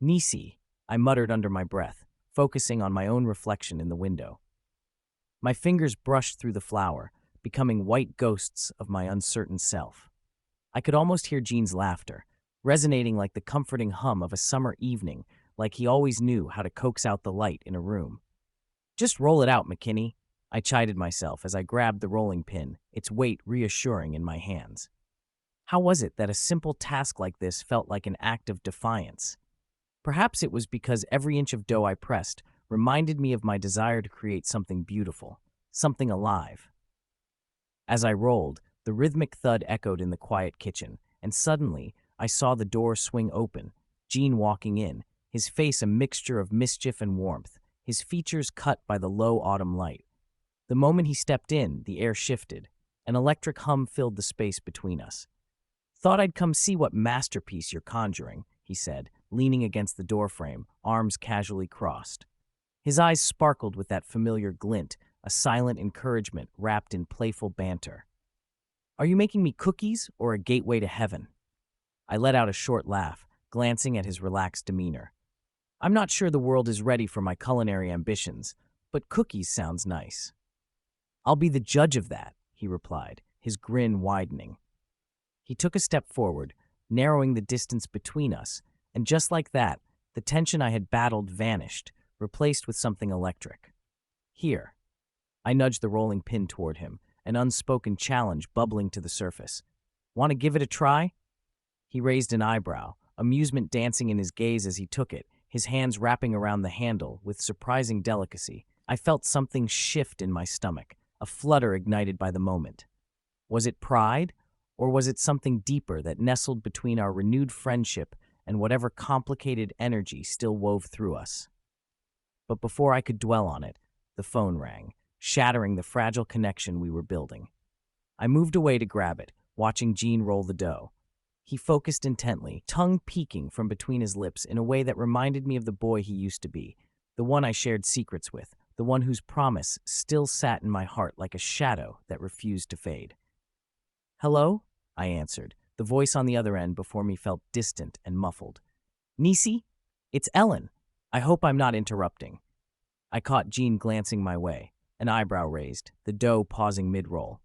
Nicey, I muttered under my breath, focusing on my own reflection in the window. My fingers brushed through the flower, becoming white ghosts of my uncertain self. I could almost hear Jean's laughter, resonating like the comforting hum of a summer evening, like he always knew how to coax out the light in a room. Just roll it out, McKinney, I chided myself as I grabbed the rolling pin, its weight reassuring in my hands. How was it that a simple task like this felt like an act of defiance? Perhaps it was because every inch of dough I pressed reminded me of my desire to create something beautiful, something alive. As I rolled, the rhythmic thud echoed in the quiet kitchen, and suddenly I saw the door swing open, Gene walking in, his face a mixture of mischief and warmth, his features cut by the low autumn light. The moment he stepped in, the air shifted. An electric hum filled the space between us. "Thought I'd come see what masterpiece you're conjuring," he said, leaning against the doorframe, arms casually crossed. His eyes sparkled with that familiar glint, a silent encouragement wrapped in playful banter. "Are you making me cookies or a gateway to heaven?" I let out a short laugh, glancing at his relaxed demeanor. "I'm not sure the world is ready for my culinary ambitions, but cookies sounds nice." "I'll be the judge of that," he replied, his grin widening. He took a step forward, narrowing the distance between us, and just like that, the tension I had battled vanished, replaced with something electric. "Here." I nudged the rolling pin toward him, an unspoken challenge bubbling to the surface. "Want to give it a try?" He raised an eyebrow, amusement dancing in his gaze as he took it, his hands wrapping around the handle with surprising delicacy. I felt something shift in my stomach, a flutter ignited by the moment. Was it pride, or was it something deeper that nestled between our renewed friendship and whatever complicated energy still wove through us? But before I could dwell on it, the phone rang, shattering the fragile connection we were building. I moved away to grab it, watching Gene roll the dough. He focused intently, tongue peeking from between his lips in a way that reminded me of the boy he used to be, the one I shared secrets with, the one whose promise still sat in my heart like a shadow that refused to fade. "Hello?" I answered, the voice on the other end before me felt distant and muffled. "Nicey? It's Ellen. I hope I'm not interrupting." I caught Gene glancing my way, an eyebrow raised, the dough pausing mid-roll.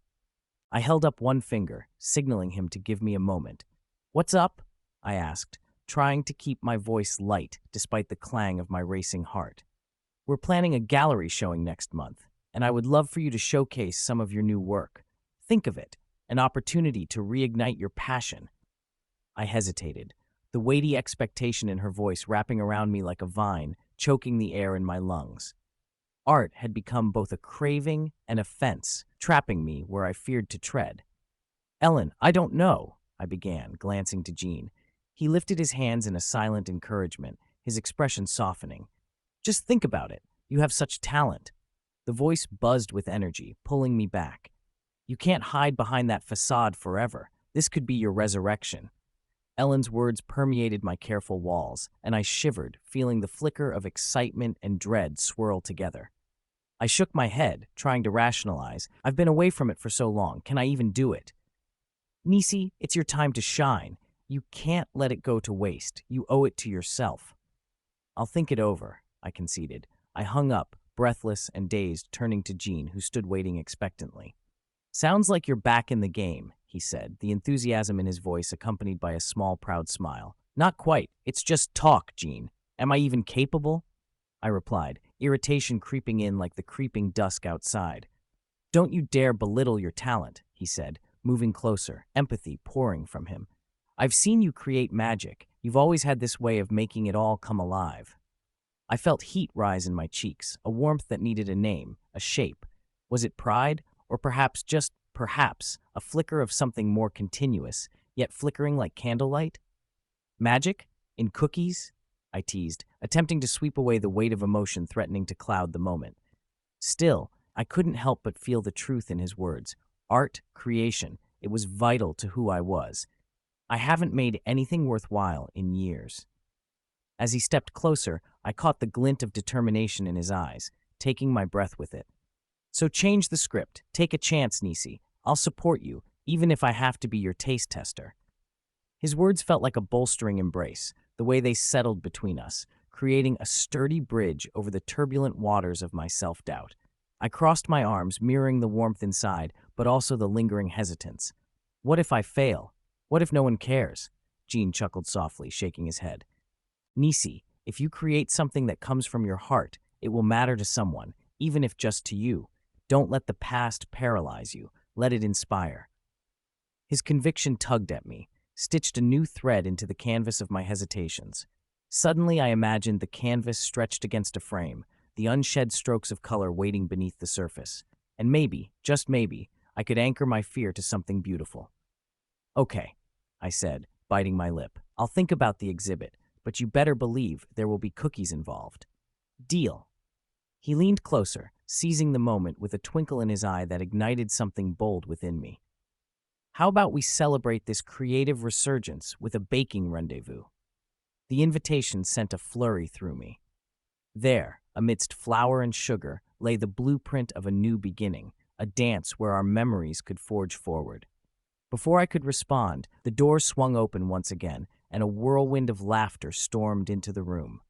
I held up one finger, signaling him to give me a moment. "What's up?" I asked, trying to keep my voice light despite the clang of my racing heart. "We're planning a gallery showing next month, and I would love for you to showcase some of your new work. Think of it, an opportunity to reignite your passion." I hesitated, the weighty expectation in her voice wrapping around me like a vine, choking the air in my lungs. Art had become both a craving and a fence, trapping me where I feared to tread. "Ellen, I don't know," I began, glancing to Gene. He lifted his hands in a silent encouragement, his expression softening. "Just think about it. You have such talent." The voice buzzed with energy, pulling me back. "You can't hide behind that facade forever. This could be your resurrection." Ellen's words permeated my careful walls, and I shivered, feeling the flicker of excitement and dread swirl together. I shook my head, trying to rationalize. "I've been away from it for so long. Can I even do it?" "Nicey, it's your time to shine. You can't let it go to waste. You owe it to yourself." "I'll think it over," I conceded. I hung up, breathless and dazed, turning to Gene, who stood waiting expectantly. "Sounds like you're back in the game," he said, the enthusiasm in his voice accompanied by a small, proud smile. "Not quite. It's just talk, Gene. Am I even capable?" I replied, irritation creeping in like the creeping dusk outside. "Don't you dare belittle your talent," he said, moving closer, empathy pouring from him. "I've seen you create magic. You've always had this way of making it all come alive." I felt heat rise in my cheeks, a warmth that needed a name, a shape. Was it pride, or perhaps, just perhaps, a flicker of something more continuous, yet flickering like candlelight? "Magic? In cookies?" I teased, attempting to sweep away the weight of emotion threatening to cloud the moment. Still, I couldn't help but feel the truth in his words. Art, creation, it was vital to who I was. I haven't made anything worthwhile in years. As he stepped closer, I caught the glint of determination in his eyes, taking my breath with it. "So change the script. Take a chance, Nicey. I'll support you, even if I have to be your taste tester." His words felt like a bolstering embrace, the way they settled between us, creating a sturdy bridge over the turbulent waters of my self-doubt. I crossed my arms, mirroring the warmth inside, but also the lingering hesitance. What if I fail? What if no one cares? Jean chuckled softly, shaking his head. Nicey, if you create something that comes from your heart, it will matter to someone, even if just to you. Don't let the past paralyze you. Let it inspire. His conviction tugged at me, stitched a new thread into the canvas of my hesitations. Suddenly I imagined the canvas stretched against a frame, the unshed strokes of color waiting beneath the surface. And maybe, just maybe, I could anchor my fear to something beautiful. Okay, I said, biting my lip. I'll think about the exhibit, but you better believe there will be cookies involved. Deal. He leaned closer, seizing the moment with a twinkle in his eye that ignited something bold within me. How about we celebrate this creative resurgence with a baking rendezvous? The invitation sent a flurry through me. There, amidst flour and sugar, lay the blueprint of a new beginning, a dance where our memories could forge forward. Before I could respond, the door swung open once again, and a whirlwind of laughter stormed into the room.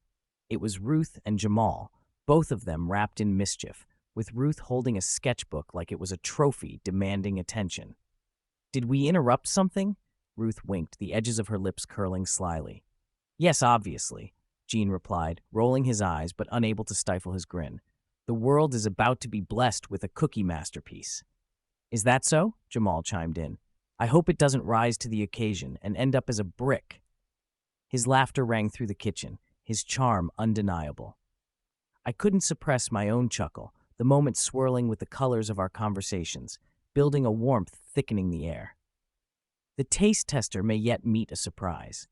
It was Ruth and Jamal, both of them wrapped in mischief, with Ruth holding a sketchbook like it was a trophy demanding attention. Did we interrupt something? Ruth winked, the edges of her lips curling slyly. Yes, obviously, Jean replied, rolling his eyes but unable to stifle his grin. The world is about to be blessed with a cookie masterpiece. Is that so? Jamal chimed in. I hope it doesn't rise to the occasion and end up as a brick. His laughter rang through the kitchen, his charm undeniable. I couldn't suppress my own chuckle, the moment swirling with the colors of our conversations, building a warmth thickening the air. The taste tester may yet meet a surprise.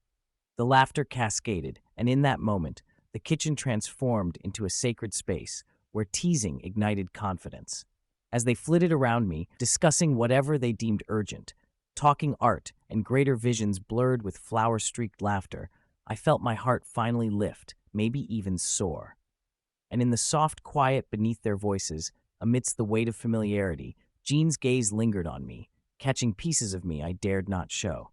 The laughter cascaded, and in that moment, the kitchen transformed into a sacred space where teasing ignited confidence. As they flitted around me, discussing whatever they deemed urgent, talking art and greater visions blurred with flower-streaked laughter, I felt my heart finally lift, maybe even soar. And in the soft quiet beneath their voices, amidst the weight of familiarity, Jean's gaze lingered on me, catching pieces of me I dared not show.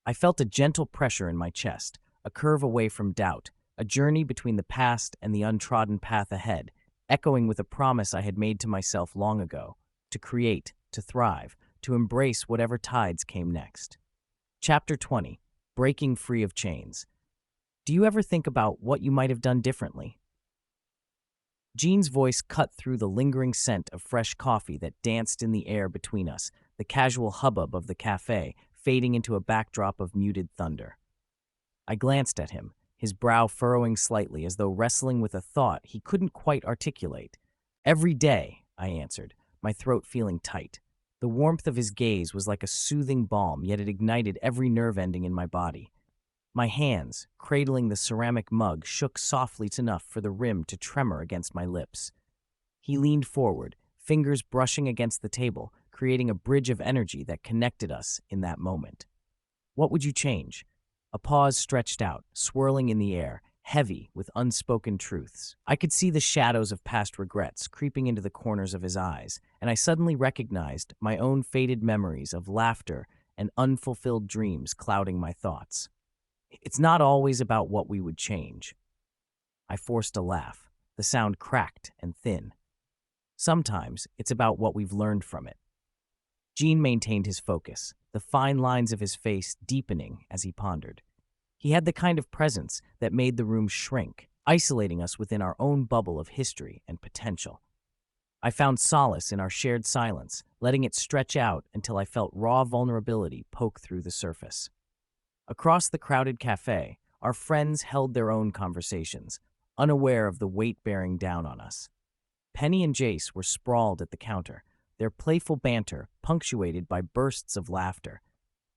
I felt a gentle pressure in my chest, a curve away from doubt, a journey between the past and the untrodden path ahead, echoing with a promise I had made to myself long ago, to create, to thrive, to embrace whatever tides came next. Chapter 20. Breaking Free of Chains. Do you ever think about what you might have done differently? Jean's voice cut through the lingering scent of fresh coffee that danced in the air between us, the casual hubbub of the cafe fading into a backdrop of muted thunder. I glanced at him, his brow furrowing slightly as though wrestling with a thought he couldn't quite articulate. Every day, I answered, my throat feeling tight. The warmth of his gaze was like a soothing balm, yet it ignited every nerve ending in my body. My hands, cradling the ceramic mug, shook softly enough for the rim to tremor against my lips. He leaned forward, fingers brushing against the table, creating a bridge of energy that connected us in that moment. What would you change? A pause stretched out, swirling in the air, heavy with unspoken truths. I could see the shadows of past regrets creeping into the corners of his eyes, and I suddenly recognized my own faded memories of laughter and unfulfilled dreams clouding my thoughts. It's not always about what we would change. I forced a laugh, the sound cracked and thin. Sometimes it's about what we've learned from it. Jean maintained his focus, the fine lines of his face deepening as he pondered. He had the kind of presence that made the room shrink, isolating us within our own bubble of history and potential. I found solace in our shared silence, letting it stretch out until I felt raw vulnerability poke through the surface. Across the crowded cafe, our friends held their own conversations, unaware of the weight bearing down on us. Penny and Jace were sprawled at the counter, their playful banter punctuated by bursts of laughter.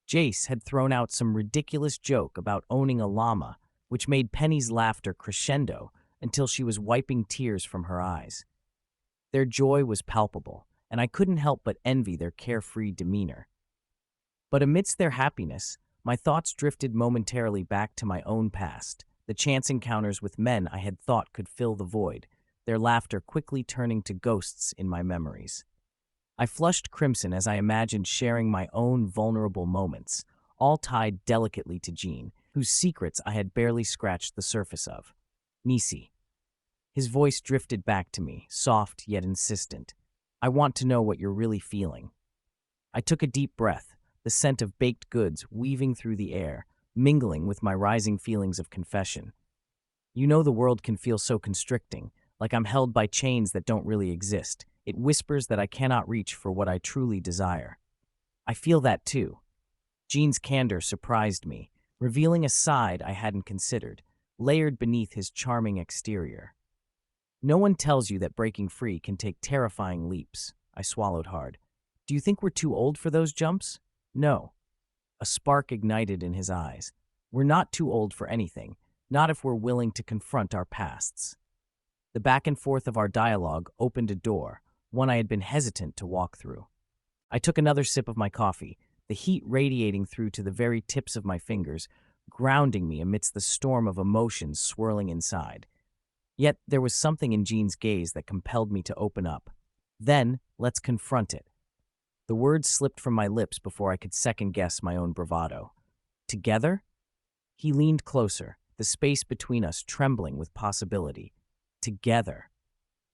Jace had thrown out some ridiculous joke about owning a llama, which made Penny's laughter crescendo until she was wiping tears from her eyes. Their joy was palpable, and I couldn't help but envy their carefree demeanor. But amidst their happiness, my thoughts drifted momentarily back to my own past, the chance encounters with men I had thought could fill the void, their laughter quickly turning to ghosts in my memories. I flushed crimson as I imagined sharing my own vulnerable moments, all tied delicately to Jean, whose secrets I had barely scratched the surface of. Nicey. His voice drifted back to me, soft yet insistent. I want to know what you're really feeling. I took a deep breath, the scent of baked goods weaving through the air, mingling with my rising feelings of confession. You know the world can feel so constricting, like I'm held by chains that don't really exist. It whispers that I cannot reach for what I truly desire. I feel that too. Gene's candor surprised me, revealing a side I hadn't considered, layered beneath his charming exterior. No one tells you that breaking free can take terrifying leaps. I swallowed hard. Do you think we're too old for those jumps? No. A spark ignited in his eyes. We're not too old for anything, not if we're willing to confront our pasts. The back and forth of our dialogue opened a door, one I had been hesitant to walk through. I took another sip of my coffee, the heat radiating through to the very tips of my fingers, grounding me amidst the storm of emotions swirling inside. Yet there was something in Gene's gaze that compelled me to open up. Then, let's confront it. The words slipped from my lips before I could second-guess my own bravado. Together? He leaned closer, the space between us trembling with possibility. Together.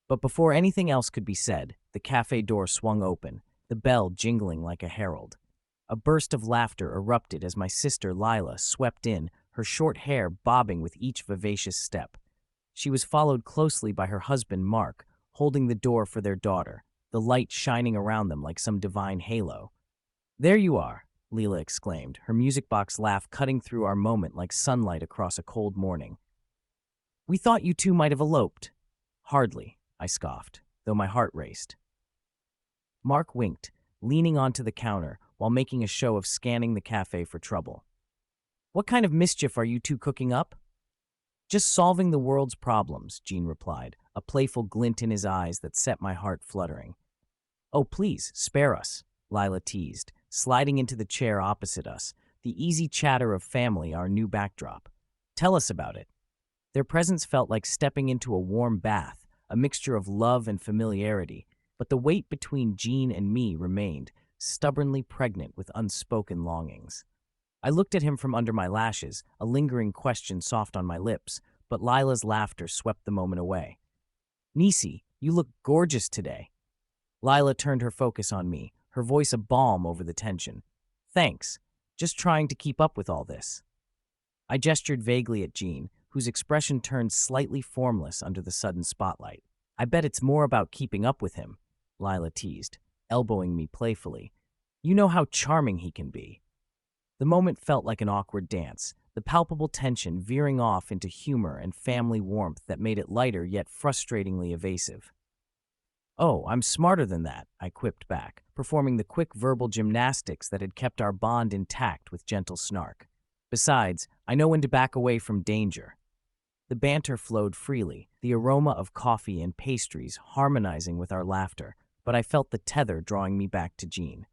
But before anything else could be said, the cafe door swung open, the bell jingling like a herald. A burst of laughter erupted as my sister Lila swept in, her short hair bobbing with each vivacious step. She was followed closely by her husband Mark, holding the door for their daughter, the light shining around them like some divine halo. "There you are," Leela exclaimed, her music box laugh cutting through our moment like sunlight across a cold morning. "We thought you two might have eloped." "Hardly," I scoffed, though my heart raced. Mark winked, leaning onto the counter while making a show of scanning the cafe for trouble. "What kind of mischief are you two cooking up?" "Just solving the world's problems," Gene replied, a playful glint in his eyes that set my heart fluttering. "Oh, please, spare us," Lila teased, sliding into the chair opposite us, the easy chatter of family our new backdrop. "Tell us about it." Their presence felt like stepping into a warm bath, a mixture of love and familiarity, but the weight between Gene and me remained, stubbornly pregnant with unspoken longings. I looked at him from under my lashes, a lingering question soft on my lips, but Lila's laughter swept the moment away. "Nicey, you look gorgeous today." Lila turned her focus on me, her voice a balm over the tension. "Thanks. Just trying to keep up with all this." I gestured vaguely at Gene, whose expression turned slightly formless under the sudden spotlight. "I bet it's more about keeping up with him," Lila teased, elbowing me playfully. "You know how charming he can be." The moment felt like an awkward dance, the palpable tension veering off into humor and family warmth that made it lighter yet frustratingly evasive. "Oh, I'm smarter than that," I quipped back, performing the quick verbal gymnastics that had kept our bond intact with gentle snark. "Besides, I know when to back away from danger." The banter flowed freely, the aroma of coffee and pastries harmonizing with our laughter, but I felt the tether drawing me back to Gene.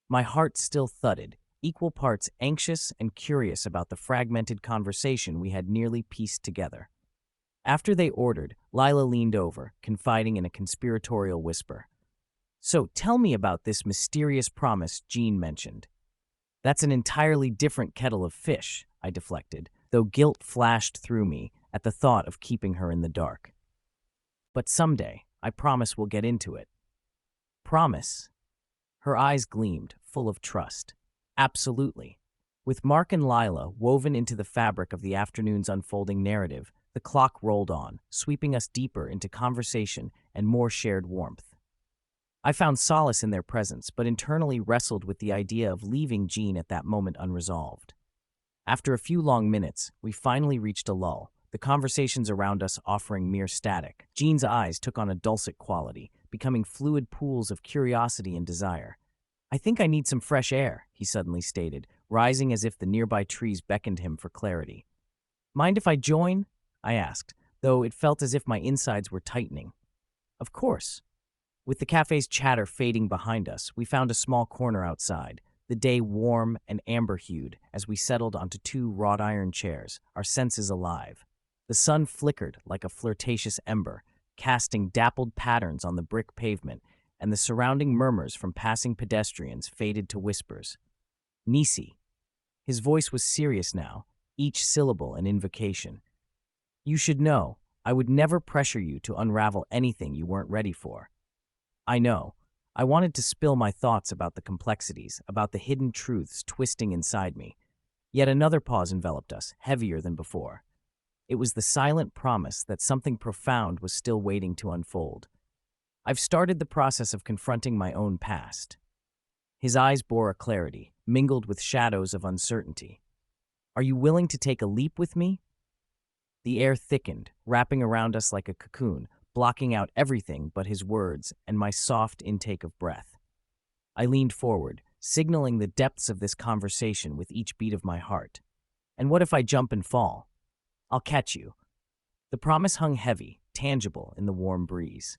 My heart still thudded, equal parts anxious and curious about the fragmented conversation we had nearly pieced together. After they ordered, Lila leaned over, confiding in a conspiratorial whisper. "So tell me about this mysterious promise Gene mentioned." "That's an entirely different kettle of fish," I deflected, though guilt flashed through me at the thought of keeping her in the dark. "But someday, I promise we'll get into it." "Promise?" Her eyes gleamed, full of trust. "Absolutely." With Mark and Lila woven into the fabric of the afternoon's unfolding narrative, the clock rolled on, sweeping us deeper into conversation and more shared warmth. I found solace in their presence, but internally wrestled with the idea of leaving Gene at that moment unresolved. After a few long minutes, we finally reached a lull, the conversations around us offering mere static. Gene's eyes took on a dulcet quality, becoming fluid pools of curiosity and desire. "I think I need some fresh air," he suddenly stated, rising as if the nearby trees beckoned him for clarity. "Mind if I join?" I asked, though it felt as if my insides were tightening. "Of course." With the cafe's chatter fading behind us, we found a small corner outside, the day warm and amber-hued as we settled onto two wrought-iron chairs, our senses alive. The sun flickered like a flirtatious ember, casting dappled patterns on the brick pavement, and the surrounding murmurs from passing pedestrians faded to whispers. "Nicey." His voice was serious now, each syllable an invocation. You should know, I would never pressure you to unravel anything you weren't ready for. I know. I wanted to spill my thoughts about the complexities, about the hidden truths twisting inside me. Yet another pause enveloped us, heavier than before. It was the silent promise that something profound was still waiting to unfold. I've started the process of confronting my own past. His eyes bore a clarity, mingled with shadows of uncertainty. Are you willing to take a leap with me? The air thickened, wrapping around us like a cocoon, blocking out everything but his words and my soft intake of breath. I leaned forward, signaling the depths of this conversation with each beat of my heart. And what if I jump and fall? I'll catch you. The promise hung heavy, tangible in the warm breeze.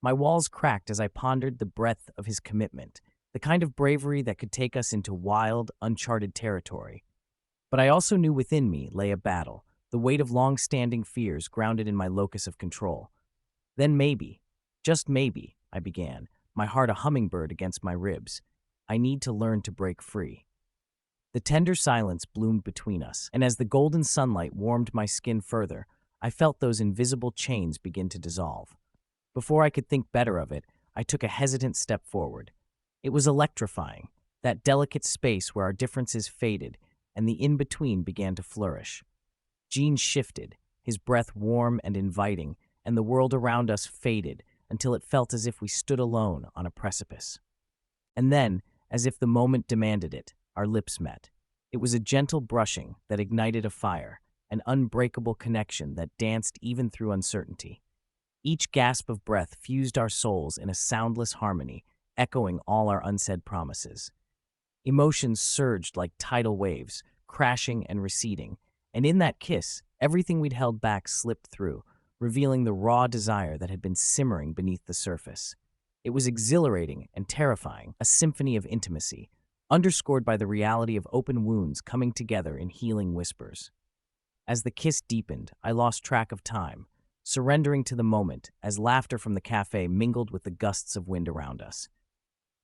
My walls cracked as I pondered the breadth of his commitment, the kind of bravery that could take us into wild, uncharted territory. But I also knew within me lay a battle, the weight of long-standing fears grounded in my locus of control. Then maybe, just maybe, I began, my heart a hummingbird against my ribs. I need to learn to break free. The tender silence bloomed between us, and as the golden sunlight warmed my skin further, I felt those invisible chains begin to dissolve. Before I could think better of it, I took a hesitant step forward. It was electrifying, that delicate space where our differences faded and the in-between began to flourish. Gene shifted, his breath warm and inviting, and the world around us faded until it felt as if we stood alone on a precipice. And then, as if the moment demanded it, our lips met. It was a gentle brushing that ignited a fire, an unbreakable connection that danced even through uncertainty. Each gasp of breath fused our souls in a soundless harmony, echoing all our unsaid promises. Emotions surged like tidal waves, crashing and receding, and in that kiss, everything we'd held back slipped through, revealing the raw desire that had been simmering beneath the surface. It was exhilarating and terrifying, a symphony of intimacy, underscored by the reality of open wounds coming together in healing whispers. As the kiss deepened, I lost track of time, surrendering to the moment as laughter from the cafe mingled with the gusts of wind around us.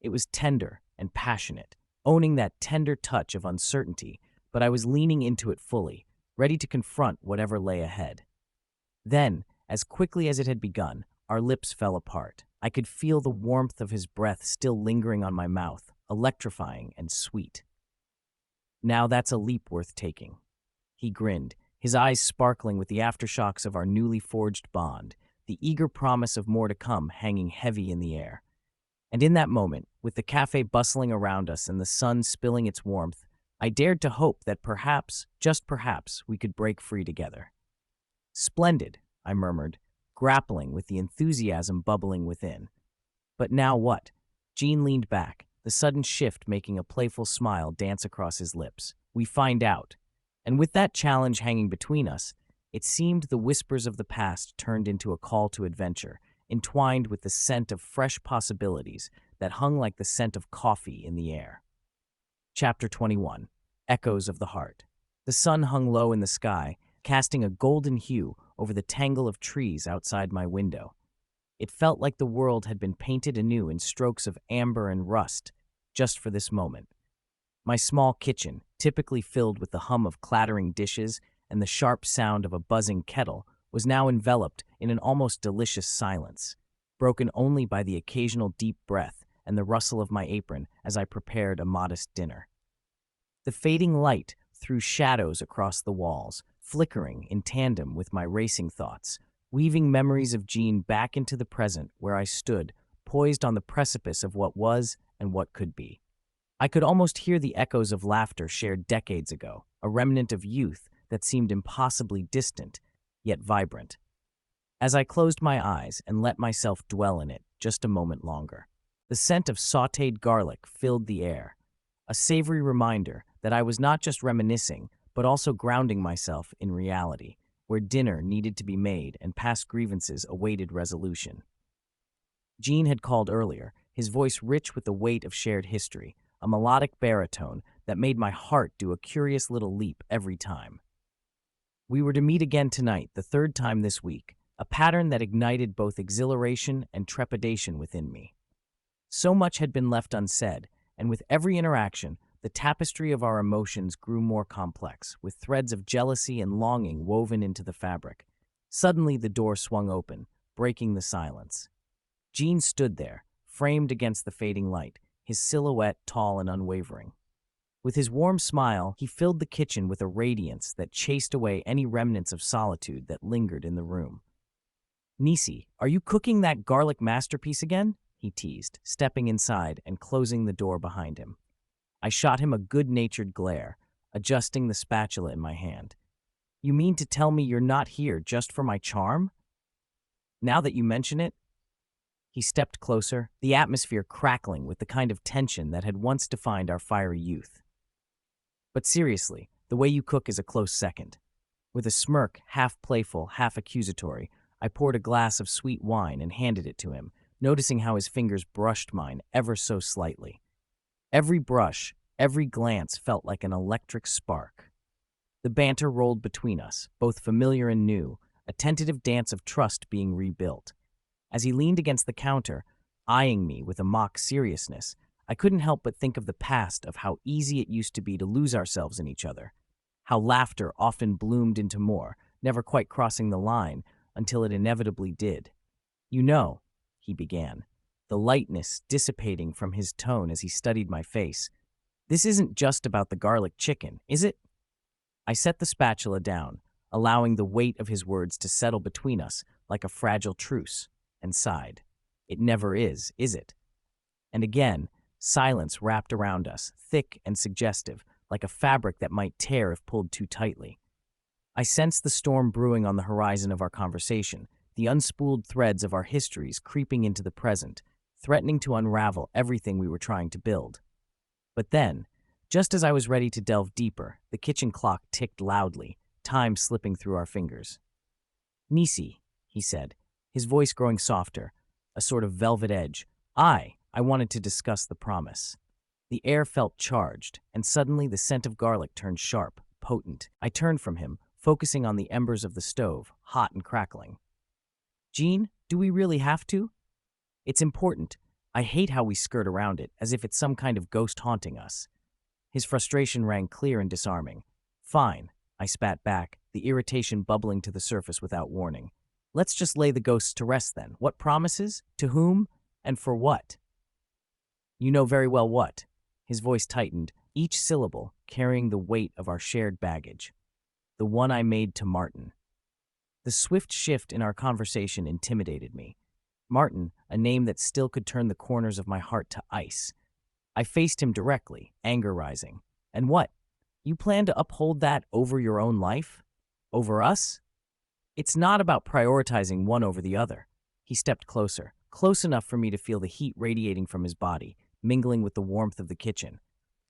It was tender and passionate, owning that tender touch of uncertainty, but I was leaning into it fully, ready to confront whatever lay ahead. Then, as quickly as it had begun, our lips fell apart. I could feel the warmth of his breath still lingering on my mouth, electrifying and sweet. Now that's a leap worth taking. He grinned, his eyes sparkling with the aftershocks of our newly forged bond, the eager promise of more to come hanging heavy in the air. And in that moment, with the cafe bustling around us and the sun spilling its warmth, I dared to hope that perhaps, just perhaps, we could break free together. Splendid, I murmured, grappling with the enthusiasm bubbling within. But now what? Gene leaned back, the sudden shift making a playful smile dance across his lips. We find out. And with that challenge hanging between us, it seemed the whispers of the past turned into a call to adventure, entwined with the scent of fresh possibilities that hung like the scent of coffee in the air. Chapter 21. Echoes of the Heart. The sun hung low in the sky, casting a golden hue over the tangle of trees outside my window. It felt like the world had been painted anew in strokes of amber and rust, just for this moment. My small kitchen, typically filled with the hum of clattering dishes and the sharp sound of a buzzing kettle, was now enveloped in an almost delicious silence, broken only by the occasional deep breath and the rustle of my apron as I prepared a modest dinner. The fading light threw shadows across the walls, flickering in tandem with my racing thoughts, weaving memories of Jean back into the present where I stood, poised on the precipice of what was and what could be. I could almost hear the echoes of laughter shared decades ago, a remnant of youth that seemed impossibly distant, yet vibrant. As I closed my eyes and let myself dwell in it just a moment longer, the scent of sautéed garlic filled the air, a savory reminder that I was not just reminiscing, but also grounding myself in reality, where dinner needed to be made and past grievances awaited resolution. Jean had called earlier, his voice rich with the weight of shared history, a melodic baritone that made my heart do a curious little leap every time. We were to meet again tonight, the third time this week, a pattern that ignited both exhilaration and trepidation within me. So much had been left unsaid, and with every interaction, The tapestry of our emotions grew more complex, with threads of jealousy and longing woven into the fabric. Suddenly, the door swung open, breaking the silence. Gene stood there, framed against the fading light, his silhouette tall and unwavering. With his warm smile, he filled the kitchen with a radiance that chased away any remnants of solitude that lingered in the room. "Nicey, are you cooking that garlic masterpiece again?" he teased, stepping inside and closing the door behind him. I shot him a good-natured glare, adjusting the spatula in my hand. "You mean to tell me you're not here just for my charm?" "Now that you mention it." He stepped closer, the atmosphere crackling with the kind of tension that had once defined our fiery youth. "But seriously, the way you cook is a close second." With a smirk, half playful, half accusatory, I poured a glass of sweet wine and handed it to him, noticing how his fingers brushed mine ever so slightly. Every brush, every glance felt like an electric spark. The banter rolled between us, both familiar and new, a tentative dance of trust being rebuilt. As he leaned against the counter, eyeing me with a mock seriousness, I couldn't help but think of the past, of how easy it used to be to lose ourselves in each other, how laughter often bloomed into more, never quite crossing the line until it inevitably did. "You know," he began, the lightness dissipating from his tone as he studied my face, "this isn't just about the garlic chicken, is it?" I set the spatula down, allowing the weight of his words to settle between us like a fragile truce, and sighed. "It never is it?" And again, silence wrapped around us, thick and suggestive, like a fabric that might tear if pulled too tightly. I sensed the storm brewing on the horizon of our conversation, the unspooled threads of our histories creeping into the present, threatening to unravel everything we were trying to build. But then, just as I was ready to delve deeper, the kitchen clock ticked loudly, time slipping through our fingers. "Nicey," he said, his voice growing softer, a sort of velvet edge. I wanted to discuss the promise." The air felt charged, and suddenly the scent of garlic turned sharp, potent. I turned from him, focusing on the embers of the stove, hot and crackling. "Gene, do we really have to? It's important. I hate how we skirt around it, as if it's some kind of ghost haunting us." His frustration rang clear and disarming. "Fine," I spat back, the irritation bubbling to the surface without warning. "Let's just lay the ghosts to rest then. What promises? To whom? And for what?" "You know very well what." His voice tightened, each syllable carrying the weight of our shared baggage. "The one I made to Martin." The swift shift in our conversation intimidated me. Martin, a name that still could turn the corners of my heart to ice. I faced him directly, anger rising. "And what? You plan to uphold that over your own life? Over us?" "It's not about prioritizing one over the other." He stepped closer, close enough for me to feel the heat radiating from his body, mingling with the warmth of the kitchen.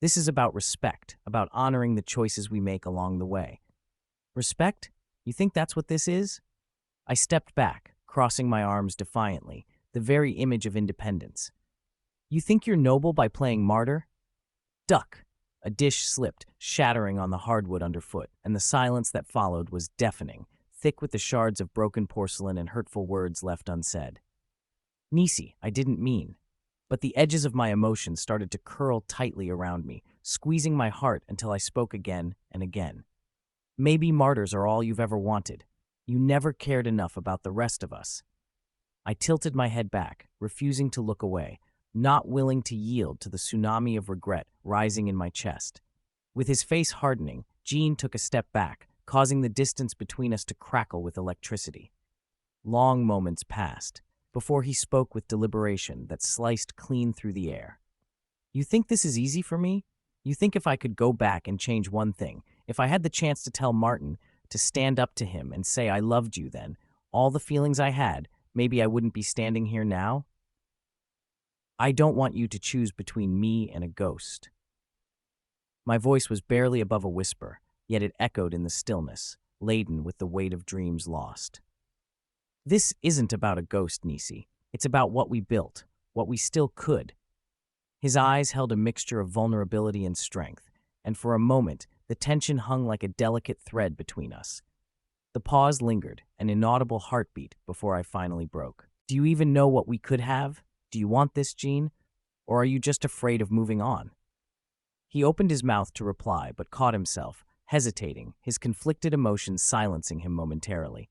"This is about respect, about honoring the choices we make along the way." "Respect? You think that's what this is?" I stepped back, crossing my arms defiantly, the very image of independence. "You think you're noble by playing martyr?" "Duck!" A dish slipped, shattering on the hardwood underfoot, and the silence that followed was deafening, thick with the shards of broken porcelain and hurtful words left unsaid. "Nicey, I didn't mean." But the edges of my emotions started to curl tightly around me, squeezing my heart until I spoke again and again. "Maybe martyrs are all you've ever wanted. You never cared enough about the rest of us." I tilted my head back, refusing to look away, not willing to yield to the tsunami of regret rising in my chest. With his face hardening, Gene took a step back, causing the distance between us to crackle with electricity. Long moments passed before he spoke with deliberation that sliced clean through the air. "You think this is easy for me? You think if I could go back and change one thing, if I had the chance to tell Martin, to stand up to him and say I loved you then, all the feelings I had, maybe I wouldn't be standing here now? I don't want you to choose between me and a ghost." My voice was barely above a whisper, yet it echoed in the stillness, laden with the weight of dreams lost. "This isn't about a ghost, Nicey. It's about what we built, what we still could." His eyes held a mixture of vulnerability and strength, and for a moment, the tension hung like a delicate thread between us. The pause lingered, an inaudible heartbeat, before I finally broke. "Do you even know what we could have? Do you want this, Gene? Or are you just afraid of moving on?" He opened his mouth to reply, but caught himself, hesitating, his conflicted emotions silencing him momentarily.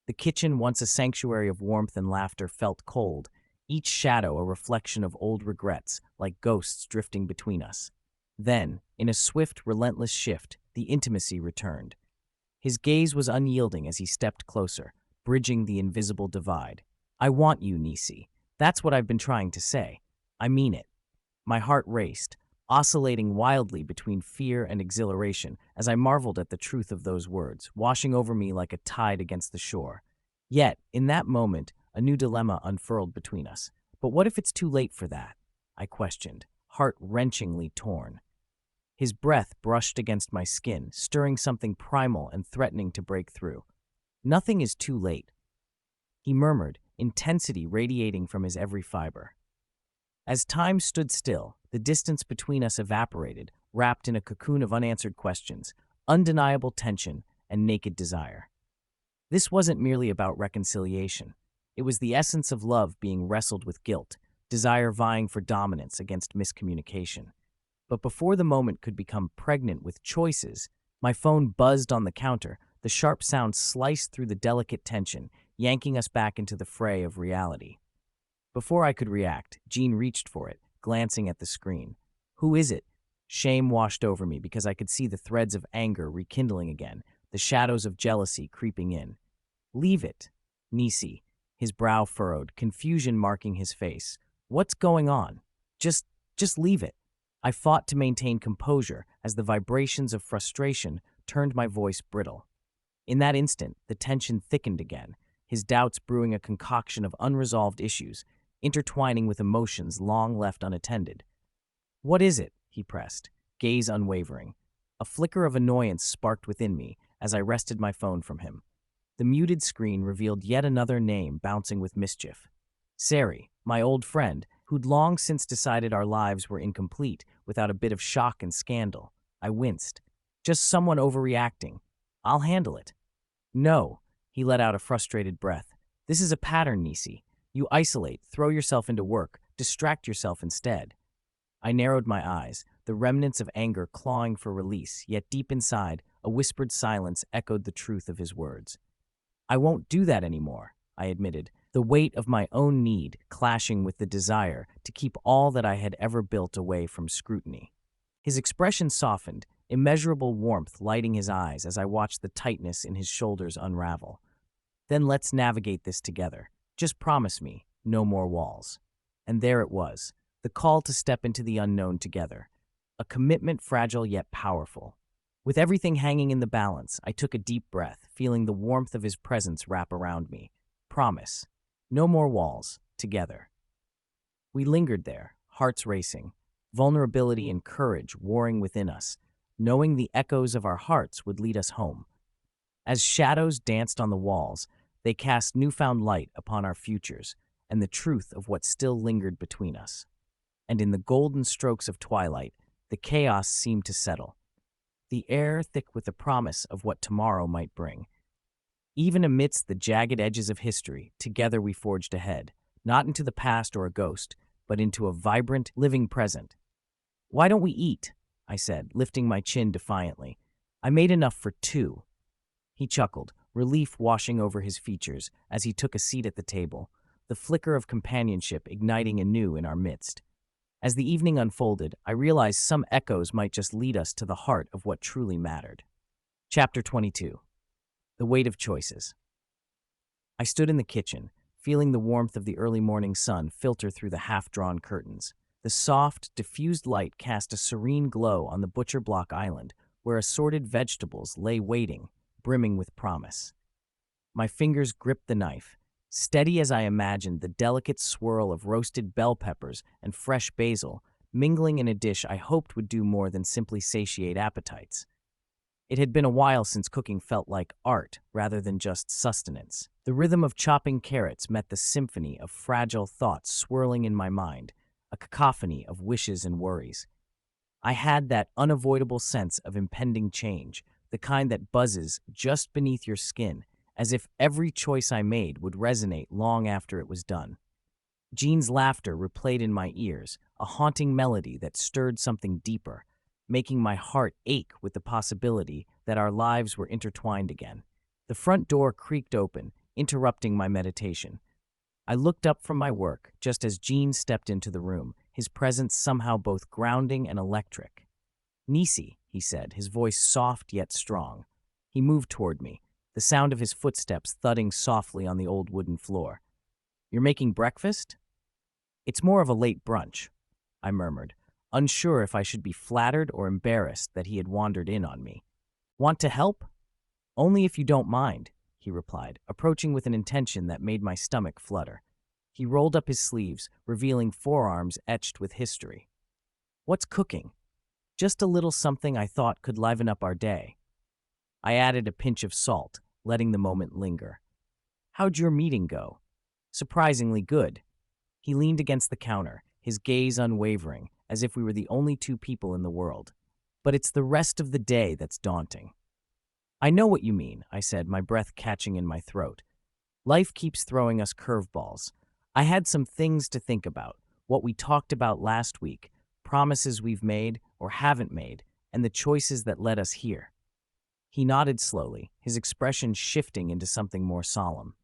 The kitchen, once a sanctuary of warmth and laughter, felt cold, each shadow a reflection of old regrets, like ghosts drifting between us. Then, in a swift, relentless shift, the intimacy returned. His gaze was unyielding as he stepped closer, bridging the invisible divide. I want you, Nicey. That's what I've been trying to say. I mean it. My heart raced, oscillating wildly between fear and exhilaration as I marveled at the truth of those words, washing over me like a tide against the shore. Yet, in that moment, a new dilemma unfurled between us. But what if it's too late for that? I questioned, heart-wrenchingly torn. His breath brushed against my skin, stirring something primal and threatening to break through. Nothing is too late, he murmured, intensity radiating from his every fiber. As time stood still, the distance between us evaporated, wrapped in a cocoon of unanswered questions, undeniable tension, and naked desire. This wasn't merely about reconciliation. It was the essence of love being wrestled with guilt, desire vying for dominance against miscommunication. But before the moment could become pregnant with choices, my phone buzzed on the counter, the sharp sound sliced through the delicate tension, yanking us back into the fray of reality. Before I could react, Jean reached for it, glancing at the screen. Who is it? Shame washed over me because I could see the threads of anger rekindling again, the shadows of jealousy creeping in. Leave it. Nicey, his brow furrowed, confusion marking his face. What's going on? Just leave it. I fought to maintain composure as the vibrations of frustration turned my voice brittle. In that instant, the tension thickened again, his doubts brewing a concoction of unresolved issues, intertwining with emotions long left unattended. What is it? He pressed, gaze unwavering. A flicker of annoyance sparked within me as I wrested my phone from him. The muted screen revealed yet another name bouncing with mischief. Sari, my old friend, who'd long since decided our lives were incomplete without a bit of shock and scandal. I winced. Just someone overreacting. I'll handle it. No, he let out a frustrated breath. This is a pattern, Nicey. You isolate, throw yourself into work, distract yourself instead. I narrowed my eyes, the remnants of anger clawing for release, yet deep inside, a whispered silence echoed the truth of his words. I won't do that anymore, I admitted, the weight of my own need clashing with the desire to keep all that I had ever built away from scrutiny. His expression softened, immeasurable warmth lighting his eyes as I watched the tightness in his shoulders unravel. Then let's navigate this together. Just promise me, no more walls. And there it was, the call to step into the unknown together. A commitment fragile yet powerful. With everything hanging in the balance, I took a deep breath, feeling the warmth of his presence wrap around me. Promise. No more walls. Together. We lingered there, hearts racing, vulnerability and courage warring within us, knowing the echoes of our hearts would lead us home. As shadows danced on the walls, they cast newfound light upon our futures and the truth of what still lingered between us. And in the golden strokes of twilight, the chaos seemed to settle, the air thick with the promise of what tomorrow might bring. Even amidst the jagged edges of history, together we forged ahead, not into the past or a ghost, but into a vibrant, living present. Why don't we eat? I said, lifting my chin defiantly. I made enough for two. He chuckled, relief washing over his features as he took a seat at the table, the flicker of companionship igniting anew in our midst. As the evening unfolded, I realized some echoes might just lead us to the heart of what truly mattered. Chapter 22. The Weight of Choices. I stood in the kitchen, feeling the warmth of the early morning sun filter through the half-drawn curtains. The soft, diffused light cast a serene glow on the butcher block island, where assorted vegetables lay waiting, brimming with promise. My fingers gripped the knife, steady as I imagined the delicate swirl of roasted bell peppers and fresh basil, mingling in a dish I hoped would do more than simply satiate appetites. It had been a while since cooking felt like art rather than just sustenance. The rhythm of chopping carrots met the symphony of fragile thoughts swirling in my mind, a cacophony of wishes and worries. I had that unavoidable sense of impending change, the kind that buzzes just beneath your skin, as if every choice I made would resonate long after it was done. Jean's laughter replayed in my ears, a haunting melody that stirred something deeper, making my heart ache with the possibility that our lives were intertwined again. The front door creaked open, interrupting my meditation. I looked up from my work just as Gene stepped into the room, his presence somehow both grounding and electric. "Nicey," he said, his voice soft yet strong. He moved toward me, the sound of his footsteps thudding softly on the old wooden floor. "You're making breakfast?" "It's more of a late brunch," I murmured, unsure if I should be flattered or embarrassed that he had wandered in on me. "Want to help?" "Only if you don't mind," he replied, approaching with an intention that made my stomach flutter. He rolled up his sleeves, revealing forearms etched with history. "What's cooking?" "Just a little something I thought could liven up our day." I added a pinch of salt, letting the moment linger. "How'd your meeting go?" "Surprisingly good." He leaned against the counter, his gaze unwavering, as if we were the only two people in the world. "But it's the rest of the day that's daunting." "I know what you mean," I said, my breath catching in my throat. "Life keeps throwing us curveballs. I had some things to think about, what we talked about last week, promises we've made or haven't made, and the choices that led us here." He nodded slowly, his expression shifting into something more solemn.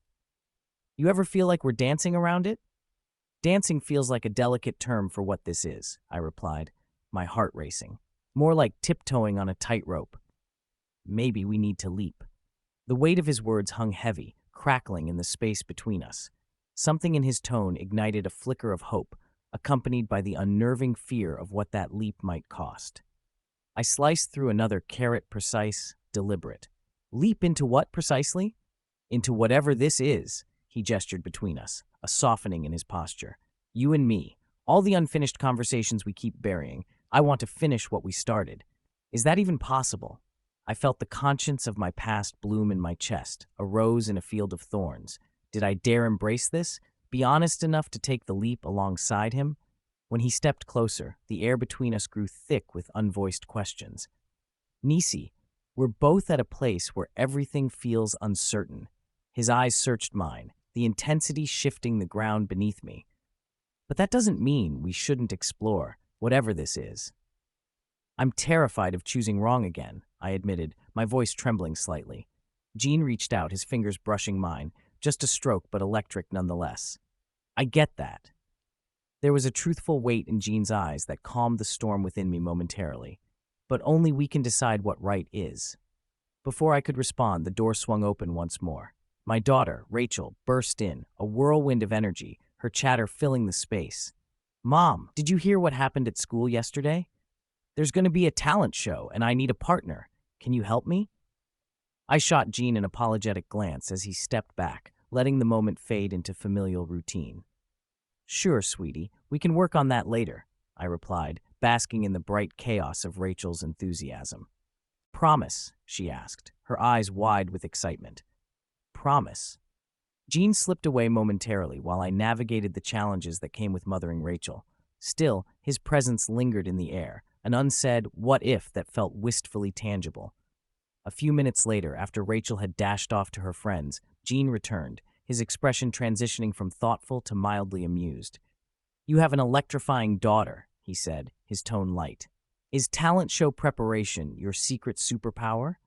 "You ever feel like we're dancing around it?" "Dancing feels like a delicate term for what this is," I replied, my heart racing. "More like tiptoeing on a tightrope. Maybe we need to leap." The weight of his words hung heavy, crackling in the space between us. Something in his tone ignited a flicker of hope, accompanied by the unnerving fear of what that leap might cost. I sliced through another carrot, precise, deliberate. "Leap into what precisely?" "Into whatever this is," he gestured between us, a softening in his posture. "You and me, all the unfinished conversations we keep burying, I want to finish what we started. Is that even possible?" I felt the conscience of my past bloom in my chest, a rose in a field of thorns. Did I dare embrace this? Be honest enough to take the leap alongside him? When he stepped closer, the air between us grew thick with unvoiced questions. "Nicey, we're both at a place where everything feels uncertain." His eyes searched mine, the intensity shifting the ground beneath me. "But that doesn't mean we shouldn't explore, whatever this is." "I'm terrified of choosing wrong again," I admitted, my voice trembling slightly. Gene reached out, his fingers brushing mine, just a stroke but electric nonetheless. "I get that." There was a truthful weight in Gene's eyes that calmed the storm within me momentarily. "But only we can decide what right is." Before I could respond, the door swung open once more. My daughter, Rachel, burst in, a whirlwind of energy, her chatter filling the space. "Mom, did you hear what happened at school yesterday? There's going to be a talent show, and I need a partner. Can you help me?" I shot Gene an apologetic glance as he stepped back, letting the moment fade into familial routine. "Sure, sweetie, we can work on that later," I replied, basking in the bright chaos of Rachel's enthusiasm. "Promise?" she asked, her eyes wide with excitement. "Promise." Gene slipped away momentarily while I navigated the challenges that came with mothering Rachel. Still, his presence lingered in the air, an unsaid what if that felt wistfully tangible. A few minutes later, after Rachel had dashed off to her friends, Gene returned, his expression transitioning from thoughtful to mildly amused. "You have an electrifying daughter," he said, his tone light. "Is talent show preparation your secret superpower?"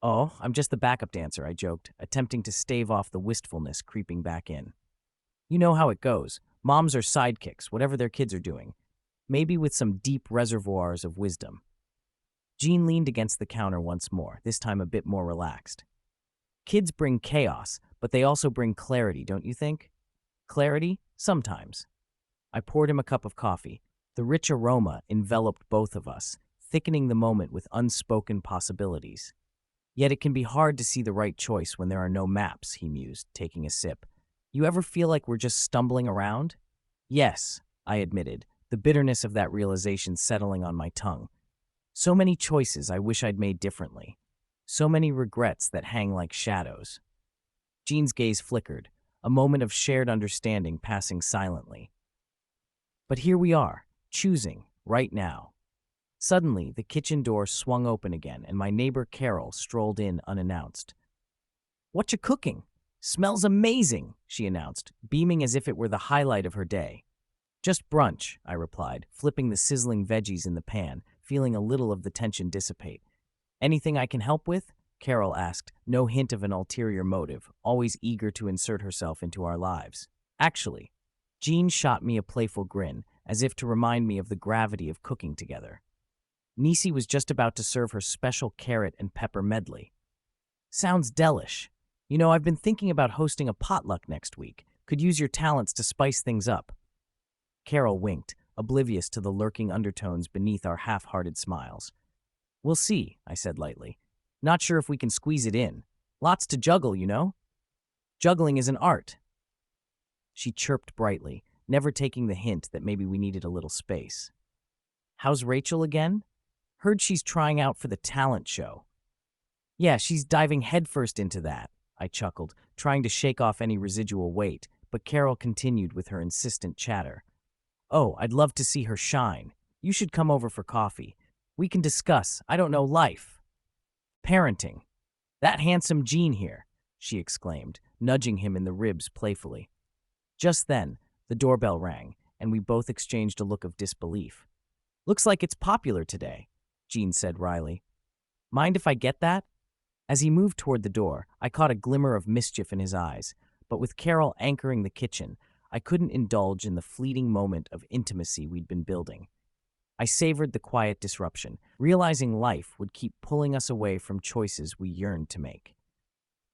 "Oh, I'm just the backup dancer," I joked, attempting to stave off the wistfulness creeping back in. "You know how it goes. Moms are sidekicks, whatever their kids are doing. Maybe with some deep reservoirs of wisdom." Gene leaned against the counter once more, this time a bit more relaxed. "Kids bring chaos, but they also bring clarity, don't you think?" "Clarity? Sometimes." I poured him a cup of coffee. The rich aroma enveloped both of us, thickening the moment with unspoken possibilities. "Yet it can be hard to see the right choice when there are no maps," he mused, taking a sip. "You ever feel like we're just stumbling around?" "Yes," I admitted, the bitterness of that realization settling on my tongue. So many choices I wish I'd made differently. So many regrets that hang like shadows. Gene's gaze flickered, a moment of shared understanding passing silently. "But here we are, choosing, right now." Suddenly, the kitchen door swung open again, and my neighbor Carol strolled in unannounced. "What you cooking? Smells amazing," she announced, beaming as if it were the highlight of her day. "Just brunch," I replied, flipping the sizzling veggies in the pan, feeling a little of the tension dissipate. Anything I can help with? Carol asked, no hint of an ulterior motive, always eager to insert herself into our lives. Actually, Jean shot me a playful grin, as if to remind me of the gravity of cooking together. Nicey was just about to serve her special carrot and pepper medley. Sounds delish. You know, I've been thinking about hosting a potluck next week. Could use your talents to spice things up. Carol winked, oblivious to the lurking undertones beneath our half-hearted smiles. We'll see, I said lightly. Not sure if we can squeeze it in. Lots to juggle, you know? Juggling is an art. She chirped brightly, never taking the hint that maybe we needed a little space. How's Rachel again? Heard she's trying out for the talent show. Yeah, she's diving headfirst into that, I chuckled, trying to shake off any residual weight, but Carol continued with her insistent chatter. Oh, I'd love to see her shine. You should come over for coffee. We can discuss, I don't know, life. Parenting. That handsome Jean here, she exclaimed, nudging him in the ribs playfully. Just then, the doorbell rang, and we both exchanged a look of disbelief. Looks like it's popular today, Jean said wryly. Mind if I get that? As he moved toward the door, I caught a glimmer of mischief in his eyes, but with Carol anchoring the kitchen, I couldn't indulge in the fleeting moment of intimacy we'd been building. I savored the quiet disruption, realizing life would keep pulling us away from choices we yearned to make.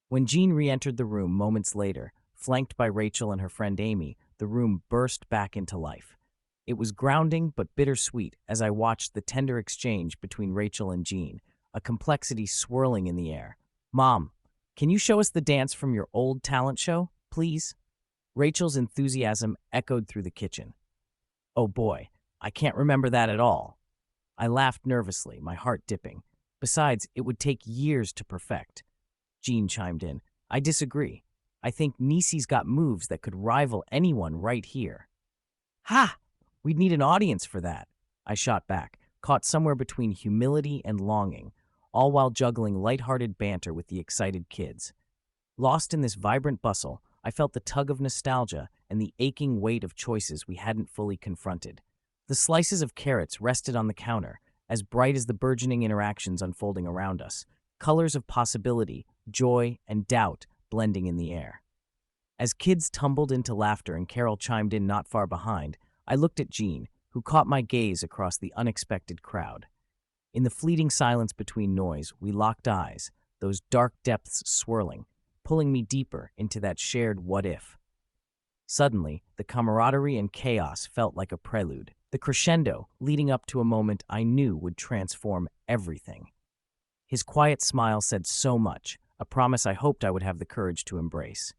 When Jean re-entered the room moments later, flanked by Rachel and her friend Amy, the room burst back into life. It was grounding but bittersweet as I watched the tender exchange between Rachel and Jean, a complexity swirling in the air. Mom, can you show us the dance from your old talent show, please? Rachel's enthusiasm echoed through the kitchen. Oh boy, I can't remember that at all. I laughed nervously, my heart dipping. Besides, it would take years to perfect. Jean chimed in. I disagree. I think Nicey's got moves that could rival anyone right here. Ha! We'd need an audience for that, I shot back, caught somewhere between humility and longing, all while juggling lighthearted banter with the excited kids. Lost in this vibrant bustle, I felt the tug of nostalgia and the aching weight of choices we hadn't fully confronted. The slices of carrots rested on the counter, as bright as the burgeoning interactions unfolding around us, colors of possibility, joy, and doubt blending in the air. As kids tumbled into laughter and Carol chimed in not far behind, I looked at Jean, who caught my gaze across the unexpected crowd. In the fleeting silence between noise, we locked eyes, those dark depths swirling, pulling me deeper into that shared what-if. Suddenly, the camaraderie and chaos felt like a prelude, the crescendo leading up to a moment I knew would transform everything. His quiet smile said so much, a promise I hoped I would have the courage to embrace.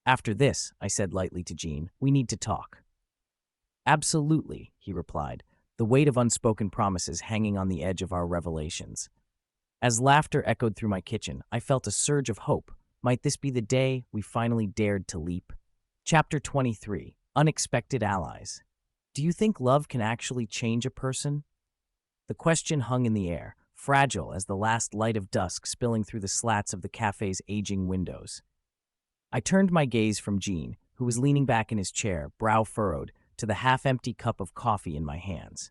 After this, I said lightly to Jean, we need to talk. Absolutely, he replied, the weight of unspoken promises hanging on the edge of our revelations. As laughter echoed through my kitchen, I felt a surge of hope. Might this be the day we finally dared to leap? Chapter 23, Unexpected Allies. Do you think love can actually change a person? The question hung in the air, fragile as the last light of dusk spilling through the slats of the cafe's aging windows. I turned my gaze from Jean, who was leaning back in his chair, brow furrowed, to the half-empty cup of coffee in my hands.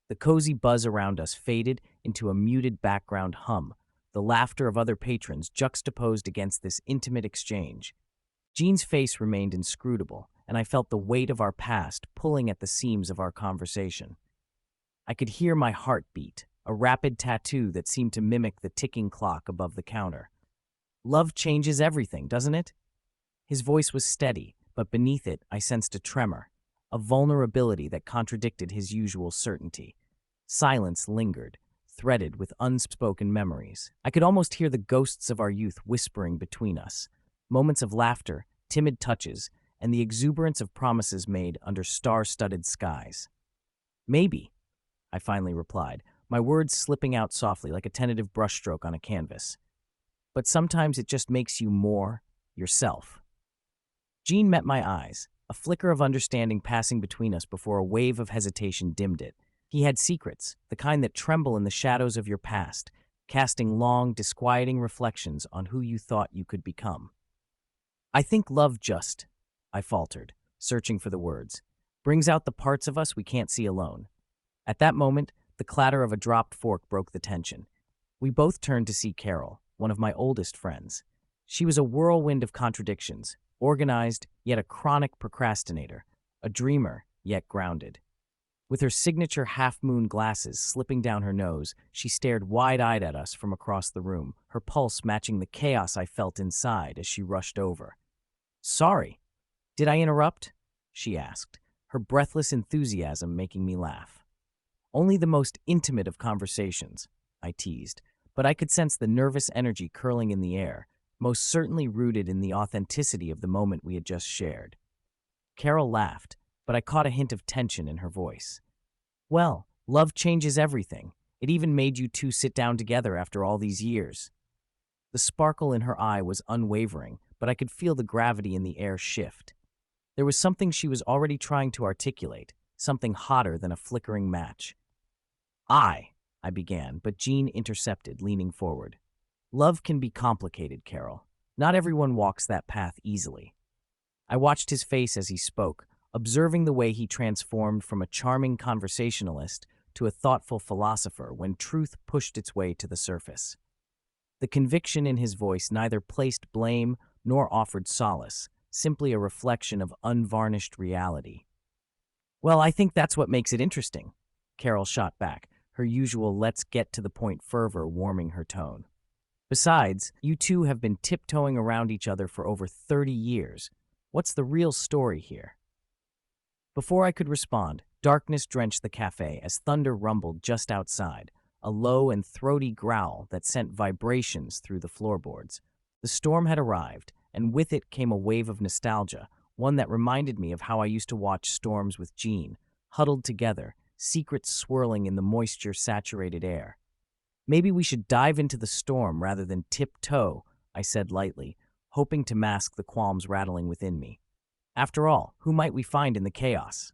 The cozy buzz around us faded into a muted background hum, the laughter of other patrons juxtaposed against this intimate exchange. Jean's face remained inscrutable, and I felt the weight of our past pulling at the seams of our conversation. I could hear my heart beat, a rapid tattoo that seemed to mimic the ticking clock above the counter. Love changes everything, doesn't it? His voice was steady, but beneath it I sensed a tremor, a vulnerability that contradicted his usual certainty. Silence lingered, threaded with unspoken memories. I could almost hear the ghosts of our youth whispering between us, moments of laughter, timid touches, and the exuberance of promises made under star-studded skies. Maybe, I finally replied, my words slipping out softly like a tentative brushstroke on a canvas. But sometimes it just makes you more yourself. Jean met my eyes, a flicker of understanding passing between us before a wave of hesitation dimmed it. He had secrets, the kind that tremble in the shadows of your past, casting long, disquieting reflections on who you thought you could become. I think love just, I faltered, searching for the words, brings out the parts of us we can't see alone. At that moment, The clatter of a dropped fork broke the tension. We both turned to see Carol, one of my oldest friends. She was a whirlwind of contradictions, organized, yet a chronic procrastinator, a dreamer, yet grounded. With her signature half-moon glasses slipping down her nose, she stared wide-eyed at us from across the room, her pulse matching the chaos I felt inside as she rushed over. "Sorry, did I interrupt?" she asked, her breathless enthusiasm making me laugh. "Only the most intimate of conversations," I teased, but I could sense the nervous energy curling in the air, most certainly rooted in the authenticity of the moment we had just shared. Carol laughed, but I caught a hint of tension in her voice. "Well, love changes everything. It even made you two sit down together after all these years." The sparkle in her eye was unwavering, but I could feel the gravity in the air shift. There was something she was already trying to articulate, something hotter than a flickering match. I began, but Jean intercepted, leaning forward. "Love can be complicated, Carol. Not everyone walks that path easily." I watched his face as he spoke, observing the way he transformed from a charming conversationalist to a thoughtful philosopher when truth pushed its way to the surface. The conviction in his voice neither placed blame nor offered solace, simply a reflection of unvarnished reality. "Well, I think that's what makes it interesting," Carol shot back, her usual let's-get-to-the-point fervor warming her tone. "Besides, you two have been tiptoeing around each other for over 30 years. What's the real story here?" Before I could respond, darkness drenched the cafe as thunder rumbled just outside, a low and throaty growl that sent vibrations through the floorboards. The storm had arrived, and with it came a wave of nostalgia, one that reminded me of how I used to watch storms with Jean, huddled together, secrets swirling in the moisture-saturated air. "Maybe we should dive into the storm rather than tiptoe," I said lightly, hoping to mask the qualms rattling within me. After all, who might we find in the chaos?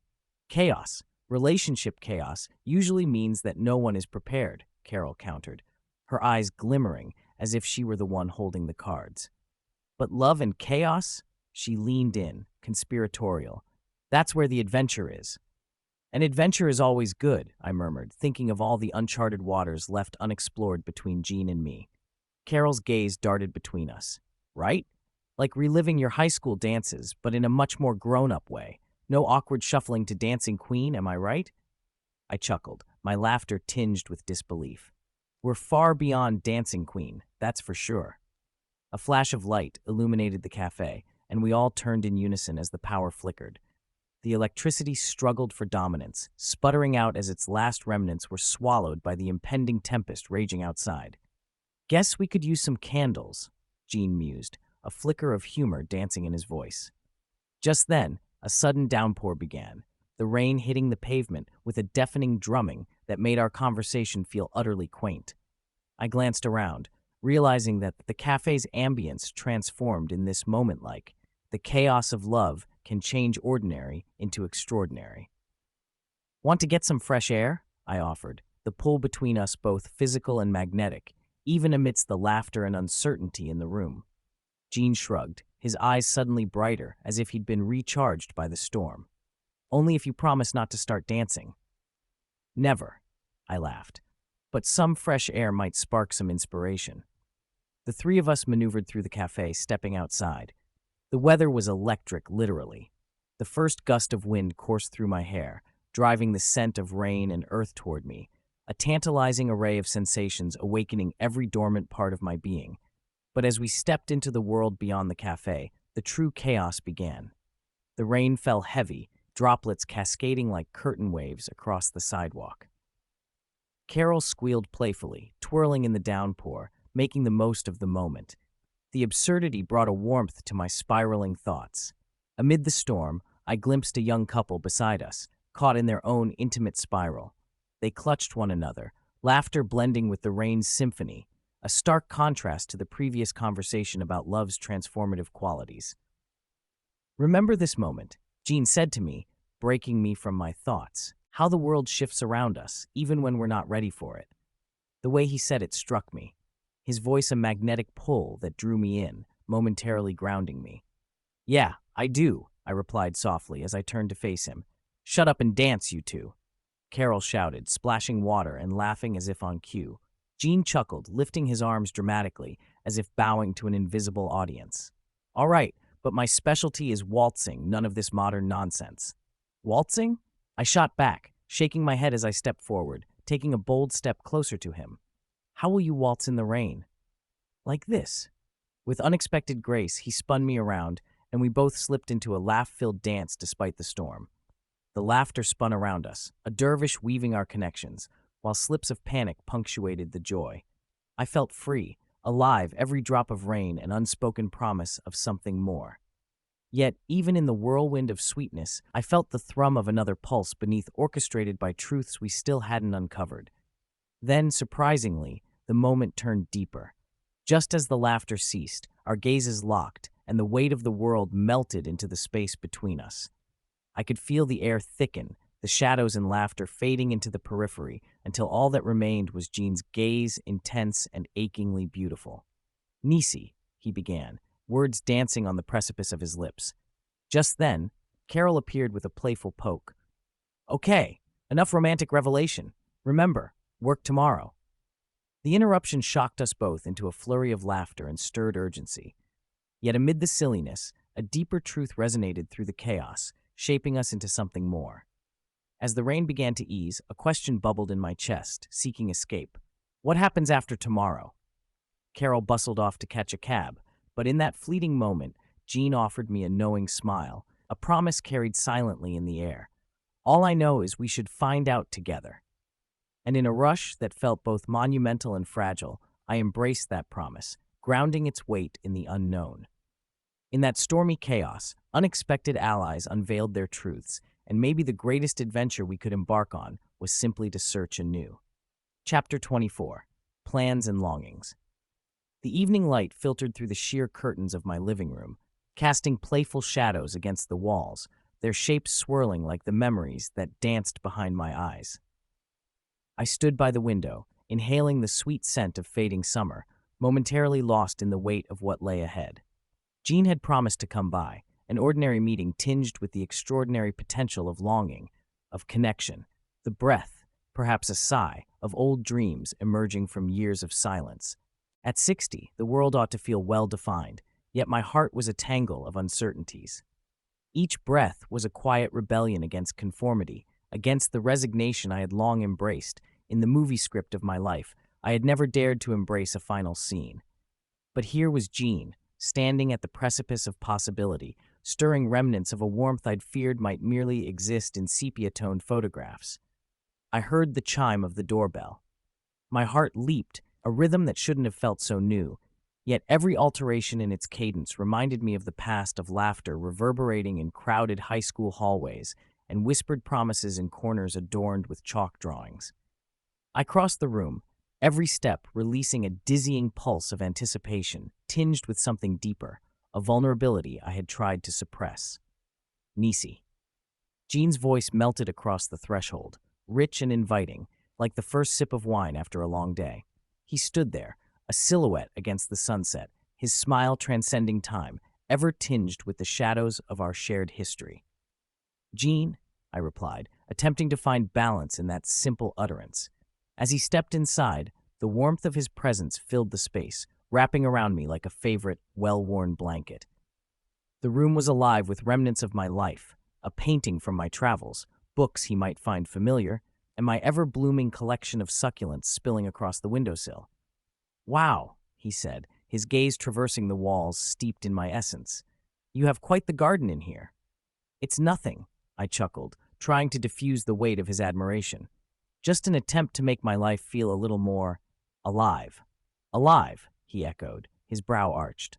Chaos, relationship chaos, usually means that no one is prepared, Carol countered, her eyes glimmering as if she were the one holding the cards. "But love and chaos?" She leaned in, conspiratorial. "That's where the adventure is." "An adventure is always good," I murmured, thinking of all the uncharted waters left unexplored between Jean and me. Carol's gaze darted between us. "Right? Like reliving your high school dances, but in a much more grown-up way. No awkward shuffling to Dancing Queen, am I right?" I chuckled, my laughter tinged with disbelief. "We're far beyond Dancing Queen, that's for sure." A flash of light illuminated the cafe, and we all turned in unison as the power flickered. The electricity struggled for dominance, sputtering out as its last remnants were swallowed by the impending tempest raging outside. "Guess we could use some candles," Jean mused, a flicker of humor dancing in his voice. Just then, a sudden downpour began, the rain hitting the pavement with a deafening drumming that made our conversation feel utterly quaint. I glanced around, realizing that the cafe's ambience transformed in this moment like the chaos of love can change ordinary into extraordinary. "Want to get some fresh air?" I offered, the pull between us both physical and magnetic, even amidst the laughter and uncertainty in the room. Jean shrugged, his eyes suddenly brighter, as if he'd been recharged by the storm. "Only if you promise not to start dancing." "Never," I laughed. "But some fresh air might spark some inspiration." The three of us maneuvered through the cafe, stepping outside. The weather was electric, literally. The first gust of wind coursed through my hair, driving the scent of rain and earth toward me, a tantalizing array of sensations awakening every dormant part of my being. But as we stepped into the world beyond the cafe, the true chaos began. The rain fell heavy, droplets cascading like curtain waves across the sidewalk. Carol squealed playfully, twirling in the downpour, making the most of the moment. The absurdity brought a warmth to my spiraling thoughts. Amid the storm, I glimpsed a young couple beside us, caught in their own intimate spiral. They clutched one another, laughter blending with the rain's symphony, a stark contrast to the previous conversation about love's transformative qualities. "Remember this moment," Jean said to me, breaking me from my thoughts. "How the world shifts around us, even when we're not ready for it." The way he said it struck me, his voice a magnetic pull that drew me in, momentarily grounding me. "Yeah, I do," I replied softly as I turned to face him. "Shut up and dance, you two." Carol shouted, splashing water and laughing as if on cue. Gene chuckled, lifting his arms dramatically, as if bowing to an invisible audience. All right, but my specialty is waltzing, none of this modern nonsense. Waltzing? I shot back, shaking my head as I stepped forward, taking a bold step closer to him. How will you waltz in the rain? Like this. With unexpected grace, he spun me around, and we both slipped into a laugh-filled dance despite the storm. The laughter spun around us, a dervish weaving our connections, while slips of panic punctuated the joy. I felt free, alive, every drop of rain an unspoken promise of something more. Yet, even in the whirlwind of sweetness, I felt the thrum of another pulse beneath, orchestrated by truths we still hadn't uncovered. Then, surprisingly, the moment turned deeper. Just as the laughter ceased, our gazes locked, and the weight of the world melted into the space between us. I could feel the air thicken, the shadows and laughter fading into the periphery, until all that remained was Gene's gaze, intense and achingly beautiful. "Nicey," he began, words dancing on the precipice of his lips. Just then, Carol appeared with a playful poke. "Okay, enough romantic revelation. Remember, work tomorrow." The interruption shocked us both into a flurry of laughter and stirred urgency. Yet amid the silliness, a deeper truth resonated through the chaos, shaping us into something more. As the rain began to ease, a question bubbled in my chest, seeking escape. What happens after tomorrow? Carol bustled off to catch a cab, but in that fleeting moment, Jean offered me a knowing smile, a promise carried silently in the air. All I know is we should find out together. And in a rush that felt both monumental and fragile, I embraced that promise, grounding its weight in the unknown. In that stormy chaos, unexpected allies unveiled their truths, and maybe the greatest adventure we could embark on was simply to search anew. Chapter 24. Plans and Longings. The evening light filtered through the sheer curtains of my living room, casting playful shadows against the walls, their shapes swirling like the memories that danced behind my eyes. I stood by the window, inhaling the sweet scent of fading summer, momentarily lost in the weight of what lay ahead. Jean had promised to come by, an ordinary meeting tinged with the extraordinary potential of longing, of connection, the breath, perhaps a sigh, of old dreams emerging from years of silence. At 60, the world ought to feel well-defined, yet my heart was a tangle of uncertainties. Each breath was a quiet rebellion against conformity, against the resignation I had long embraced. In the movie script of my life, I had never dared to embrace a final scene. But here was Jean, standing at the precipice of possibility, stirring remnants of a warmth I'd feared might merely exist in sepia-toned photographs. I heard the chime of the doorbell. My heart leaped, a rhythm that shouldn't have felt so new, yet every alteration in its cadence reminded me of the past of laughter reverberating in crowded high school hallways and whispered promises in corners adorned with chalk drawings. I crossed the room, every step releasing a dizzying pulse of anticipation, tinged with something deeper, a vulnerability I had tried to suppress. "Nicey." Jean's voice melted across the threshold, rich and inviting, like the first sip of wine after a long day. He stood there, a silhouette against the sunset, his smile transcending time, ever tinged with the shadows of our shared history. "Jean," I replied, attempting to find balance in that simple utterance. As he stepped inside, the warmth of his presence filled the space, wrapping around me like a favorite, well-worn blanket. The room was alive with remnants of my life, a painting from my travels, books he might find familiar, and my ever-blooming collection of succulents spilling across the windowsill. "Wow," he said, his gaze traversing the walls steeped in my essence. "You have quite the garden in here." "It's nothing," I chuckled, trying to diffuse the weight of his admiration. "Just an attempt to make my life feel a little more alive." "Alive," he echoed, his brow arched.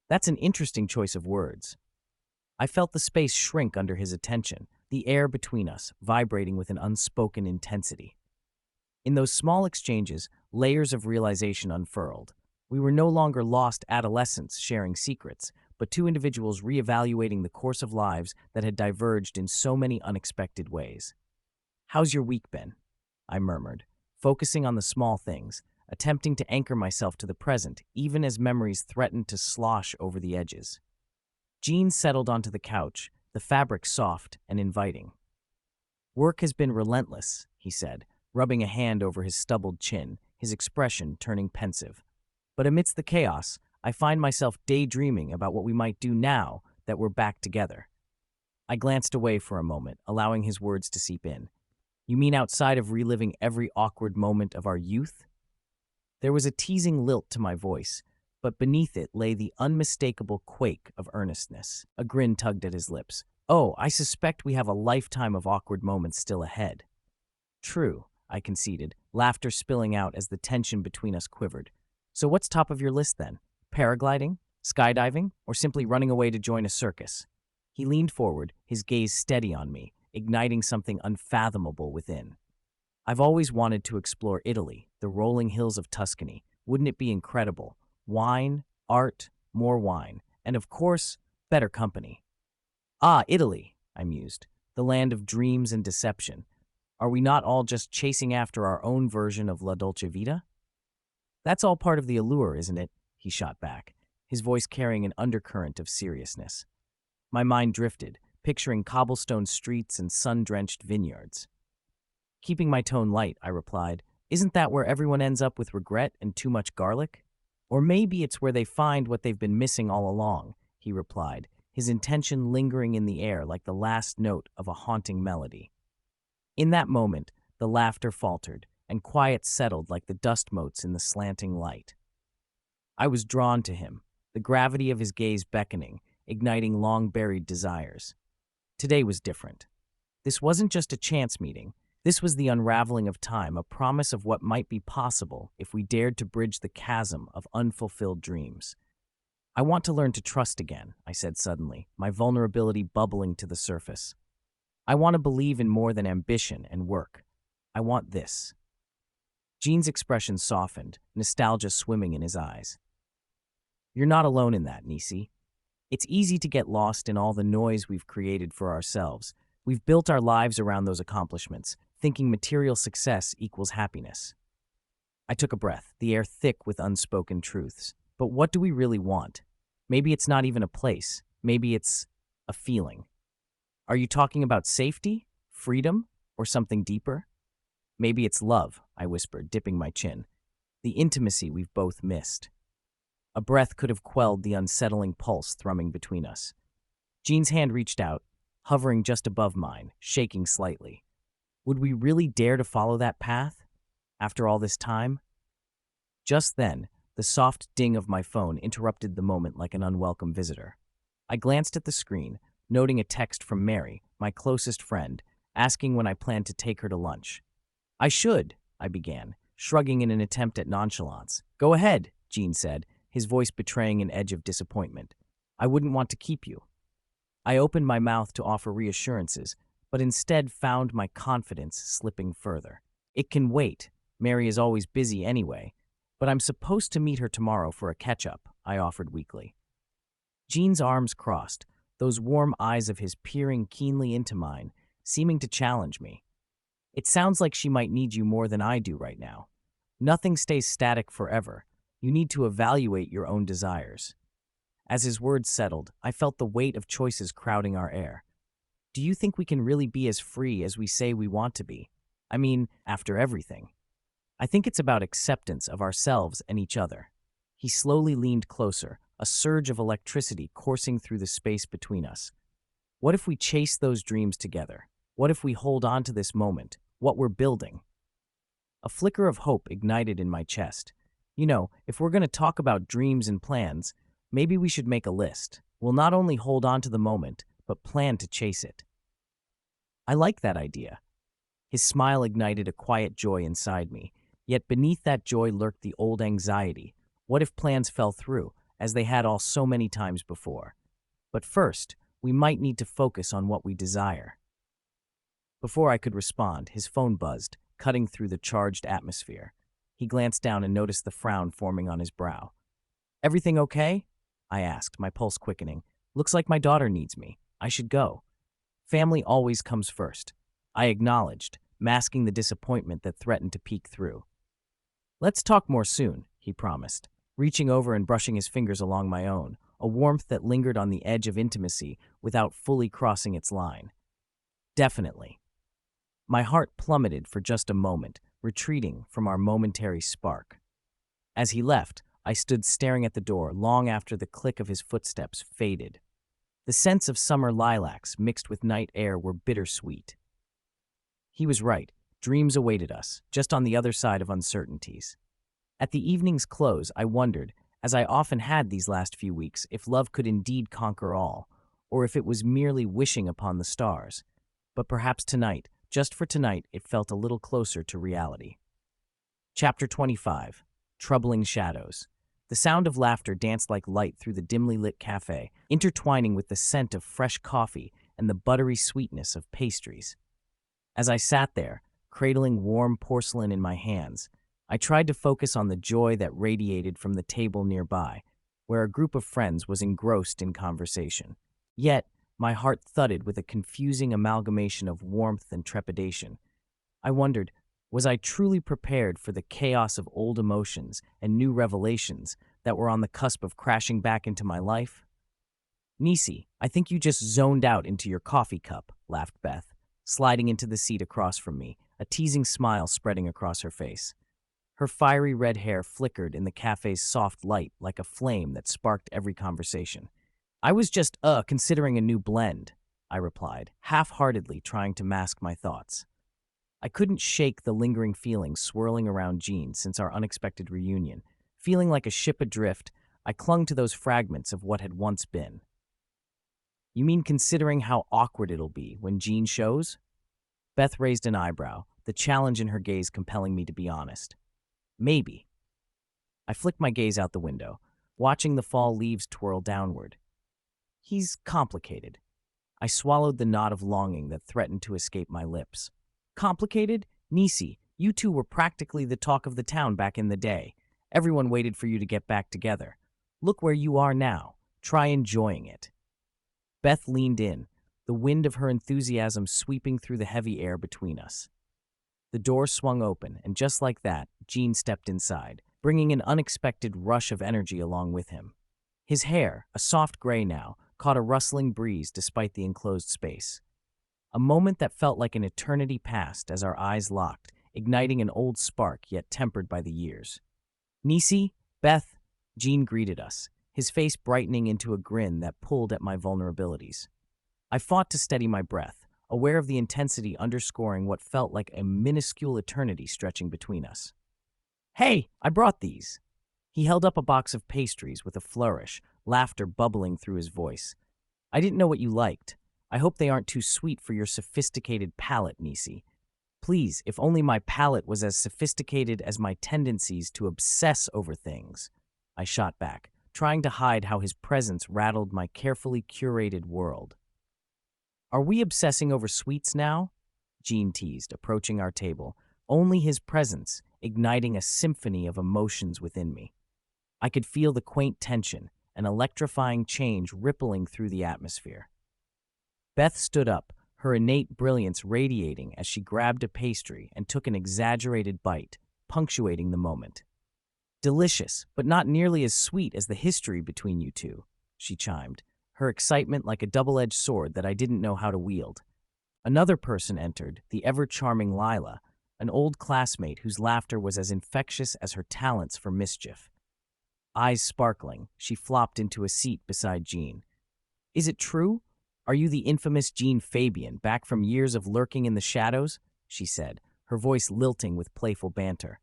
"That's an interesting choice of words." I felt the space shrink under his attention, the air between us vibrating with an unspoken intensity. In those small exchanges, layers of realization unfurled. We were no longer lost adolescents sharing secrets, but two individuals reevaluating the course of lives that had diverged in so many unexpected ways. "How's your week been?" I murmured, focusing on the small things, attempting to anchor myself to the present, even as memories threatened to slosh over the edges. Jean settled onto the couch, the fabric soft and inviting. Work has been relentless, he said, rubbing a hand over his stubbled chin, his expression turning pensive. But amidst the chaos, I find myself daydreaming about what we might do now that we're back together. I glanced away for a moment, allowing his words to seep in. You mean outside of reliving every awkward moment of our youth? There was a teasing lilt to my voice, but beneath it lay the unmistakable quake of earnestness. A grin tugged at his lips. Oh, I suspect we have a lifetime of awkward moments still ahead. True, I conceded, laughter spilling out as the tension between us quivered. So what's top of your list then? Paragliding? Skydiving? Or simply running away to join a circus? He leaned forward, his gaze steady on me, igniting something unfathomable within. I've always wanted to explore Italy, the rolling hills of Tuscany. Wouldn't it be incredible? Wine, art, more wine, and of course, better company. Ah, Italy, I mused, the land of dreams and deception. Are we not all just chasing after our own version of La Dolce Vita? That's all part of the allure, isn't it? He shot back, his voice carrying an undercurrent of seriousness. My mind drifted, picturing cobblestone streets and sun-drenched vineyards. Keeping my tone light, I replied, isn't that where everyone ends up with regret and too much garlic? Or maybe it's where they find what they've been missing all along, he replied, his intention lingering in the air like the last note of a haunting melody. In that moment, the laughter faltered, and quiet settled like the dust motes in the slanting light. I was drawn to him, the gravity of his gaze beckoning, igniting long-buried desires. Today was different. This wasn't just a chance meeting. This was the unraveling of time, a promise of what might be possible if we dared to bridge the chasm of unfulfilled dreams. I want to learn to trust again, I said suddenly, my vulnerability bubbling to the surface. I want to believe in more than ambition and work. I want this. Jean's expression softened, nostalgia swimming in his eyes. You're not alone in that, Nicey. It's easy to get lost in all the noise we've created for ourselves. We've built our lives around those accomplishments, thinking material success equals happiness. I took a breath, the air thick with unspoken truths. But what do we really want? Maybe it's not even a place. Maybe it's a feeling. Are you talking about safety, freedom, or something deeper? Maybe it's love, I whispered, dipping my chin. The intimacy we've both missed. A breath could have quelled the unsettling pulse thrumming between us. Jean's hand reached out, hovering just above mine, shaking slightly. Would we really dare to follow that path? After all this time? Just then, the soft ding of my phone interrupted the moment like an unwelcome visitor. I glanced at the screen, noting a text from Mary, my closest friend, asking when I planned to take her to lunch. I began, shrugging in an attempt at nonchalance. Go ahead, Jean said, his voice betraying an edge of disappointment. I wouldn't want to keep you. I opened my mouth to offer reassurances, but instead found my confidence slipping further. It can wait. Mary is always busy anyway, but I'm supposed to meet her tomorrow for a catch-up, I offered weakly. Jean's arms crossed, those warm eyes of his peering keenly into mine, seeming to challenge me. It sounds like she might need you more than I do right now. Nothing stays static forever. You need to evaluate your own desires. As his words settled, I felt the weight of choices crowding our air. Do you think we can really be as free as we say we want to be? I mean, after everything. I think it's about acceptance of ourselves and each other. He slowly leaned closer, a surge of electricity coursing through the space between us. What if we chase those dreams together? What if we hold on to this moment, what we're building? A flicker of hope ignited in my chest. You know, if we're going to talk about dreams and plans, maybe we should make a list. We'll not only hold on to the moment, but plan to chase it. I like that idea. His smile ignited a quiet joy inside me, yet beneath that joy lurked the old anxiety. What if plans fell through, as they had all so many times before? But first, we might need to focus on what we desire. Before I could respond, his phone buzzed, cutting through the charged atmosphere. He glanced down and noticed the frown forming on his brow. Everything okay? I asked, my pulse quickening. Looks like my daughter needs me. I should go. Family always comes first. I acknowledged, masking the disappointment that threatened to peek through. Let's talk more soon, he promised, reaching over and brushing his fingers along my own, a warmth that lingered on the edge of intimacy without fully crossing its line. Definitely. My heart plummeted for just a moment, retreating from our momentary spark. As he left, I stood staring at the door long after the click of his footsteps faded. The scents of summer lilacs mixed with night air were bittersweet. He was right. Dreams awaited us, just on the other side of uncertainties. At the evening's close, I wondered, as I often had these last few weeks, if love could indeed conquer all, or if it was merely wishing upon the stars. But perhaps tonight, just for tonight, it felt a little closer to reality. Chapter 25. Troubling Shadows. The sound of laughter danced like light through the dimly lit cafe, intertwining with the scent of fresh coffee and the buttery sweetness of pastries. As I sat there, cradling warm porcelain in my hands, I tried to focus on the joy that radiated from the table nearby, where a group of friends was engrossed in conversation. Yet, my heart thudded with a confusing amalgamation of warmth and trepidation. I wondered, was I truly prepared for the chaos of old emotions and new revelations that were on the cusp of crashing back into my life? "Nicey, I think you just zoned out into your coffee cup," laughed Beth, sliding into the seat across from me, a teasing smile spreading across her face. Her fiery red hair flickered in the cafe's soft light like a flame that sparked every conversation. "I was just, considering a new blend," I replied, half-heartedly trying to mask my thoughts. I couldn't shake the lingering feelings swirling around Jean since our unexpected reunion. Feeling like a ship adrift, I clung to those fragments of what had once been. "You mean considering how awkward it'll be when Jean shows?" Beth raised an eyebrow, the challenge in her gaze compelling me to be honest. "Maybe." I flicked my gaze out the window, watching the fall leaves twirl downward. "He's complicated." I swallowed the knot of longing that threatened to escape my lips. "Complicated? Nicey, you two were practically the talk of the town back in the day. Everyone waited for you to get back together. Look where you are now. Try enjoying it." Beth leaned in, the wind of her enthusiasm sweeping through the heavy air between us. The door swung open, and just like that, Jean stepped inside, bringing an unexpected rush of energy along with him. His hair, a soft gray now, caught a rustling breeze despite the enclosed space. A moment that felt like an eternity passed as our eyes locked, igniting an old spark yet tempered by the years. "Nicey, Beth," Jean greeted us, his face brightening into a grin that pulled at my vulnerabilities. I fought to steady my breath, aware of the intensity underscoring what felt like a minuscule eternity stretching between us. "Hey, I brought these." He held up a box of pastries with a flourish, laughter bubbling through his voice. "I didn't know what you liked. I hope they aren't too sweet for your sophisticated palate, Nicey." "Please, if only my palate was as sophisticated as my tendencies to obsess over things," I shot back, trying to hide how his presence rattled my carefully curated world. "Are we obsessing over sweets now?" Jean teased, approaching our table, only his presence igniting a symphony of emotions within me. I could feel the quaint tension, an electrifying change rippling through the atmosphere. Beth stood up, her innate brilliance radiating as she grabbed a pastry and took an exaggerated bite, punctuating the moment. "Delicious, but not nearly as sweet as the history between you two," she chimed, her excitement like a double-edged sword that I didn't know how to wield. Another person entered, the ever-charming Lila, an old classmate whose laughter was as infectious as her talents for mischief. Eyes sparkling, she flopped into a seat beside Jean. "Is it true? Are you the infamous Jean Fabian, back from years of lurking in the shadows?" she said, her voice lilting with playful banter.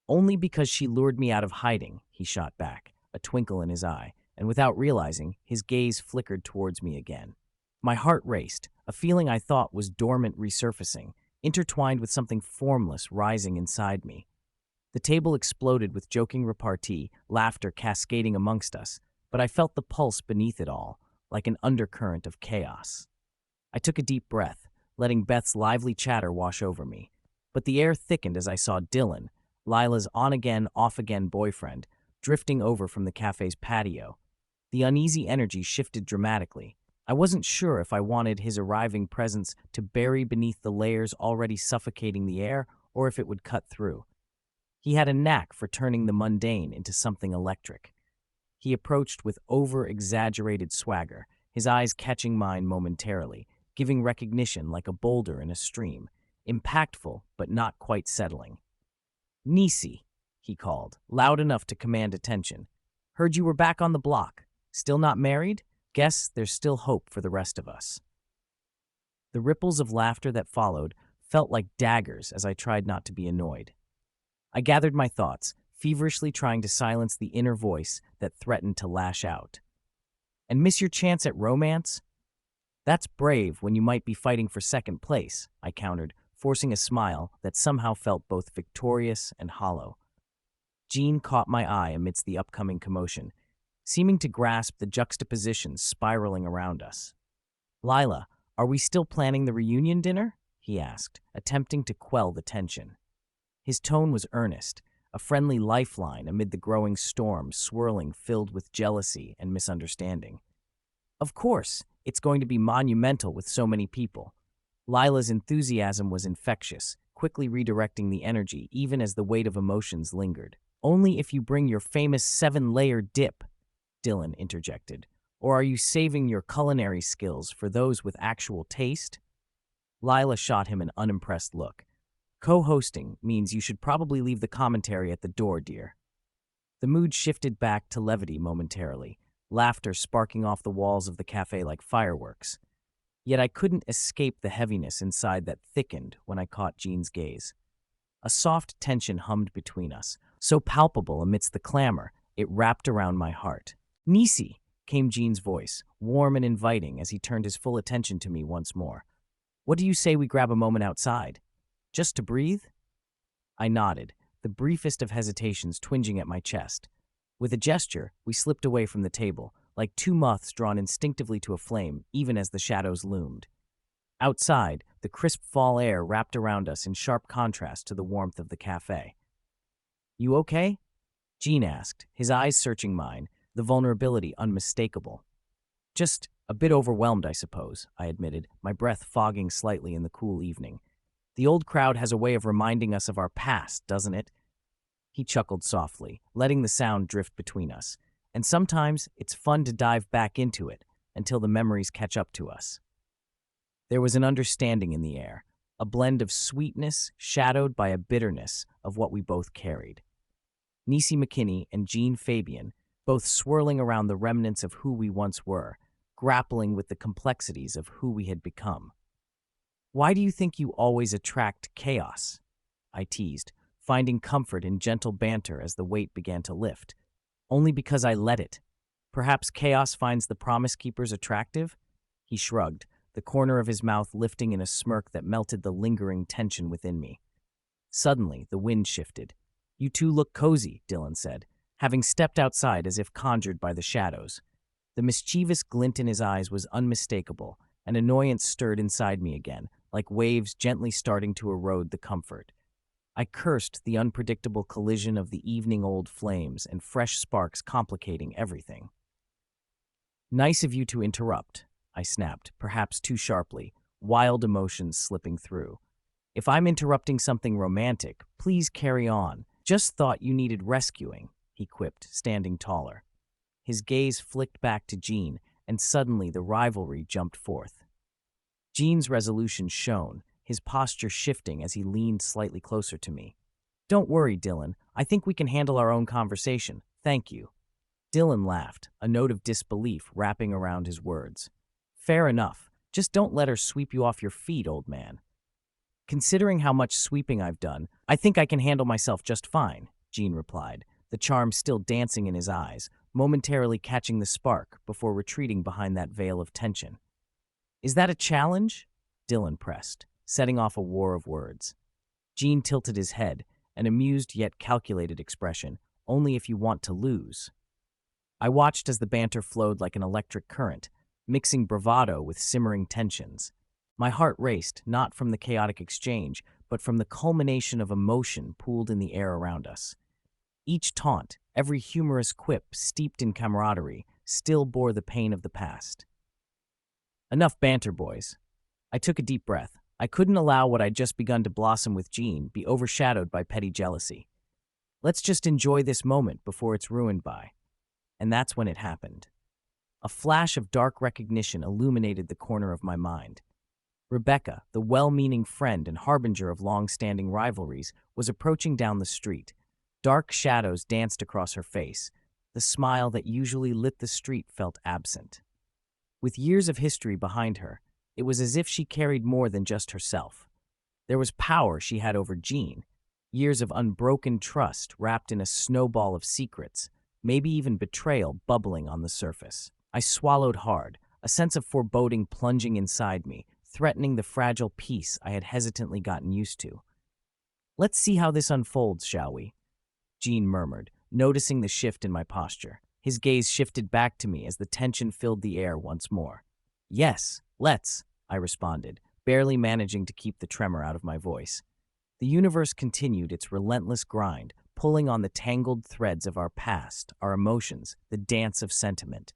"Only because she lured me out of hiding," he shot back, a twinkle in his eye, and without realizing, his gaze flickered towards me again. My heart raced, a feeling I thought was dormant resurfacing, intertwined with something formless rising inside me. The table exploded with joking repartee, laughter cascading amongst us, but I felt the pulse beneath it all, like an undercurrent of chaos. I took a deep breath, letting Beth's lively chatter wash over me, but the air thickened as I saw Dylan, Lila's on-again, off-again boyfriend, drifting over from the cafe's patio. The uneasy energy shifted dramatically. I wasn't sure if I wanted his arriving presence to bury beneath the layers already suffocating the air, or if it would cut through. He had a knack for turning the mundane into something electric. He approached with over-exaggerated swagger, his eyes catching mine momentarily, giving recognition like a boulder in a stream, impactful but not quite settling. "Nicey," he called, loud enough to command attention. "Heard you were back on the block. Still not married? Guess there's still hope for the rest of us." The ripples of laughter that followed felt like daggers as I tried not to be annoyed. I gathered my thoughts, feverishly trying to silence the inner voice that threatened to lash out. "And miss your chance at romance? That's brave when you might be fighting for second place," I countered, forcing a smile that somehow felt both victorious and hollow. Jean caught my eye amidst the upcoming commotion, seeming to grasp the juxtapositions spiraling around us. "Lila, are we still planning the reunion dinner?" he asked, attempting to quell the tension. His tone was earnest, a friendly lifeline amid the growing storm swirling filled with jealousy and misunderstanding. "Of course, it's going to be monumental with so many people." Lila's enthusiasm was infectious, quickly redirecting the energy even as the weight of emotions lingered. "Only if you bring your famous 7-layer dip," Dylan interjected. "Or are you saving your culinary skills for those with actual taste?" Lila shot him an unimpressed look. "Co-hosting means you should probably leave the commentary at the door, dear." The mood shifted back to levity momentarily, laughter sparking off the walls of the cafe like fireworks. Yet I couldn't escape the heaviness inside that thickened when I caught Jean's gaze. A soft tension hummed between us, so palpable amidst the clamor, it wrapped around my heart. "Nicey," came Jean's voice, warm and inviting as he turned his full attention to me once more. "What do you say we grab a moment outside? Just to breathe?" I nodded, the briefest of hesitations twinging at my chest. With a gesture, we slipped away from the table, like two moths drawn instinctively to a flame, even as the shadows loomed. Outside, the crisp fall air wrapped around us in sharp contrast to the warmth of the cafe. "You okay?" Jean asked, his eyes searching mine, the vulnerability unmistakable. "Just a bit overwhelmed, I suppose," I admitted, my breath fogging slightly in the cool evening. "The old crowd has a way of reminding us of our past, doesn't it?" He chuckled softly, letting the sound drift between us. "And sometimes it's fun to dive back into it until the memories catch up to us." There was an understanding in the air, a blend of sweetness shadowed by a bitterness of what we both carried. Nicey McKinney and Jean Fabian, both swirling around the remnants of who we once were, grappling with the complexities of who we had become. "Why do you think you always attract chaos?" I teased, finding comfort in gentle banter as the weight began to lift. "Only because I let it. Perhaps chaos finds the Promise Keepers attractive?" He shrugged, the corner of his mouth lifting in a smirk that melted the lingering tension within me. Suddenly, the wind shifted. "You two look cozy," Dylan said, having stepped outside as if conjured by the shadows. The mischievous glint in his eyes was unmistakable, and annoyance stirred inside me again, like waves gently starting to erode the comfort. I cursed the unpredictable collision of the evening-old flames and fresh sparks complicating everything. "Nice of you to interrupt," I snapped, perhaps too sharply, wild emotions slipping through. "If I'm interrupting something romantic, please carry on. Just thought you needed rescuing," he quipped, standing taller. His gaze flicked back to Jean, and suddenly the rivalry jumped forth. Jean's resolution shone, his posture shifting as he leaned slightly closer to me. "Don't worry, Dylan. I think we can handle our own conversation. Thank you." Dylan laughed, a note of disbelief wrapping around his words. "Fair enough. Just don't let her sweep you off your feet, old man." "Considering how much sweeping I've done, I think I can handle myself just fine," Jean replied, the charm still dancing in his eyes, momentarily catching the spark before retreating behind that veil of tension. "Is that a challenge?" Dylan pressed, setting off a war of words. Jean tilted his head, an amused yet calculated expression, "Only if you want to lose." I watched as the banter flowed like an electric current, mixing bravado with simmering tensions. My heart raced, not from the chaotic exchange, but from the culmination of emotion pooled in the air around us. Each taunt, every humorous quip steeped in camaraderie, still bore the pain of the past. "Enough banter, boys." I took a deep breath. I couldn't allow what I'd just begun to blossom with Jean be overshadowed by petty jealousy. Let's just enjoy this moment before it's ruined by. And that's when it happened. A flash of dark recognition illuminated the corner of my mind. Rebecca, the well-meaning friend and harbinger of long-standing rivalries, was approaching down the street. Dark shadows danced across her face. The smile that usually lit the street felt absent. With years of history behind her, it was as if she carried more than just herself. There was power she had over Jean, years of unbroken trust wrapped in a snowball of secrets, maybe even betrayal bubbling on the surface. I swallowed hard, a sense of foreboding plunging inside me, threatening the fragile peace I had hesitantly gotten used to. "Let's see how this unfolds, shall we?" Jean murmured, noticing the shift in my posture. His gaze shifted back to me as the tension filled the air once more. "Yes, let's," I responded, barely managing to keep the tremor out of my voice. The universe continued its relentless grind, pulling on the tangled threads of our past, our emotions, the dance of sentiment.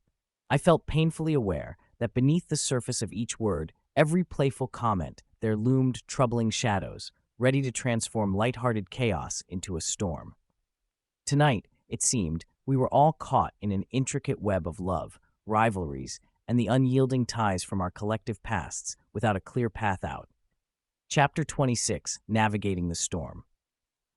I felt painfully aware that beneath the surface of each word, every playful comment, there loomed troubling shadows, ready to transform lighthearted chaos into a storm. Tonight, it seemed, we were all caught in an intricate web of love, rivalries, and the unyielding ties from our collective pasts without a clear path out. Chapter 26, Navigating the Storm.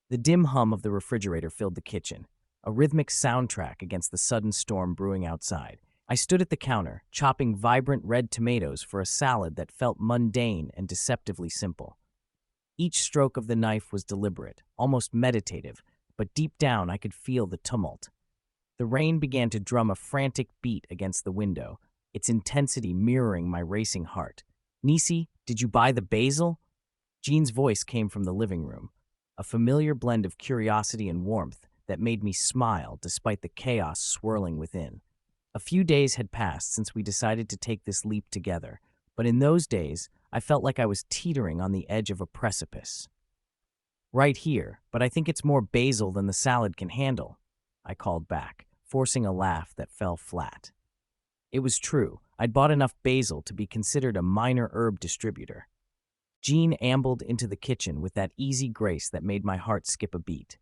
The dim hum of the refrigerator filled the kitchen, a rhythmic soundtrack against the sudden storm brewing outside. I stood at the counter, chopping vibrant red tomatoes for a salad that felt mundane and deceptively simple. Each stroke of the knife was deliberate, almost meditative, but deep down I could feel the tumult. The rain began to drum a frantic beat against the window, its intensity mirroring my racing heart. "Nicey, did you buy the basil?" Jean's voice came from the living room, a familiar blend of curiosity and warmth that made me smile despite the chaos swirling within. A few days had passed since we decided to take this leap together, but in those days, I felt like I was teetering on the edge of a precipice. "Right here, but I think it's more basil than the salad can handle," I called back, forcing a laugh that fell flat. It was true. I'd bought enough basil to be considered a minor herb distributor. Jean ambled into the kitchen with that easy grace that made my heart skip a beat.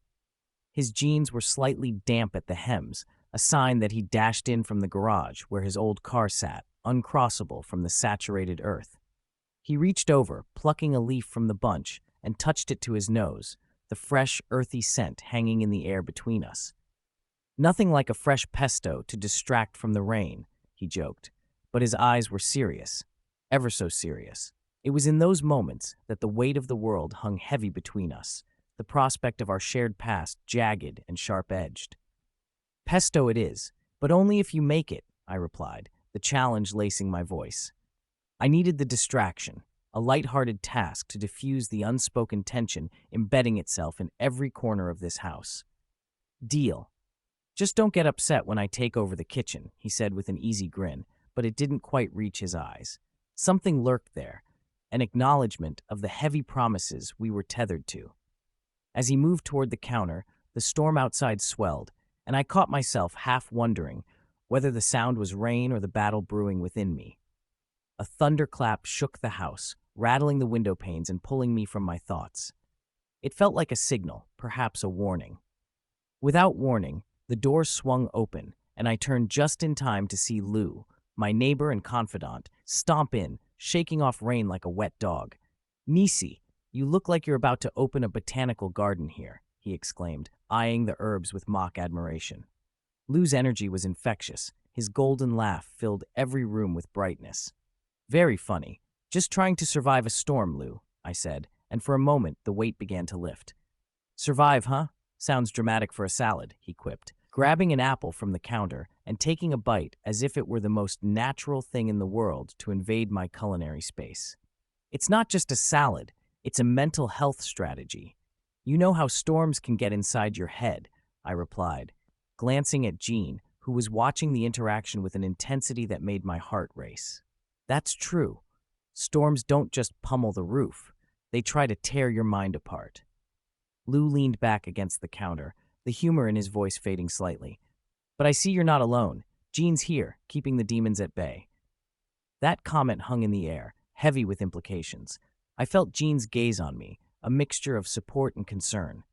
His jeans were slightly damp at the hems, a sign that he dashed in from the garage where his old car sat, uncrossable from the saturated earth. He reached over, plucking a leaf from the bunch, and touched it to his nose, the fresh, earthy scent hanging in the air between us. "Nothing like a fresh pesto to distract from the rain," he joked, but his eyes were serious, ever so serious. It was in those moments that the weight of the world hung heavy between us, the prospect of our shared past jagged and sharp-edged. "Pesto it is, but only if you make it," I replied, the challenge lacing my voice. I needed the distraction, a light-hearted task to diffuse the unspoken tension embedding itself in every corner of this house. "Deal. Just don't get upset when I take over the kitchen," he said with an easy grin, but it didn't quite reach his eyes. Something lurked there, an acknowledgement of the heavy promises we were tethered to. As he moved toward the counter, the storm outside swelled, and I caught myself half wondering whether the sound was rain or the battle brewing within me. A thunderclap shook the house, rattling the window panes and pulling me from my thoughts. It felt like a signal, perhaps a warning. Without warning, the door swung open, and I turned just in time to see Lou, my neighbor and confidant, stomp in, shaking off rain like a wet dog. "Nicey, you look like you're about to open a botanical garden here," he exclaimed, eyeing the herbs with mock admiration. Lou's energy was infectious. His golden laugh filled every room with brightness. "Very funny. Just trying to survive a storm, Lou," I said, and for a moment the weight began to lift. "Survive, huh? Sounds dramatic for a salad," he quipped, grabbing an apple from the counter and taking a bite as if it were the most natural thing in the world to invade my culinary space. "It's not just a salad, it's a mental health strategy. You know how storms can get inside your head," I replied, glancing at Jean, who was watching the interaction with an intensity that made my heart race. "That's true. Storms don't just pummel the roof, they try to tear your mind apart." Lou leaned back against the counter, the humor in his voice fading slightly. "But I see you're not alone. Jean's here, keeping the demons at bay." That comment hung in the air, heavy with implications. I felt Jean's gaze on me, a mixture of support and concern.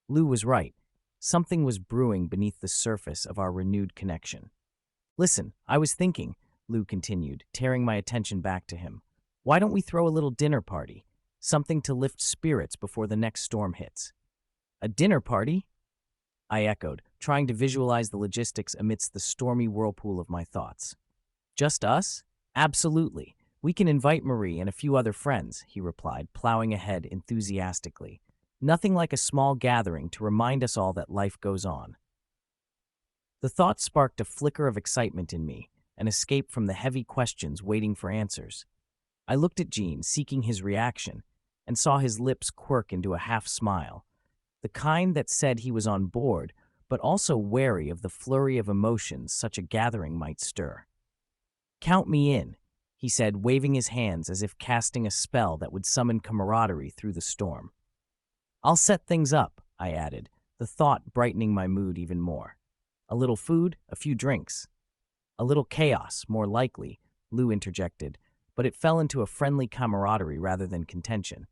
Lou was right. Something was brewing beneath the surface of our renewed connection. "Listen, I was thinking," Lou continued, tearing my attention back to him. Why don't we throw a little dinner party? Something to lift spirits before the next storm hits. A dinner party? I echoed, trying to visualize the logistics amidst the stormy whirlpool of my thoughts. Just us? Absolutely. We can invite Marie and a few other friends, he replied, plowing ahead enthusiastically. Nothing like a small gathering to remind us all that life goes on. The thought sparked a flicker of excitement in me, an escape from the heavy questions waiting for answers. I looked at Gene, seeking his reaction, and saw his lips quirk into a half-smile, the kind that said he was on board, but also wary of the flurry of emotions such a gathering might stir. "Count me in," he said, waving his hands as if casting a spell that would summon camaraderie through the storm. "I'll set things up," I added, the thought brightening my mood even more. "A little food, a few drinks." "A little chaos, more likely," Lou interjected, but it fell into a friendly camaraderie rather than contention.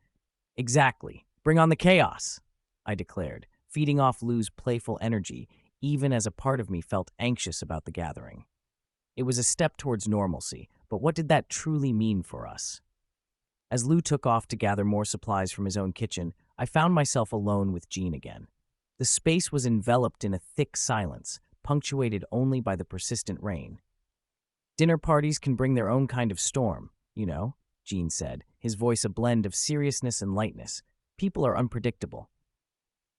"Exactly. Bring on the chaos," I declared, feeding off Lou's playful energy, even as a part of me felt anxious about the gathering. It was a step towards normalcy, but what did that truly mean for us? As Lou took off to gather more supplies from his own kitchen, I found myself alone with Jean again. The space was enveloped in a thick silence, punctuated only by the persistent rain. "Dinner parties can bring their own kind of storm, you know," Jean said, his voice a blend of seriousness and lightness. "People are unpredictable."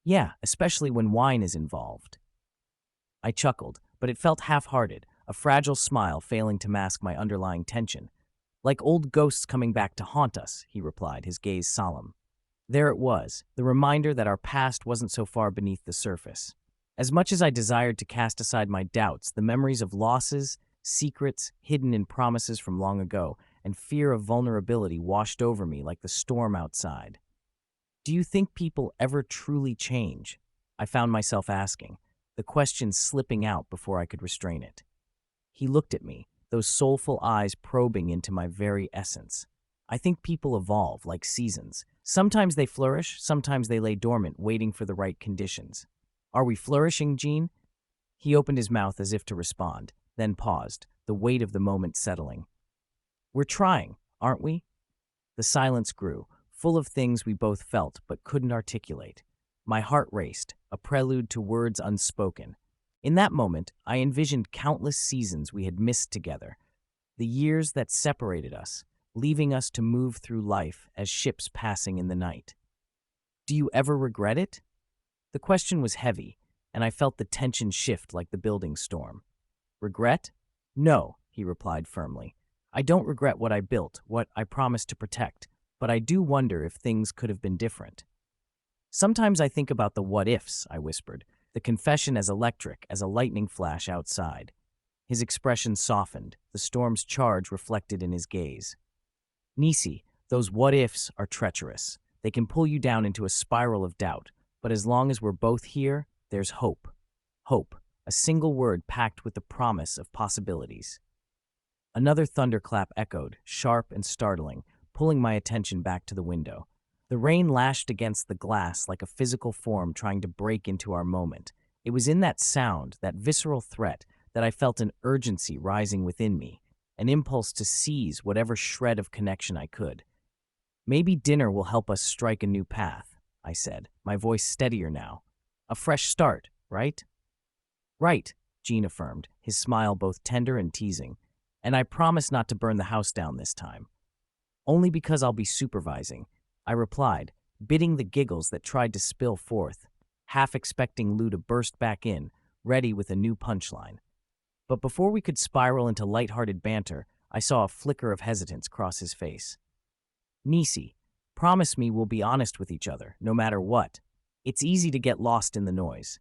"Yeah, especially when wine is involved." I chuckled, but it felt half-hearted, a fragile smile failing to mask my underlying tension. "Like old ghosts coming back to haunt us," he replied, his gaze solemn. There it was, the reminder that our past wasn't so far beneath the surface. As much as I desired to cast aside my doubts, the memories of losses, secrets hidden in promises from long ago, and fear of vulnerability washed over me like the storm outside. "Do you think people ever truly change?" I found myself asking, the question slipping out before I could restrain it. He looked at me, those soulful eyes probing into my very essence. "I think people evolve like seasons. Sometimes they flourish, sometimes they lay dormant, waiting for the right conditions." "Are we flourishing, Gene?" He opened his mouth as if to respond, then paused, the weight of the moment settling. "We're trying, aren't we?" The silence grew, full of things we both felt but couldn't articulate. My heart raced, a prelude to words unspoken. In that moment, I envisioned countless seasons we had missed together, the years that separated us, leaving us to move through life as ships passing in the night. "Do you ever regret it?" The question was heavy, and I felt the tension shift like the building storm. "Regret? No," he replied firmly. "I don't regret what I built, what I promised to protect, but I do wonder if things could have been different." "Sometimes I think about the what-ifs," I whispered, the confession as electric as a lightning flash outside. His expression softened, the storm's charge reflected in his gaze. "Nicey, those what-ifs are treacherous. They can pull you down into a spiral of doubt, but as long as we're both here, there's hope. Hope, a single word packed with the promise of possibilities." Another thunderclap echoed, sharp and startling, pulling my attention back to the window. The rain lashed against the glass like a physical form trying to break into our moment. It was in that sound, that visceral threat, that I felt an urgency rising within me, an impulse to seize whatever shred of connection I could. "Maybe dinner will help us strike a new path," I said, my voice steadier now. "A fresh start, right?" "Right," Gene affirmed, his smile both tender and teasing. "And I promise not to burn the house down this time." "Only because I'll be supervising," I replied, bidding the giggles that tried to spill forth, half expecting Lou to burst back in, ready with a new punchline. But before we could spiral into lighthearted banter, I saw a flicker of hesitance cross his face. "Nicey, promise me we'll be honest with each other, no matter what. It's easy to get lost in the noise."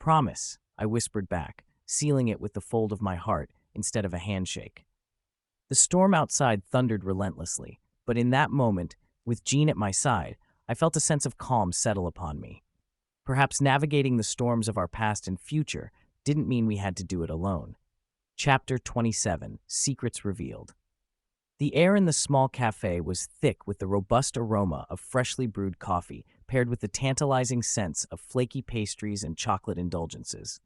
"Promise," I whispered back, sealing it with the fold of my heart instead of a handshake. The storm outside thundered relentlessly, but in that moment, with Jean at my side, I felt a sense of calm settle upon me. Perhaps navigating the storms of our past and future didn't mean we had to do it alone. Chapter 27, Secrets Revealed. The air in the small cafe was thick with the robust aroma of freshly brewed coffee, paired with the tantalizing scents of flaky pastries and chocolate indulgences.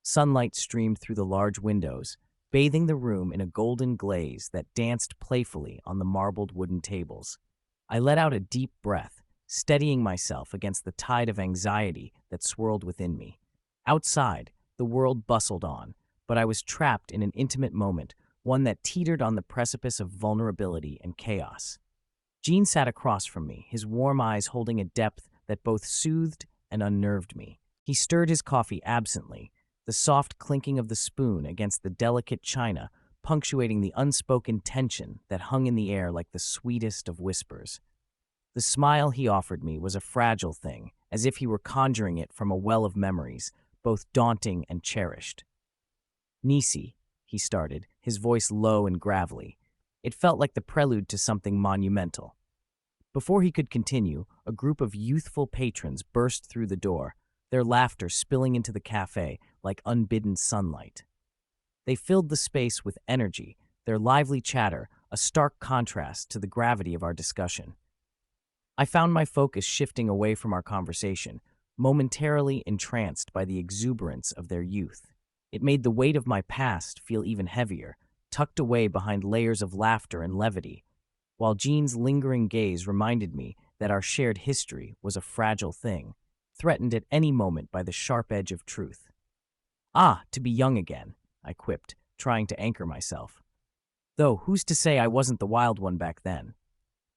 Sunlight streamed through the large windows, bathing the room in a golden glaze that danced playfully on the marbled wooden tables. I let out a deep breath, steadying myself against the tide of anxiety that swirled within me. Outside, the world bustled on, but I was trapped in an intimate moment, one that teetered on the precipice of vulnerability and chaos. Jean sat across from me, his warm eyes holding a depth that both soothed and unnerved me. He stirred his coffee absently, the soft clinking of the spoon against the delicate china punctuating the unspoken tension that hung in the air like the sweetest of whispers. The smile he offered me was a fragile thing, as if he were conjuring it from a well of memories, both daunting and cherished. "Nicey," he started, his voice low and gravelly. It felt like the prelude to something monumental. Before he could continue, a group of youthful patrons burst through the door, their laughter spilling into the cafe like unbidden sunlight. They filled the space with energy, their lively chatter a stark contrast to the gravity of our discussion. I found my focus shifting away from our conversation, momentarily entranced by the exuberance of their youth. It made the weight of my past feel even heavier, tucked away behind layers of laughter and levity, while Jean's lingering gaze reminded me that our shared history was a fragile thing, threatened at any moment by the sharp edge of truth. "Ah, to be young again," I quipped, trying to anchor myself. Though, who's to say I wasn't the wild one back then?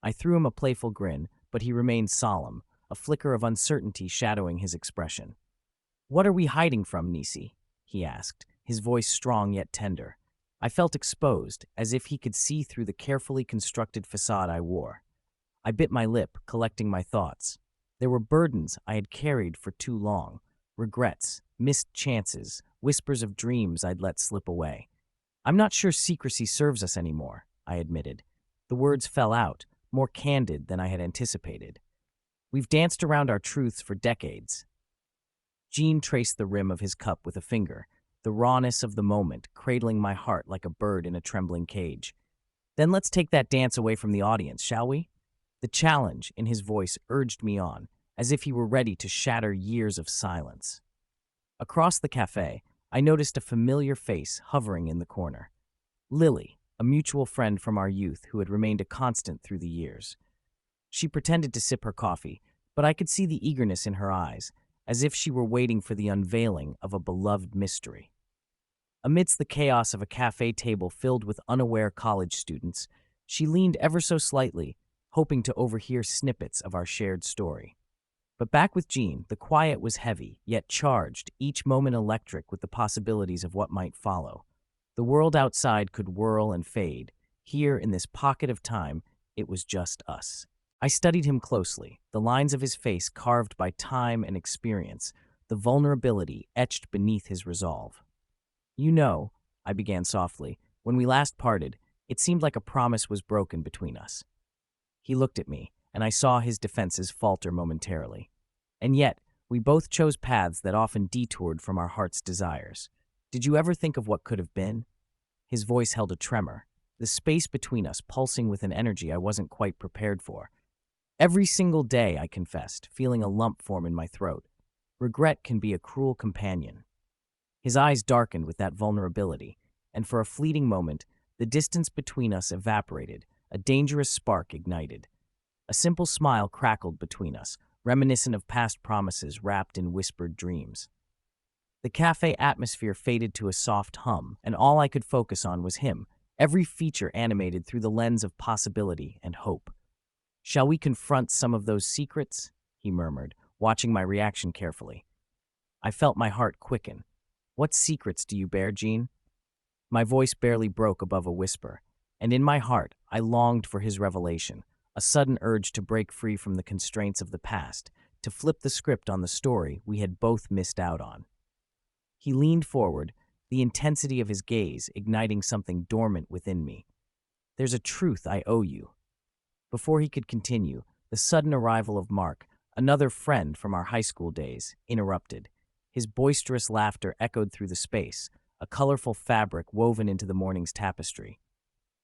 I threw him a playful grin, but he remained solemn, a flicker of uncertainty shadowing his expression. "What are we hiding from, Nicey?" he asked, his voice strong yet tender. I felt exposed, as if he could see through the carefully constructed facade I wore. I bit my lip, collecting my thoughts. There were burdens I had carried for too long, regrets, missed chances, whispers of dreams I'd let slip away. "I'm not sure secrecy serves us anymore," I admitted. The words fell out, more candid than I had anticipated. "We've danced around our truths for decades." Jean traced the rim of his cup with a finger, the rawness of the moment cradling my heart like a bird in a trembling cage. "Then let's take that dance away from the audience, shall we?" The challenge in his voice urged me on, as if he were ready to shatter years of silence. Across the cafe, I noticed a familiar face hovering in the corner. Lily, a mutual friend from our youth who had remained a constant through the years. She pretended to sip her coffee, but I could see the eagerness in her eyes, as if she were waiting for the unveiling of a beloved mystery. Amidst the chaos of a cafe table filled with unaware college students, she leaned ever so slightly, hoping to overhear snippets of our shared story. But back with Jean, the quiet was heavy, yet charged, each moment electric with the possibilities of what might follow. The world outside could whirl and fade. Here, in this pocket of time, it was just us. I studied him closely, the lines of his face carved by time and experience, the vulnerability etched beneath his resolve. "You know," I began softly, "when we last parted, it seemed like a promise was broken between us." He looked at me, and I saw his defenses falter momentarily. "And yet, we both chose paths that often detoured from our heart's desires. Did you ever think of what could have been?" His voice held a tremor, the space between us pulsing with an energy I wasn't quite prepared for. "Every single day," I confessed, feeling a lump form in my throat. "Regret can be a cruel companion." His eyes darkened with that vulnerability, and for a fleeting moment, the distance between us evaporated, a dangerous spark ignited. A simple smile crackled between us, reminiscent of past promises wrapped in whispered dreams. The cafe atmosphere faded to a soft hum, and all I could focus on was him, every feature animated through the lens of possibility and hope. "Shall we confront some of those secrets?" he murmured, watching my reaction carefully. I felt my heart quicken. "What secrets do you bear, Jean?" My voice barely broke above a whisper, and in my heart I longed for his revelation, a sudden urge to break free from the constraints of the past, to flip the script on the story we had both missed out on. He leaned forward, the intensity of his gaze igniting something dormant within me. "There's a truth I owe you." Before he could continue, the sudden arrival of Mark, another friend from our high school days, interrupted. His boisterous laughter echoed through the space, a colorful fabric woven into the morning's tapestry.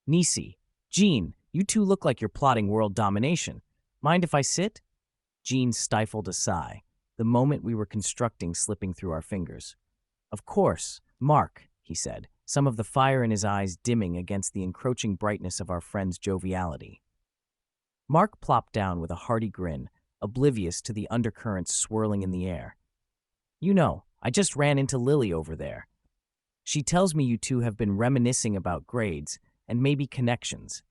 "Nicey, Jean, you two look like you're plotting world domination. Mind if I sit?" Jean stifled a sigh, the moment we were constructing slipping through our fingers. "Of course, Mark," he said, some of the fire in his eyes dimming against the encroaching brightness of our friend's joviality. Mark plopped down with a hearty grin, oblivious to the undercurrents swirling in the air. "You know, I just ran into Lily over there. She tells me you two have been reminiscing about grades and maybe connections."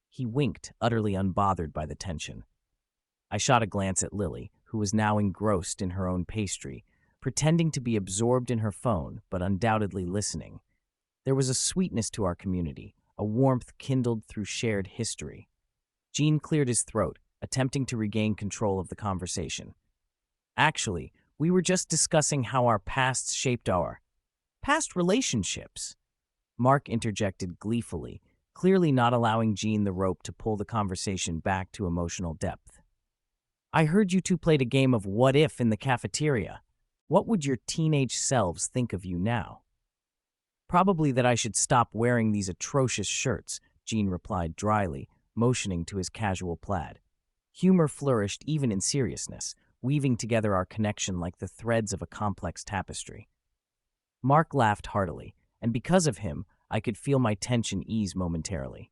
He winked, utterly unbothered by the tension. I shot a glance at Lily, who was now engrossed in her own pastry, pretending to be absorbed in her phone, but undoubtedly listening. There was a sweetness to our community, a warmth kindled through shared history. Gene cleared his throat, attempting to regain control of the conversation. "Actually, we were just discussing how our pasts shaped our past relationships." Mark interjected gleefully, clearly not allowing Gene the rope to pull the conversation back to emotional depth. "I heard you two played a game of what if in the cafeteria. What would your teenage selves think of you now?" "Probably that I should stop wearing these atrocious shirts," Gene replied dryly, motioning to his casual plaid. Humor flourished even in seriousness, weaving together our connection like the threads of a complex tapestry. Mark laughed heartily, and because of him, I could feel my tension ease momentarily.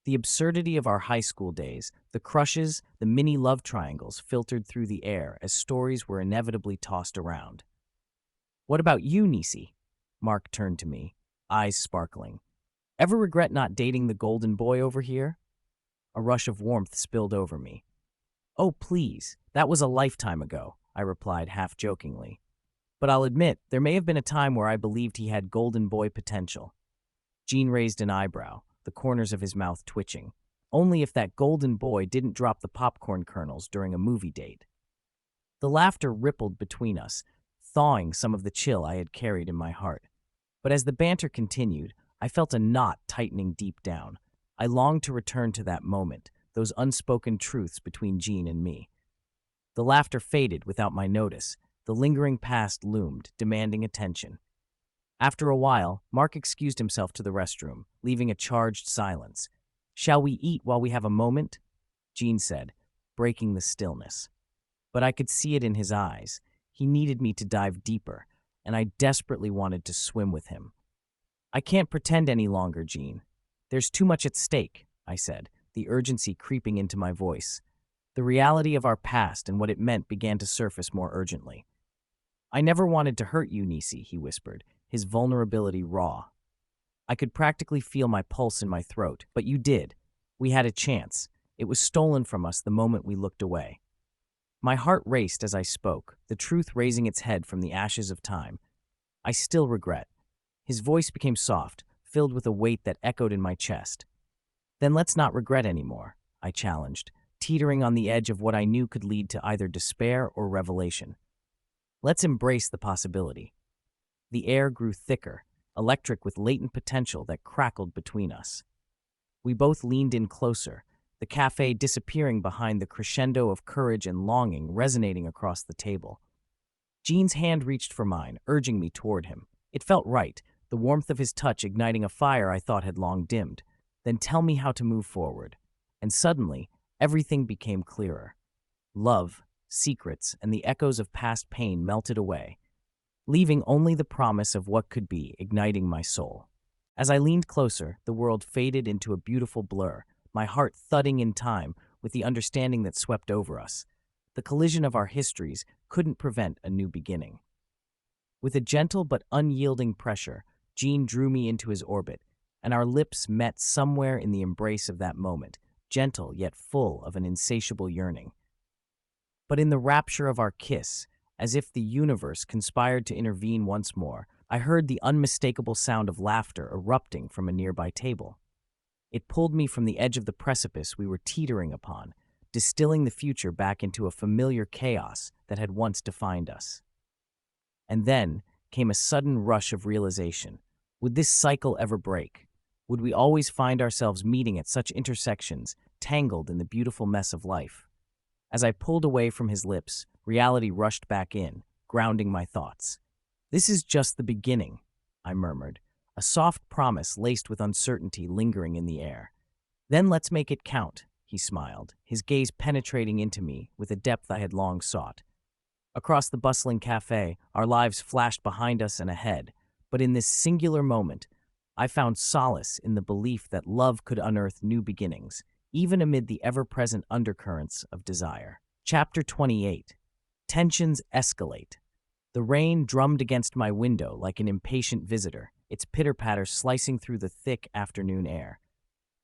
The absurdity of our high school days, the crushes, the mini love triangles filtered through the air as stories were inevitably tossed around. "What about you, Nicey?" Mark turned to me, eyes sparkling. "Ever regret not dating the golden boy over here?" A rush of warmth spilled over me. "Oh, please, that was a lifetime ago," I replied half-jokingly. "But I'll admit, there may have been a time where I believed he had golden boy potential." Gene raised an eyebrow, the corners of his mouth twitching. Only if that golden boy didn't drop the popcorn kernels during a movie date. The laughter rippled between us, thawing some of the chill I had carried in my heart. But as the banter continued, I felt a knot tightening deep down. I longed to return to that moment, those unspoken truths between Gene and me. The laughter faded without my notice. The lingering past loomed, demanding attention. After a while, Mark excused himself to the restroom, leaving a charged silence. "Shall we eat while we have a moment?" Gene said, breaking the stillness. But I could see it in his eyes. He needed me to dive deeper, and I desperately wanted to swim with him. "I can't pretend any longer, Gene. There's too much at stake," I said, the urgency creeping into my voice. The reality of our past and what it meant began to surface more urgently. "I never wanted to hurt you, Nicey," he whispered, his vulnerability raw. I could practically feel my pulse in my throat, but you did. We had a chance. It was stolen from us the moment we looked away. My heart raced as I spoke, the truth raising its head from the ashes of time. "I still regret." His voice became soft, filled with a weight that echoed in my chest. "Then let's not regret anymore," I challenged, teetering on the edge of what I knew could lead to either despair or revelation. "Let's embrace the possibility." The air grew thicker, electric with latent potential that crackled between us. We both leaned in closer, the cafe disappearing behind the crescendo of courage and longing resonating across the table. Gene's hand reached for mine, urging me toward him. It felt right, the warmth of his touch igniting a fire I thought had long dimmed. "Then tell me how to move forward." And suddenly, everything became clearer. Love, secrets, and the echoes of past pain melted away, leaving only the promise of what could be igniting my soul. As I leaned closer, the world faded into a beautiful blur, my heart thudding in time with the understanding that swept over us. The collision of our histories couldn't prevent a new beginning. With a gentle but unyielding pressure, Gene drew me into his orbit, and our lips met somewhere in the embrace of that moment, gentle yet full of an insatiable yearning. But in the rapture of our kiss, as if the universe conspired to intervene once more, I heard the unmistakable sound of laughter erupting from a nearby table. It pulled me from the edge of the precipice we were teetering upon, distilling the future back into a familiar chaos that had once defined us. And then came a sudden rush of realization. Would this cycle ever break? Would we always find ourselves meeting at such intersections, tangled in the beautiful mess of life? As I pulled away from his lips, reality rushed back in, grounding my thoughts. "This is just the beginning," I murmured, a soft promise laced with uncertainty lingering in the air. "Then let's make it count," he smiled, his gaze penetrating into me with a depth I had long sought. Across the bustling cafe, our lives flashed behind us and ahead, but in this singular moment, I found solace in the belief that love could unearth new beginnings, even amid the ever-present undercurrents of desire. Chapter 28. Tensions escalate. The rain drummed against my window like an impatient visitor, its pitter-patter slicing through the thick afternoon air.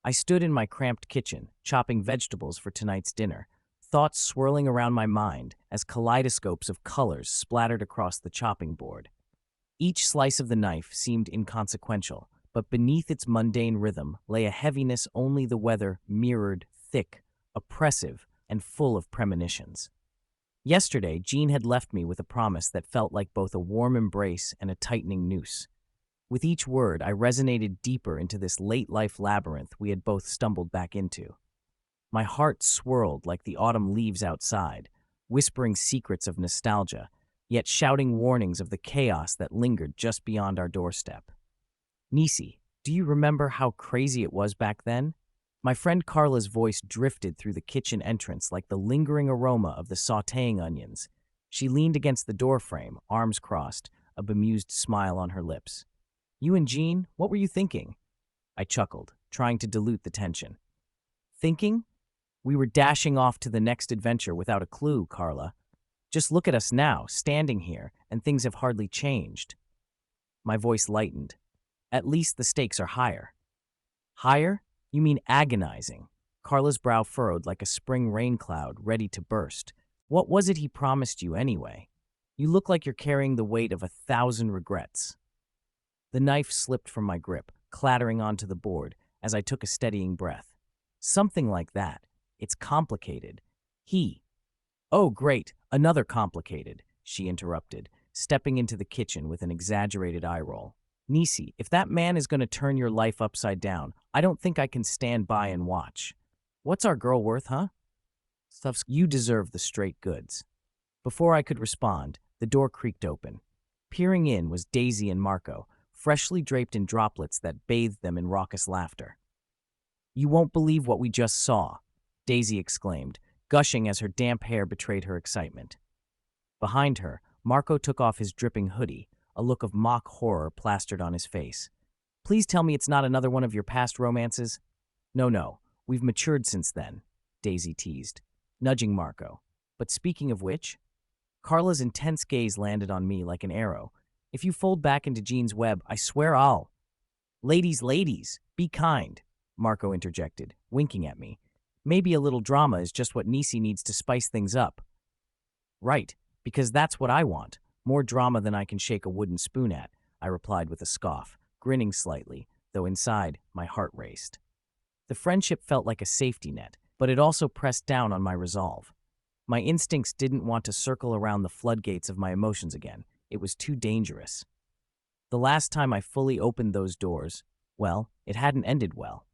I stood in my cramped kitchen, chopping vegetables for tonight's dinner, thoughts swirling around my mind as kaleidoscopes of colors splattered across the chopping board. Each slice of the knife seemed inconsequential, but beneath its mundane rhythm lay a heaviness only the weather mirrored, thick, oppressive, and full of premonitions. Yesterday, Jean had left me with a promise that felt like both a warm embrace and a tightening noose. With each word, I resonated deeper into this late-life labyrinth we had both stumbled back into. My heart swirled like the autumn leaves outside, whispering secrets of nostalgia, yet shouting warnings of the chaos that lingered just beyond our doorstep. Nicey, do you remember how crazy it was back then? My friend Carla's voice drifted through the kitchen entrance like the lingering aroma of the sautéing onions. She leaned against the doorframe, arms crossed, a bemused smile on her lips. You and Jean, what were you thinking? I chuckled, trying to dilute the tension. Thinking? We were dashing off to the next adventure without a clue, Carla. Just look at us now, standing here, and things have hardly changed. My voice lightened. At least the stakes are higher. Higher? You mean agonizing. Carla's brow furrowed like a spring rain cloud ready to burst. What was it he promised you anyway? You look like you're carrying the weight of 1,000 regrets. The knife slipped from my grip, clattering onto the board as I took a steadying breath. Something like that. It's complicated. Oh, great, another complicated, she interrupted, stepping into the kitchen with an exaggerated eye roll. Nicey, if that man is going to turn your life upside down, I don't think I can stand by and watch. What's our girl worth, huh? Stuff's you deserve the straight goods. Before I could respond, the door creaked open. Peering in was Daisy and Marco, freshly draped in droplets that bathed them in raucous laughter. You won't believe what we just saw, Daisy exclaimed, gushing as her damp hair betrayed her excitement. Behind her, Marco took off his dripping hoodie, a look of mock horror plastered on his face. Please tell me it's not another one of your past romances? No, we've matured since then, Daisy teased, nudging Marco. But speaking of which, Carla's intense gaze landed on me like an arrow. If you fold back into Jean's web, I swear I'll. Ladies, be kind, Marco interjected, winking at me. Maybe a little drama is just what Nicey needs to spice things up. Right, because that's what I want. More drama than I can shake a wooden spoon at, I replied with a scoff, grinning slightly, though inside my heart raced. The friendship felt like a safety net, but it also pressed down on my resolve. My instincts didn't want to circle around the floodgates of my emotions again. It was too dangerous. The last time I fully opened those doors, well, it hadn't ended well.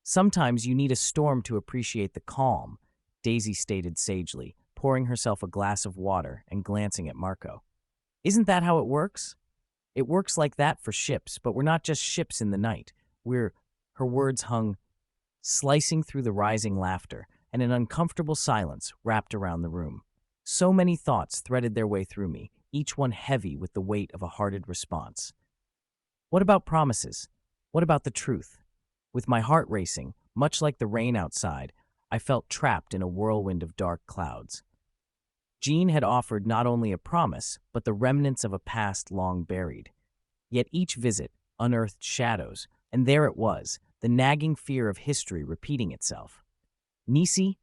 Sometimes you need a storm to appreciate the calm, Daisy stated sagely, pouring herself a glass of water and glancing at Marco. Isn't that how it works? It works like that for ships, but we're not just ships in the night. Her words hung, slicing through the rising laughter, and an uncomfortable silence wrapped around the room. So many thoughts threaded their way through me, each one heavy with the weight of a hearted response. What about promises? What about the truth? With my heart racing, much like the rain outside, I felt trapped in a whirlwind of dark clouds. Jean had offered not only a promise, but the remnants of a past long buried. Yet each visit unearthed shadows, and there it was, the nagging fear of history repeating itself. Nicey?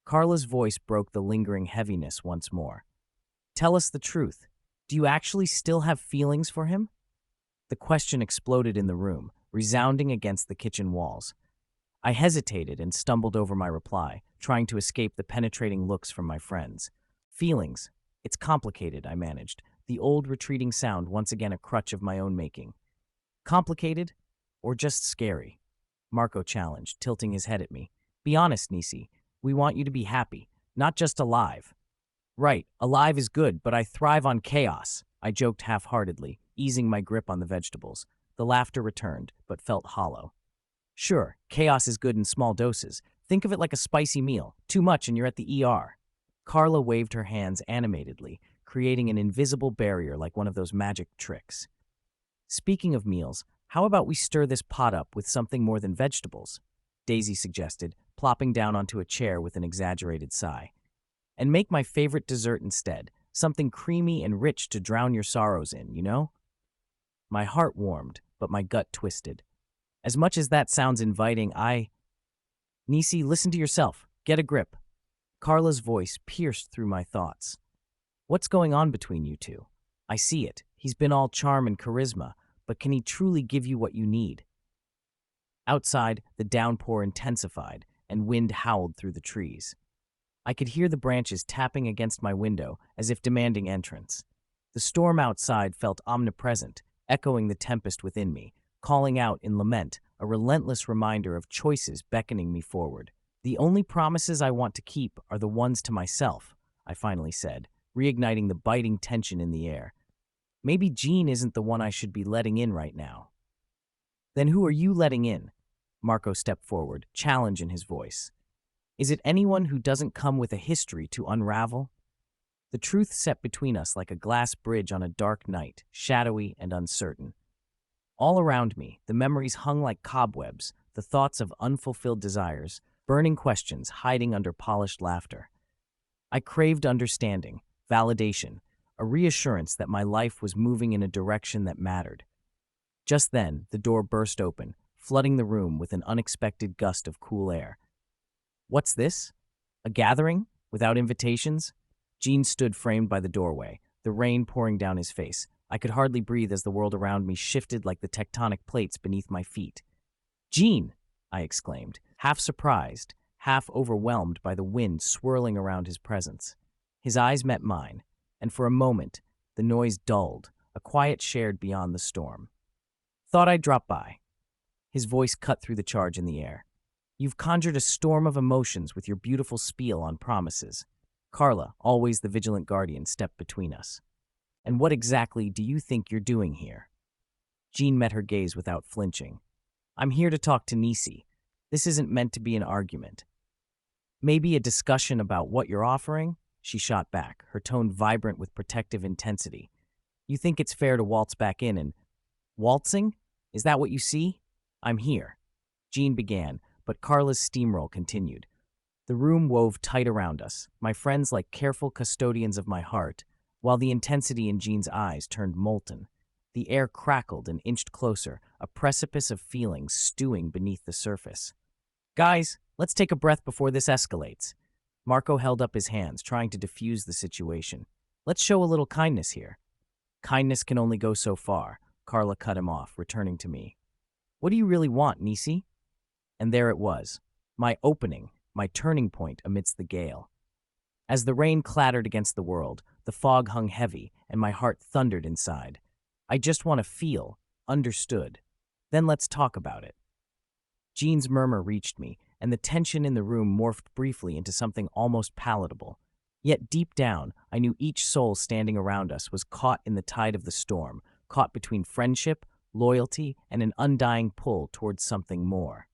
Carla's voice broke the lingering heaviness once more. Tell us the truth. Do you actually still have feelings for him? The question exploded in the room, resounding against the kitchen walls. I hesitated and stumbled over my reply, trying to escape the penetrating looks from my friends. Feelings. It's complicated, I managed, the old retreating sound once again a crutch of my own making. Complicated? Or just scary? Marco challenged, tilting his head at me. Be honest, Nicey. We want you to be happy, not just alive. Right, alive is good, but I thrive on chaos, I joked half-heartedly, easing my grip on the vegetables. The laughter returned, but felt hollow. Sure, chaos is good in small doses. Think of it like a spicy meal. Too much and you're at the ER. Carla waved her hands animatedly, creating an invisible barrier like one of those magic tricks. Speaking of meals, How about we stir this pot up with something more than vegetables? Daisy suggested, plopping down onto a chair with an exaggerated sigh. And make my favorite dessert instead, something creamy and rich to drown your sorrows in, you know? My heart warmed, but my gut twisted. As much as that sounds inviting, Nicey, listen to yourself. Get a grip. Carla's voice pierced through my thoughts. What's going on between you two? I see it. He's been all charm and charisma, but can he truly give you what you need? Outside, the downpour intensified, and wind howled through the trees. I could hear the branches tapping against my window as if demanding entrance. The storm outside felt omnipresent, echoing the tempest within me, calling out in lament, a relentless reminder of choices beckoning me forward. The only promises I want to keep are the ones to myself, I finally said, reigniting the biting tension in the air. Maybe Jean isn't the one I should be letting in right now. Then who are you letting in? Marco stepped forward, challenge in his voice. Is it anyone who doesn't come with a history to unravel? The truth set between us like a glass bridge on a dark night, shadowy and uncertain. All around me, the memories hung like cobwebs, the thoughts of unfulfilled desires, burning questions hiding under polished laughter. I craved understanding, validation, a reassurance that my life was moving in a direction that mattered. Just then, the door burst open, flooding the room with an unexpected gust of cool air. What's this? A gathering? Without invitations? Jean stood framed by the doorway, the rain pouring down his face. I could hardly breathe as the world around me shifted like the tectonic plates beneath my feet. Jean! I exclaimed, half surprised, half overwhelmed by the wind swirling around his presence. His eyes met mine, and for a moment, the noise dulled, a quiet shared beyond the storm. Thought I'd drop by. His voice cut through the charge in the air. You've conjured a storm of emotions with your beautiful spiel on promises. Carla, always the vigilant guardian, stepped between us. And what exactly do you think you're doing here? Jean met her gaze without flinching. I'm here to talk to Nicey. This isn't meant to be an argument. Maybe a discussion about what you're offering? She shot back, her tone vibrant with protective intensity. You think it's fair to waltz back in and... Waltzing? Is that what you see? I'm here. Jean began, but Carla's steamroll continued. The room wove tight around us, my friends like careful custodians of my heart, while the intensity in Jean's eyes turned molten. The air crackled and inched closer, a precipice of feelings stewing beneath the surface. Guys, let's take a breath before this escalates. Marco held up his hands, trying to diffuse the situation. Let's show a little kindness here. Kindness can only go so far. Carla cut him off, returning to me. What do you really want, Nicey? And there it was, my opening, my turning point amidst the gale. As the rain clattered against the world, the fog hung heavy, and my heart thundered inside. I just want to feel, understood. Then let's talk about it. Jean's murmur reached me, and the tension in the room morphed briefly into something almost palatable. Yet deep down, I knew each soul standing around us was caught in the tide of the storm, caught between friendship, loyalty, and an undying pull towards something more.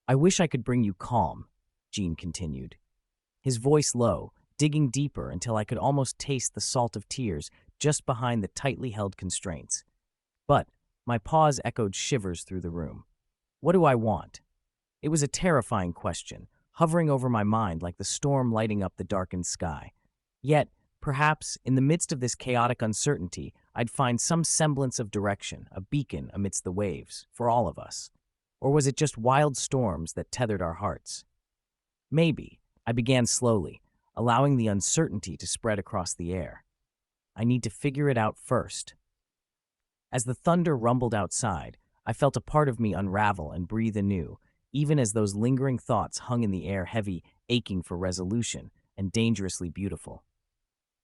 I wish I could bring you calm, Jean continued. His voice low, digging deeper until I could almost taste the salt of tears just behind the tightly held constraints. But my pause echoed shivers through the room. What do I want? It was a terrifying question, hovering over my mind like the storm lighting up the darkened sky. Yet, perhaps, in the midst of this chaotic uncertainty, I'd find some semblance of direction, a beacon amidst the waves, for all of us. Or was it just wild storms that tethered our hearts? Maybe. I began slowly, allowing the uncertainty to spread across the air. I need to figure it out first. As the thunder rumbled outside, I felt a part of me unravel and breathe anew, even as those lingering thoughts hung in the air heavy, aching for resolution, and dangerously beautiful.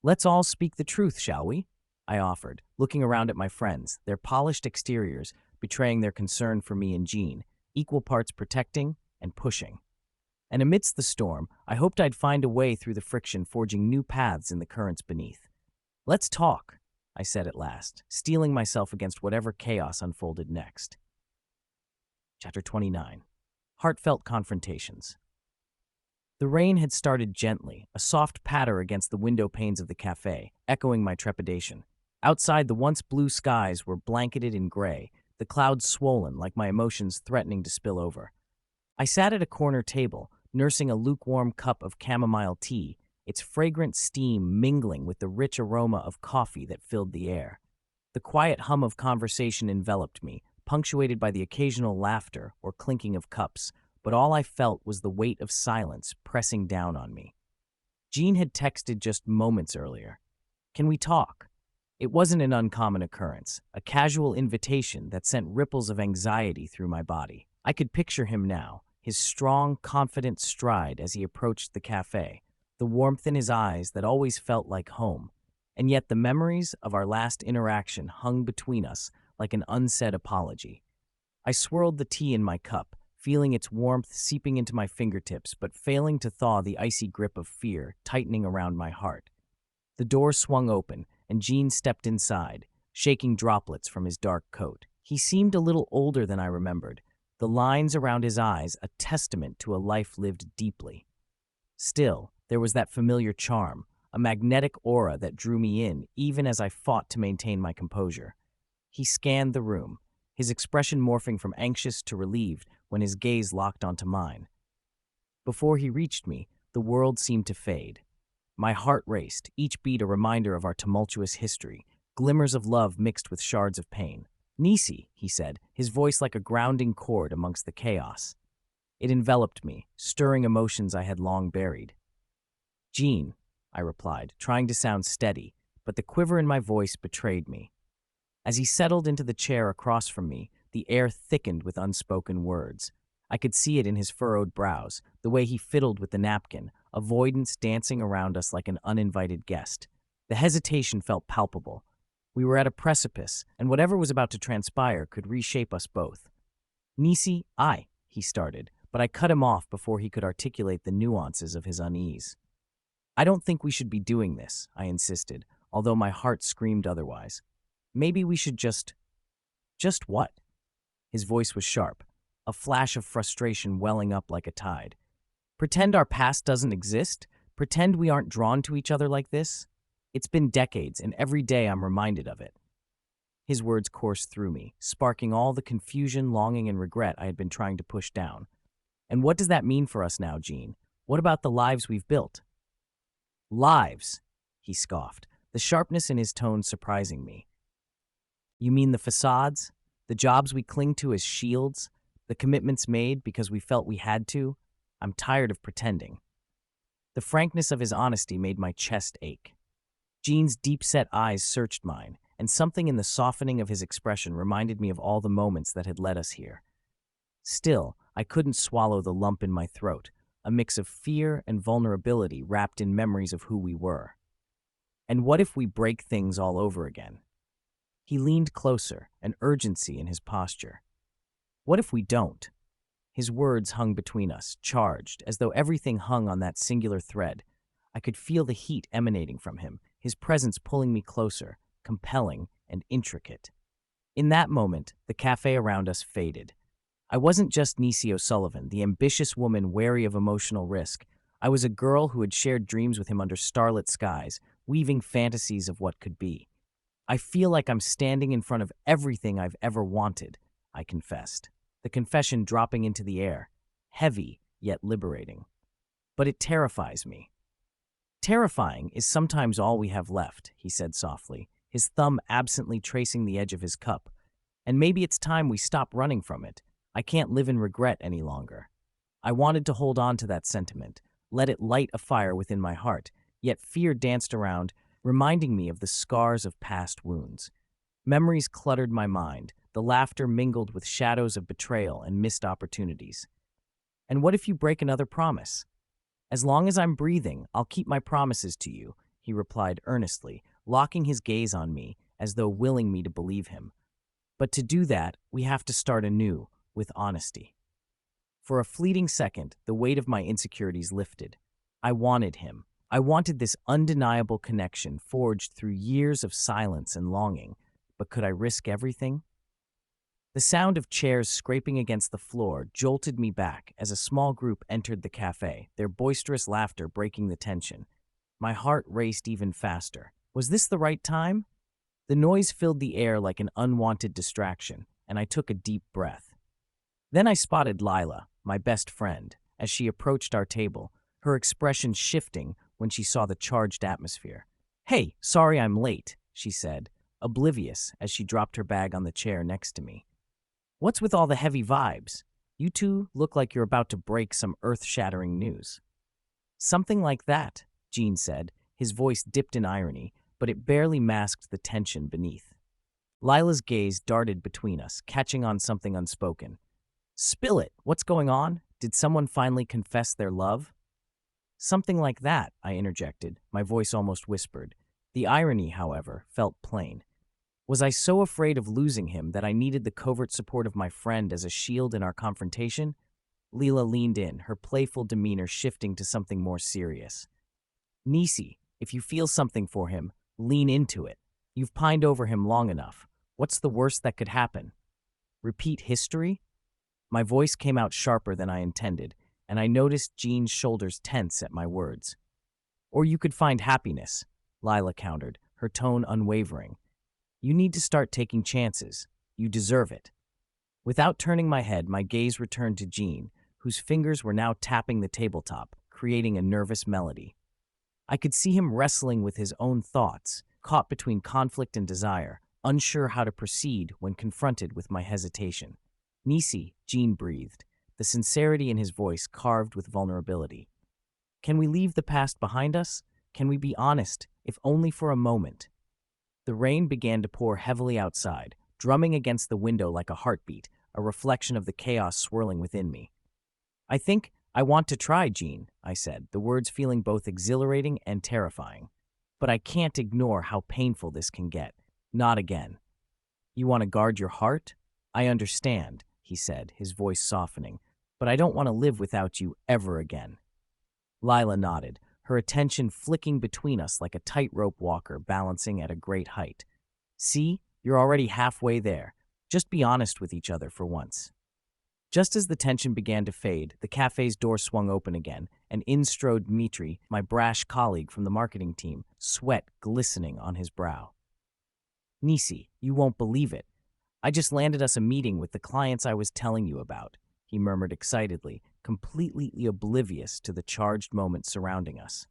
Let's all speak the truth, shall we? I offered, looking around at my friends, their polished exteriors betraying their concern for me and Jean, equal parts protecting and pushing. And amidst the storm, I hoped I'd find a way through the friction, forging new paths in the currents beneath. Let's talk, I said at last, steeling myself against whatever chaos unfolded next. Chapter 29. Heartfelt Confrontations. The rain had started gently, a soft patter against the window panes of the cafe, echoing my trepidation. Outside, the once blue skies were blanketed in gray, the clouds swollen like my emotions threatening to spill over. I sat at a corner table, nursing a lukewarm cup of chamomile tea, its fragrant steam mingling with the rich aroma of coffee that filled the air. The quiet hum of conversation enveloped me, punctuated by the occasional laughter or clinking of cups, but all I felt was the weight of silence pressing down on me. Jean had texted just moments earlier. "Can we talk?" It wasn't an uncommon occurrence, a casual invitation that sent ripples of anxiety through my body. I could picture him now, his strong, confident stride as he approached the cafe, the warmth in his eyes that always felt like home. And yet the memories of our last interaction hung between us like an unsaid apology. I swirled the tea in my cup, feeling its warmth seeping into my fingertips but failing to thaw the icy grip of fear tightening around my heart. The door swung open, and Jean stepped inside, shaking droplets from his dark coat. He seemed a little older than I remembered, the lines around his eyes a testament to a life lived deeply. Still, there was that familiar charm, a magnetic aura that drew me in even as I fought to maintain my composure. He scanned the room, his expression morphing from anxious to relieved when his gaze locked onto mine. Before he reached me, the world seemed to fade. My heart raced, each beat a reminder of our tumultuous history, glimmers of love mixed with shards of pain. "Nicey," he said, his voice like a grounding chord amongst the chaos. It enveloped me, stirring emotions I had long buried. "Jean," I replied, trying to sound steady, but the quiver in my voice betrayed me. As he settled into the chair across from me, the air thickened with unspoken words. I could see it in his furrowed brows, the way he fiddled with the napkin, avoidance dancing around us like an uninvited guest. The hesitation felt palpable. We were at a precipice, and whatever was about to transpire could reshape us both. "Nicey, he started, but I cut him off before he could articulate the nuances of his unease. "I don't think we should be doing this," I insisted, although my heart screamed otherwise. "Maybe we should just what?" His voice was sharp, a flash of frustration welling up like a tide. "Pretend our past doesn't exist? Pretend we aren't drawn to each other like this? It's been decades, and every day I'm reminded of it." His words coursed through me, sparking all the confusion, longing, and regret I had been trying to push down. "And what does that mean for us now, Jean? What about the lives we've built?" "Lives," he scoffed, the sharpness in his tone surprising me. "You mean the facades? The jobs we cling to as shields? The commitments made because we felt we had to? I'm tired of pretending." The frankness of his honesty made my chest ache. Jean's deep-set eyes searched mine, and something in the softening of his expression reminded me of all the moments that had led us here. Still, I couldn't swallow the lump in my throat, a mix of fear and vulnerability wrapped in memories of who we were. And what if we break things all over again? He leaned closer, an urgency in his posture. "What if we don't?" His words hung between us, charged, as though everything hung on that singular thread. I could feel the heat emanating from him, his presence pulling me closer, compelling and intricate. In that moment, the cafe around us faded. I wasn't just Nicey O'Sullivan, the ambitious woman wary of emotional risk. I was a girl who had shared dreams with him under starlit skies, weaving fantasies of what could be. "I feel like I'm standing in front of everything I've ever wanted," I confessed, the confession dropping into the air, heavy yet liberating. "But it terrifies me." "Terrifying is sometimes all we have left," he said softly, his thumb absently tracing the edge of his cup. "And maybe it's time we stop running from it. I can't live in regret any longer." I wanted to hold on to that sentiment, let it light a fire within my heart, yet fear danced around, reminding me of the scars of past wounds. Memories cluttered my mind, the laughter mingled with shadows of betrayal and missed opportunities. "And what if you break another promise?" "As long as I'm breathing, I'll keep my promises to you," he replied earnestly, locking his gaze on me as though willing me to believe him. "But to do that, we have to start anew, with honesty." For a fleeting second, the weight of my insecurities lifted. I wanted him. I wanted this undeniable connection forged through years of silence and longing, but could I risk everything? The sound of chairs scraping against the floor jolted me back as a small group entered the cafe, their boisterous laughter breaking the tension. My heart raced even faster. Was this the right time? The noise filled the air like an unwanted distraction, and I took a deep breath. Then I spotted Lila, my best friend, as she approached our table, her expression shifting when she saw the charged atmosphere. "Hey, sorry I'm late," she said, oblivious as she dropped her bag on the chair next to me. "What's with all the heavy vibes? You two look like you're about to break some earth-shattering news." "Something like that," Gene said, his voice dipped in irony, but it barely masked the tension beneath. Lila's gaze darted between us, catching on something unspoken. "Spill it! What's going on? Did someone finally confess their love?" "Something like that," I interjected, my voice almost whispered. The irony, however, felt plain. Was I so afraid of losing him that I needed the covert support of my friend as a shield in our confrontation? Leela leaned in, her playful demeanor shifting to something more serious. "Nicey, if you feel something for him, lean into it. You've pined over him long enough. What's the worst that could happen? Repeat history?" My voice came out sharper than I intended, and I noticed Jean's shoulders tense at my words. "Or you could find happiness," Lila countered, her tone unwavering. "You need to start taking chances. You deserve it." Without turning my head, my gaze returned to Jean, whose fingers were now tapping the tabletop, creating a nervous melody. I could see him wrestling with his own thoughts, caught between conflict and desire, unsure how to proceed when confronted with my hesitation. "Nicey," Jean breathed, the sincerity in his voice carved with vulnerability. "Can we leave the past behind us? Can we be honest, if only for a moment?" The rain began to pour heavily outside, drumming against the window like a heartbeat, a reflection of the chaos swirling within me. "I think I want to try, Jean," I said, the words feeling both exhilarating and terrifying. "But I can't ignore how painful this can get. Not again." "You want to guard your heart? I understand," he said, his voice softening, "but I don't want to live without you ever again." Lila nodded, her attention flicking between us like a tightrope walker balancing at a great height. "See, you're already halfway there. Just be honest with each other for once." Just as the tension began to fade, the cafe's door swung open again, and in strode Dmitri, my brash colleague from the marketing team, sweat glistening on his brow. "Nicey, you won't believe it. I just landed us a meeting with the clients I was telling you about," he murmured excitedly, completely oblivious to the charged moment surrounding us.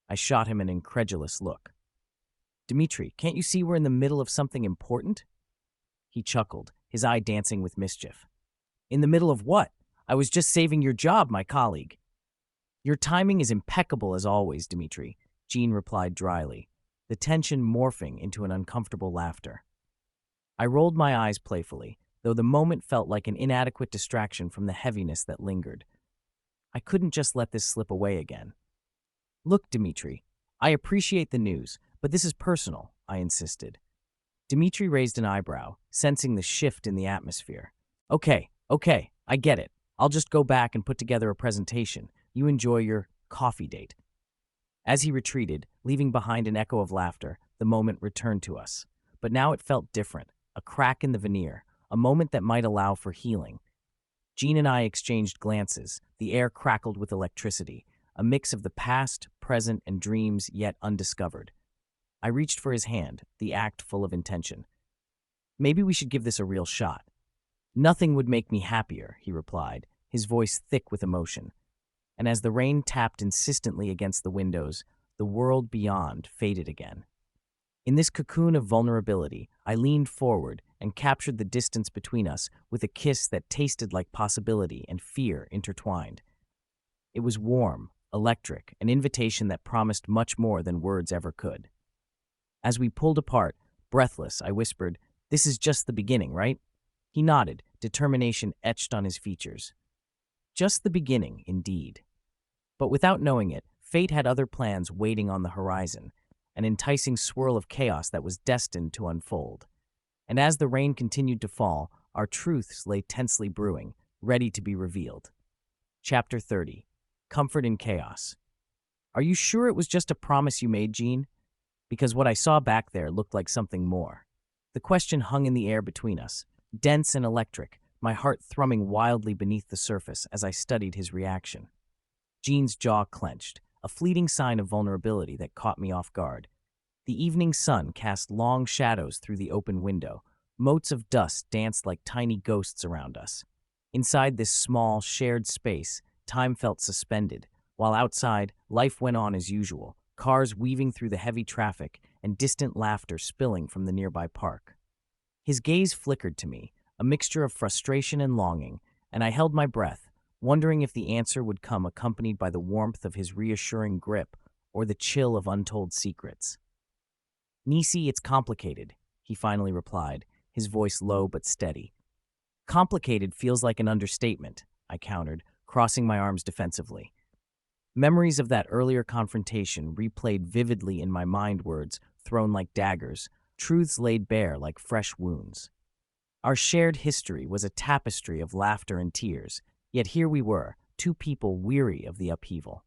I shot him an incredulous look. "Dmitri, can't you see we're in the middle of something important?" He chuckled, his eye dancing with mischief. "In the middle of what? I was just saving your job, my colleague." "Your timing is impeccable as always, Dmitri," Jean replied dryly, the tension morphing into an uncomfortable laughter. I rolled my eyes playfully, though the moment felt like an inadequate distraction from the heaviness that lingered. I couldn't just let this slip away again. "Look, Dmitri, I appreciate the news, but this is personal," I insisted. Dmitri raised an eyebrow, sensing the shift in the atmosphere. Okay, I get it. I'll just go back and put together a presentation. You enjoy your coffee date." As he retreated, leaving behind an echo of laughter, the moment returned to us. But now it felt different, a crack in the veneer, a moment that might allow for healing. Jean and I exchanged glances, the air crackled with electricity, a mix of the past, present, and dreams yet undiscovered. I reached for his hand, the act full of intention. "Maybe we should give this a real shot." "Nothing would make me happier," he replied, his voice thick with emotion. And as the rain tapped insistently against the windows, the world beyond faded again. In this cocoon of vulnerability, I leaned forward and captured the distance between us with a kiss that tasted like possibility and fear intertwined. It was warm, electric, an invitation that promised much more than words ever could. As we pulled apart, breathless, I whispered, "This is just the beginning, right?" He nodded, determination etched on his features. Just the beginning, indeed. But without knowing it, fate had other plans waiting on the horizon, an enticing swirl of chaos that was destined to unfold. And as the rain continued to fall, our truths lay tensely brewing, ready to be revealed. Chapter 30. Comfort in Chaos. "Are you sure it was just a promise you made, Jean? Because what I saw back there looked like something more." The question hung in the air between us, dense and electric, my heart thrumming wildly beneath the surface as I studied his reaction. Jean's jaw clenched, a fleeting sign of vulnerability that caught me off guard. The evening sun cast long shadows through the open window, Motes of dust danced like tiny ghosts around us. Inside this small, shared space, time felt suspended, while outside, life went on as usual, cars weaving through the heavy traffic and distant laughter spilling from the nearby park. His gaze flickered to me, a mixture of frustration and longing, and I held my breath, wondering if the answer would come accompanied by the warmth of his reassuring grip or the chill of untold secrets. "Nicey, it's complicated," he finally replied, his voice low but steady. "Complicated feels like an understatement," I countered, crossing my arms defensively. Memories of that earlier confrontation replayed vividly in my mind, words thrown like daggers, truths laid bare like fresh wounds. Our shared history was a tapestry of laughter and tears, yet here we were, two people weary of the upheaval.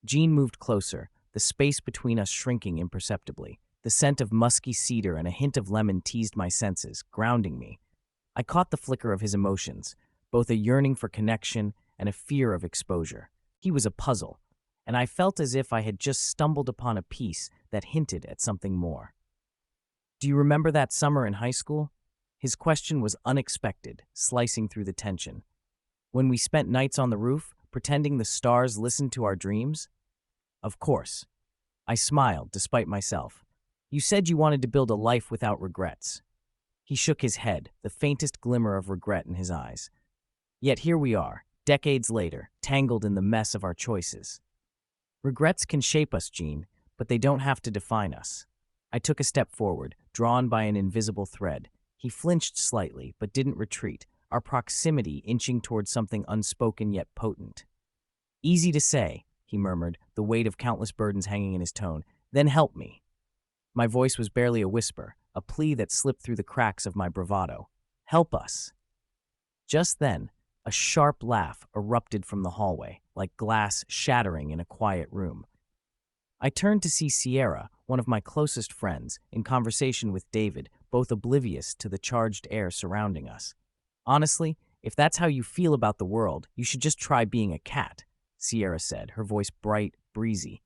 Jean moved closer, the space between us shrinking imperceptibly. The scent of musky cedar and a hint of lemon teased my senses, grounding me. I caught the flicker of his emotions, both a yearning for connection and a fear of exposure. He was a puzzle, and I felt as if I had just stumbled upon a piece that hinted at something more. "Do you remember that summer in high school?" His question was unexpected, slicing through the tension. "When we spent nights on the roof, pretending the stars listened to our dreams?" "Of course." I smiled, despite myself. "You said you wanted to build a life without regrets." He shook his head, the faintest glimmer of regret in his eyes. "Yet here we are, decades later, tangled in the mess of our choices." "Regrets can shape us, Jean, but they don't have to define us." I took a step forward, drawn by an invisible thread. He flinched slightly, but didn't retreat, our proximity inching toward something unspoken yet potent. "Easy to say," he murmured, the weight of countless burdens hanging in his tone. "Then help me." My voice was barely a whisper, a plea that slipped through the cracks of my bravado. "Help us." Just then, a sharp laugh erupted from the hallway, like glass shattering in a quiet room. I turned to see Sierra, one of my closest friends, in conversation with David, both oblivious to the charged air surrounding us. "Honestly, if that's how you feel about the world, you should just try being a cat," Sierra said, her voice bright, breezy.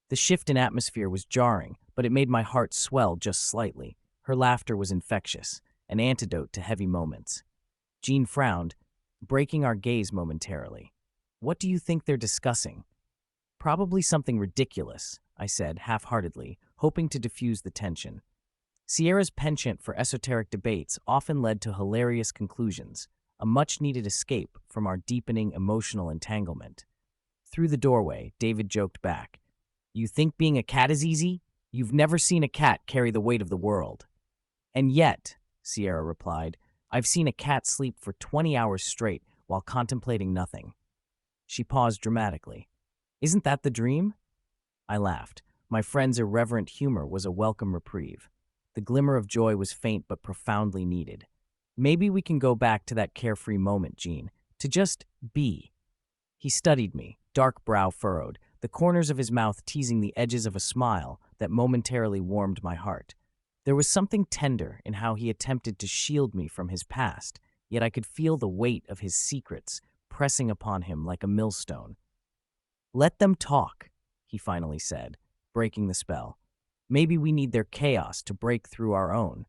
The shift in atmosphere was jarring, but it made my heart swell just slightly. Her laughter was infectious, an antidote to heavy moments. Jean frowned, breaking our gaze momentarily. "What do you think they're discussing?" "Probably something ridiculous," I said half-heartedly, hoping to diffuse the tension. Sierra's penchant for esoteric debates often led to hilarious conclusions, a much-needed escape from our deepening emotional entanglement. Through the doorway, David joked back, "You think being a cat is easy? You've never seen a cat carry the weight of the world." "And yet," Sierra replied, "I've seen a cat sleep for 20 hours straight while contemplating nothing." She paused dramatically. "Isn't that the dream?" I laughed. My friend's irreverent humor was a welcome reprieve. The glimmer of joy was faint but profoundly needed. "Maybe we can go back to that carefree moment, Jean, to just be." He studied me, dark brow furrowed, the corners of his mouth teasing the edges of a smile that momentarily warmed my heart. There was something tender in how he attempted to shield me from his past, yet I could feel the weight of his secrets pressing upon him like a millstone. "Let them talk," he finally said, breaking the spell. "Maybe we need their chaos to break through our own."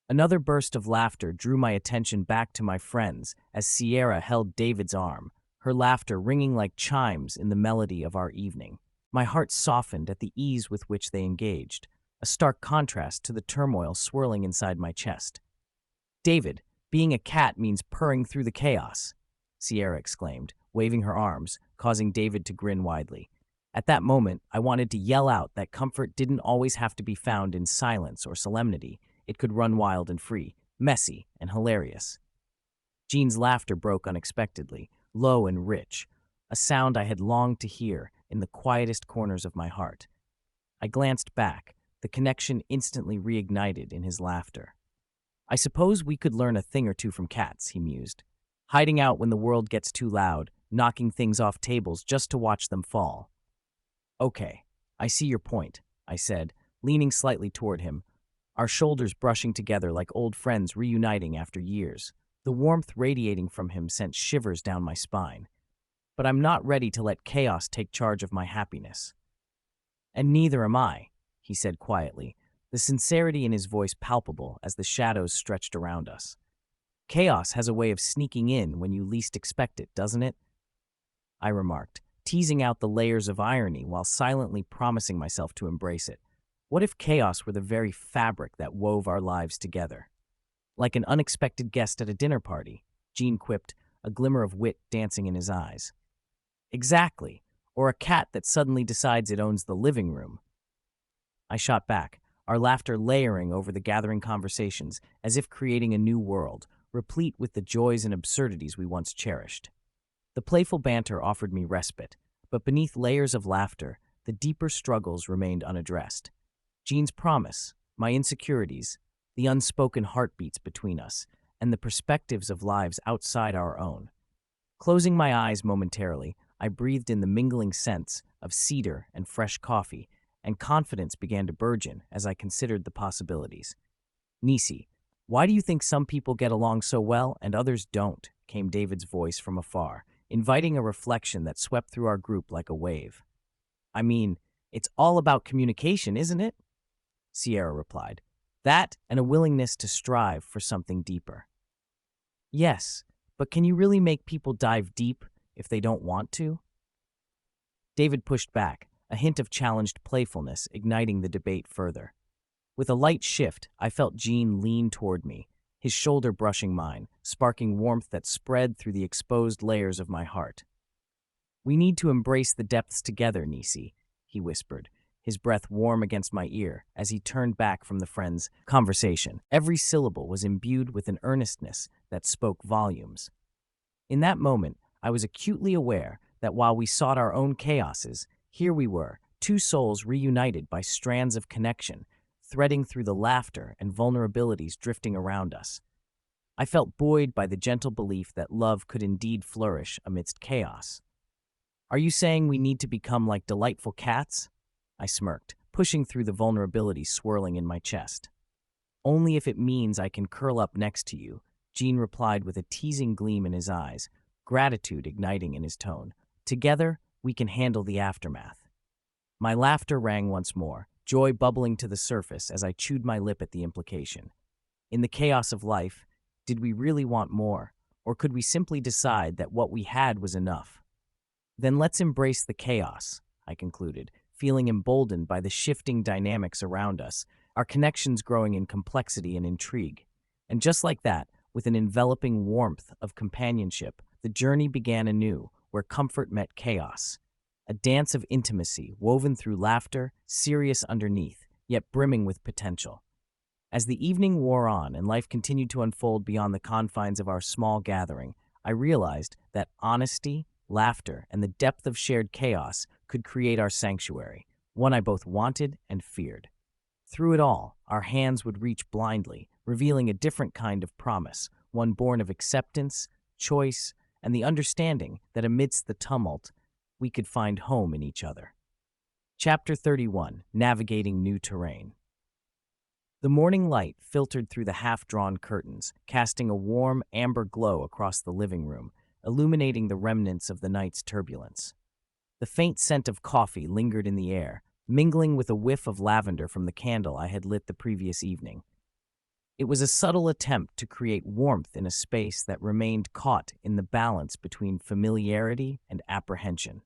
Another burst of laughter drew my attention back to my friends as Sierra held David's arm, her laughter ringing like chimes in the melody of our evening. My heart softened at the ease with which they engaged, a stark contrast to the turmoil swirling inside my chest. "David, being a cat means purring through the chaos," Sierra exclaimed, waving her arms, causing David to grin widely. At that moment, I wanted to yell out that comfort didn't always have to be found in silence or solemnity. It could run wild and free, messy and hilarious. Jean's laughter broke unexpectedly, low and rich, a sound I had longed to hear in the quietest corners of my heart. I glanced back, the connection instantly reignited in his laughter. "I suppose we could learn a thing or two from cats," he mused. "Hiding out when the world gets too loud, knocking things off tables just to watch them fall." "Okay, I see your point," I said, leaning slightly toward him, our shoulders brushing together like old friends reuniting after years. The warmth radiating from him sent shivers down my spine. "But I'm not ready to let chaos take charge of my happiness." "And neither am I," he said quietly, the sincerity in his voice palpable as the shadows stretched around us. Chaos has a way of sneaking in when you least expect it, doesn't it? I remarked, teasing out the layers of irony while silently promising myself to embrace it. What if chaos were the very fabric that wove our lives together? Like an unexpected guest at a dinner party, Gene quipped, a glimmer of wit dancing in his eyes. Exactly, or a cat that suddenly decides it owns the living room. I shot back, our laughter layering over the gathering conversations as if creating a new world, replete with the joys and absurdities we once cherished. The playful banter offered me respite, but beneath layers of laughter, the deeper struggles remained unaddressed. Jean's promise, my insecurities, the unspoken heartbeats between us, and the perspectives of lives outside our own. Closing my eyes momentarily, I breathed in the mingling scents of cedar and fresh coffee, and confidence began to burgeon as I considered the possibilities. Nicey, why do you think some people get along so well and others don't? Came David's voice from afar, inviting a reflection that swept through our group like a wave. I mean, it's all about communication, isn't it? Sierra replied. That and a willingness to strive for something deeper. Yes, but can you really make people dive deep if they don't want to? David pushed back, a hint of challenged playfulness igniting the debate further. With a light shift, I felt Gene lean toward me, his shoulder brushing mine, sparking warmth that spread through the exposed layers of my heart. We need to embrace the depths together, Nicey, he whispered, his breath warm against my ear as he turned back from the friend's conversation. Every syllable was imbued with an earnestness that spoke volumes. In that moment, I was acutely aware that while we sought our own chaoses, here we were, two souls reunited by strands of connection, threading through the laughter and vulnerabilities drifting around us. I felt buoyed by the gentle belief that love could indeed flourish amidst chaos. Are you saying we need to become like delightful cats? I smirked, pushing through the vulnerability swirling in my chest. Only if it means I can curl up next to you, Gene replied with a teasing gleam in his eyes, gratitude igniting in his tone. Together, we can handle the aftermath. My laughter rang once more, joy bubbling to the surface as I chewed my lip at the implication. In the chaos of life, did we really want more, or could we simply decide that what we had was enough? Then let's embrace the chaos, I concluded, feeling emboldened by the shifting dynamics around us, our connections growing in complexity and intrigue. And just like that, with an enveloping warmth of companionship, the journey began anew, where comfort met chaos. A dance of intimacy woven through laughter, serious underneath, yet brimming with potential. As the evening wore on and life continued to unfold beyond the confines of our small gathering, I realized that honesty, laughter, and the depth of shared chaos could create our sanctuary, one I both wanted and feared. Through it all, our hands would reach blindly, revealing a different kind of promise, one born of acceptance, choice, and the understanding that amidst the tumult, we could find home in each other. Chapter 31, Navigating New Terrain. The morning light filtered through the half-drawn curtains, casting a warm, amber glow across the living room, illuminating the remnants of the night's turbulence. The faint scent of coffee lingered in the air, mingling with a whiff of lavender from the candle I had lit the previous evening. It was a subtle attempt to create warmth in a space that remained caught in the balance between familiarity and apprehension.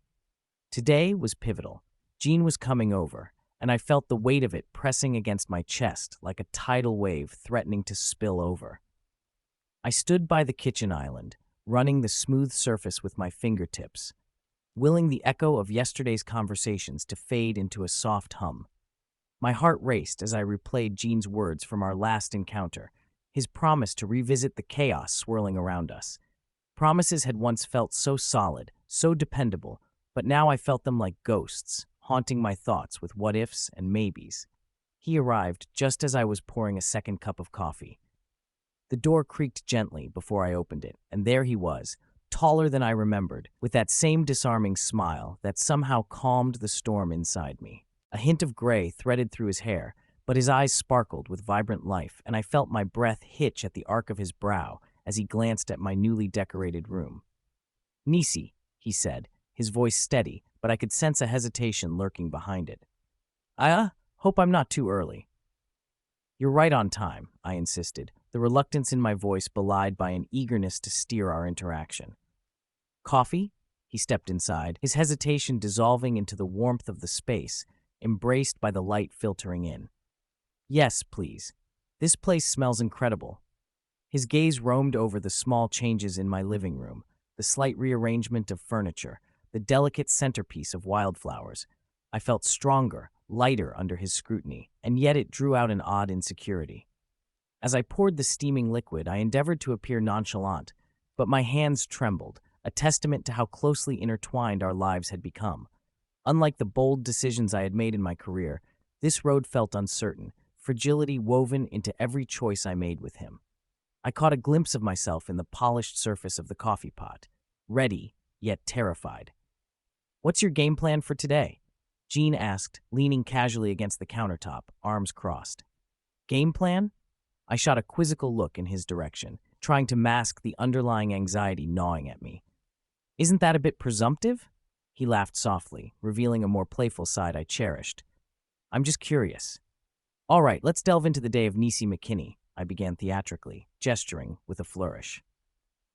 Today was pivotal. Jean was coming over, and I felt the weight of it pressing against my chest like a tidal wave threatening to spill over. I stood by the kitchen island, running the smooth surface with my fingertips, willing the echo of yesterday's conversations to fade into a soft hum. My heart raced as I replayed Gene's words from our last encounter, his promise to revisit the chaos swirling around us. Promises had once felt so solid, so dependable, but now I felt them like ghosts, haunting my thoughts with what-ifs and maybes. He arrived just as I was pouring a second cup of coffee. The door creaked gently before I opened it, and there he was, taller than I remembered, with that same disarming smile that somehow calmed the storm inside me. A hint of gray threaded through his hair, but his eyes sparkled with vibrant life, and I felt my breath hitch at the arc of his brow as he glanced at my newly decorated room. "Nicey," he said, his voice steady, but I could sense a hesitation lurking behind it. "I hope I'm not too early." You're right on time, I insisted, the reluctance in my voice belied by an eagerness to steer our interaction. Coffee? He stepped inside, his hesitation dissolving into the warmth of the space, embraced by the light filtering in. Yes, please. This place smells incredible. His gaze roamed over the small changes in my living room, the slight rearrangement of furniture, the delicate centerpiece of wildflowers. I felt stronger, lighter under his scrutiny, and yet it drew out an odd insecurity. As I poured the steaming liquid, I endeavored to appear nonchalant, but my hands trembled, a testament to how closely intertwined our lives had become. Unlike the bold decisions I had made in my career, this road felt uncertain, fragility woven into every choice I made with him. I caught a glimpse of myself in the polished surface of the coffee pot, ready, yet terrified. "What's your game plan for today?" Jean asked, leaning casually against the countertop, arms crossed. Game plan? I shot a quizzical look in his direction, trying to mask the underlying anxiety gnawing at me. "Isn't that a bit presumptive?" He laughed softly, revealing a more playful side I cherished. "I'm just curious." "All right, let's delve into the day of Nicey McKinney," I began theatrically, gesturing with a flourish.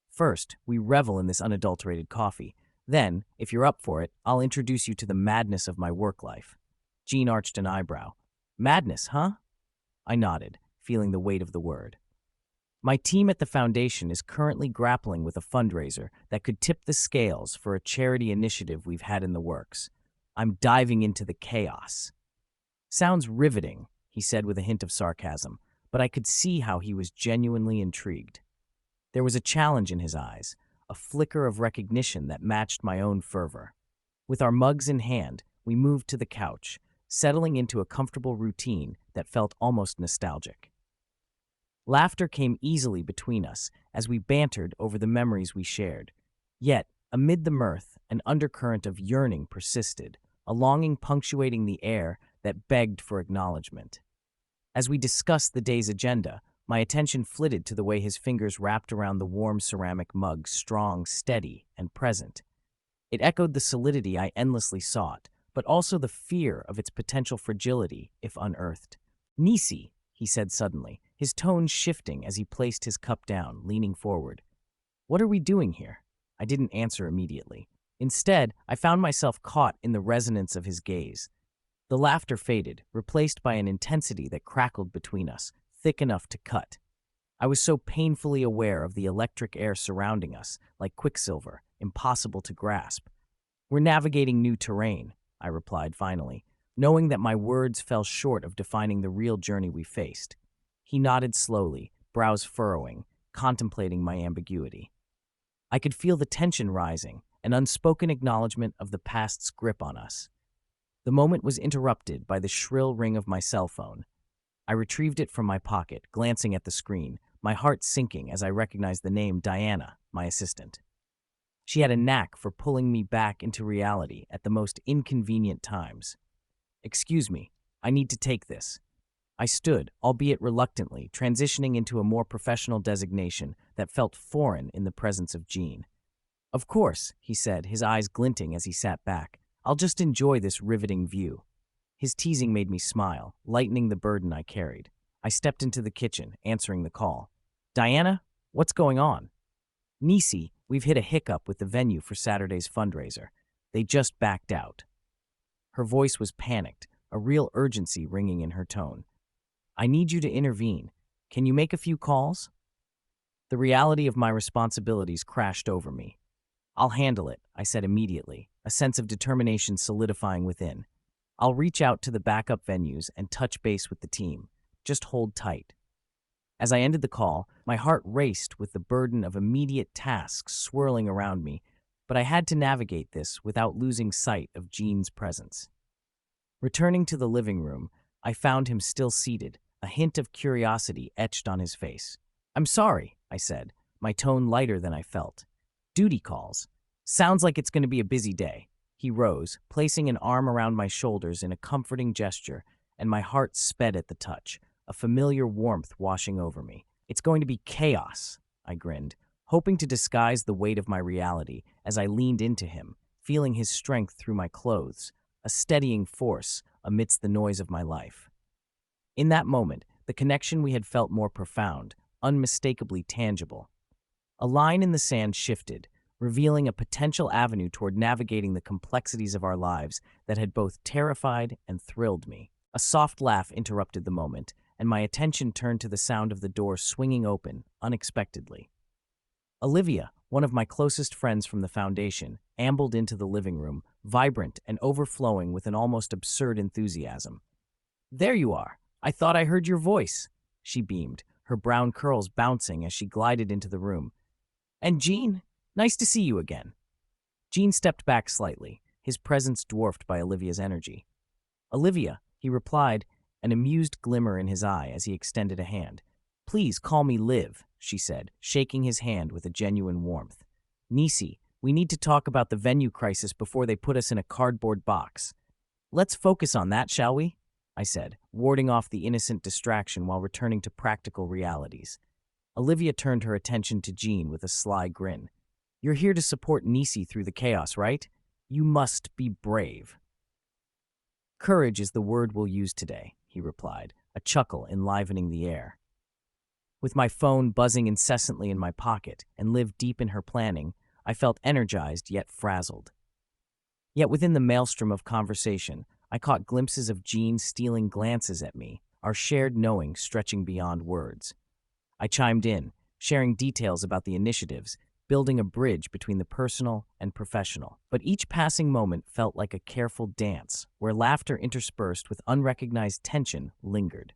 "First, we revel in this unadulterated coffee. Then, if you're up for it, I'll introduce you to the madness of my work life." Jean arched an eyebrow. "Madness, huh?" I nodded, feeling the weight of the word. "My team at the foundation is currently grappling with a fundraiser that could tip the scales for a charity initiative we've had in the works. I'm diving into the chaos." "Sounds riveting," he said with a hint of sarcasm, but I could see how he was genuinely intrigued. There was a challenge in his eyes, a flicker of recognition that matched my own fervor. With our mugs in hand, we moved to the couch, settling into a comfortable routine that felt almost nostalgic. Laughter came easily between us as we bantered over the memories we shared. Yet, amid the mirth, an undercurrent of yearning persisted, a longing punctuating the air that begged for acknowledgement. As we discussed the day's agenda, my attention flitted to the way his fingers wrapped around the warm ceramic mug, strong, steady, and present. It echoed the solidity I endlessly sought, but also the fear of its potential fragility if unearthed. "Nicey," he said suddenly, his tone shifting as he placed his cup down, leaning forward. "What are we doing here?" I didn't answer immediately. Instead, I found myself caught in the resonance of his gaze. The laughter faded, replaced by an intensity that crackled between us, thick enough to cut. I was so painfully aware of the electric air surrounding us, like quicksilver, impossible to grasp. "We're navigating new terrain," I replied finally, knowing that my words fell short of defining the real journey we faced. He nodded slowly, brows furrowing, contemplating my ambiguity. I could feel the tension rising, an unspoken acknowledgement of the past's grip on us. The moment was interrupted by the shrill ring of my cell phone. I retrieved it from my pocket, glancing at the screen, my heart sinking as I recognized the name Diana, my assistant. She had a knack for pulling me back into reality at the most inconvenient times. "Excuse me, I need to take this." I stood, albeit reluctantly, transitioning into a more professional designation that felt foreign in the presence of Jean. "Of course," he said, his eyes glinting as he sat back. "I'll just enjoy this riveting view." His teasing made me smile, lightening the burden I carried. I stepped into the kitchen, answering the call. "Diana, what's going on?" "Nicey, we've hit a hiccup with the venue for Saturday's fundraiser. They just backed out." Her voice was panicked, a real urgency ringing in her tone. "I need you to intervene. Can you make a few calls?" The reality of my responsibilities crashed over me. "I'll handle it," I said immediately, a sense of determination solidifying within. "I'll reach out to the backup venues and touch base with the team. Just hold tight." As I ended the call, my heart raced with the burden of immediate tasks swirling around me, but I had to navigate this without losing sight of Jean's presence. Returning to the living room, I found him still seated, a hint of curiosity etched on his face. "I'm sorry," I said, my tone lighter than I felt. "Duty calls. Sounds like it's going to be a busy day." He rose, placing an arm around my shoulders in a comforting gesture, and my heart sped at the touch, a familiar warmth washing over me. "It's going to be chaos," I grinned, hoping to disguise the weight of my reality as I leaned into him, feeling his strength through my clothes, a steadying force amidst the noise of my life. In that moment, the connection we had felt more profound, unmistakably tangible. A line in the sand shifted, revealing a potential avenue toward navigating the complexities of our lives that had both terrified and thrilled me. A soft laugh interrupted the moment, and my attention turned to the sound of the door swinging open, unexpectedly. Olivia, one of my closest friends from the foundation, ambled into the living room, vibrant and overflowing with an almost absurd enthusiasm. "There you are! I thought I heard your voice," she beamed, her brown curls bouncing as she glided into the room. "And Jean, nice to see you again." Jean stepped back slightly, his presence dwarfed by Olivia's energy. "Olivia," he replied, an amused glimmer in his eye as he extended a hand. "Please call me Liv," she said, shaking his hand with a genuine warmth. "Nicey, we need to talk about the venue crisis before they put us in a cardboard box." "Let's focus on that, shall we?" I said, warding off the innocent distraction while returning to practical realities. Olivia turned her attention to Jean with a sly grin. "You're here to support Nicey through the chaos, right? You must be brave." "Courage is the word we'll use today," he replied, a chuckle enlivening the air. With my phone buzzing incessantly in my pocket and Liv deep in her planning, I felt energized yet frazzled. Yet within the maelstrom of conversation, I caught glimpses of Jean stealing glances at me, our shared knowing stretching beyond words. I chimed in, sharing details about the initiatives, building a bridge between the personal and professional. But each passing moment felt like a careful dance, where laughter interspersed with unrecognized tension lingered.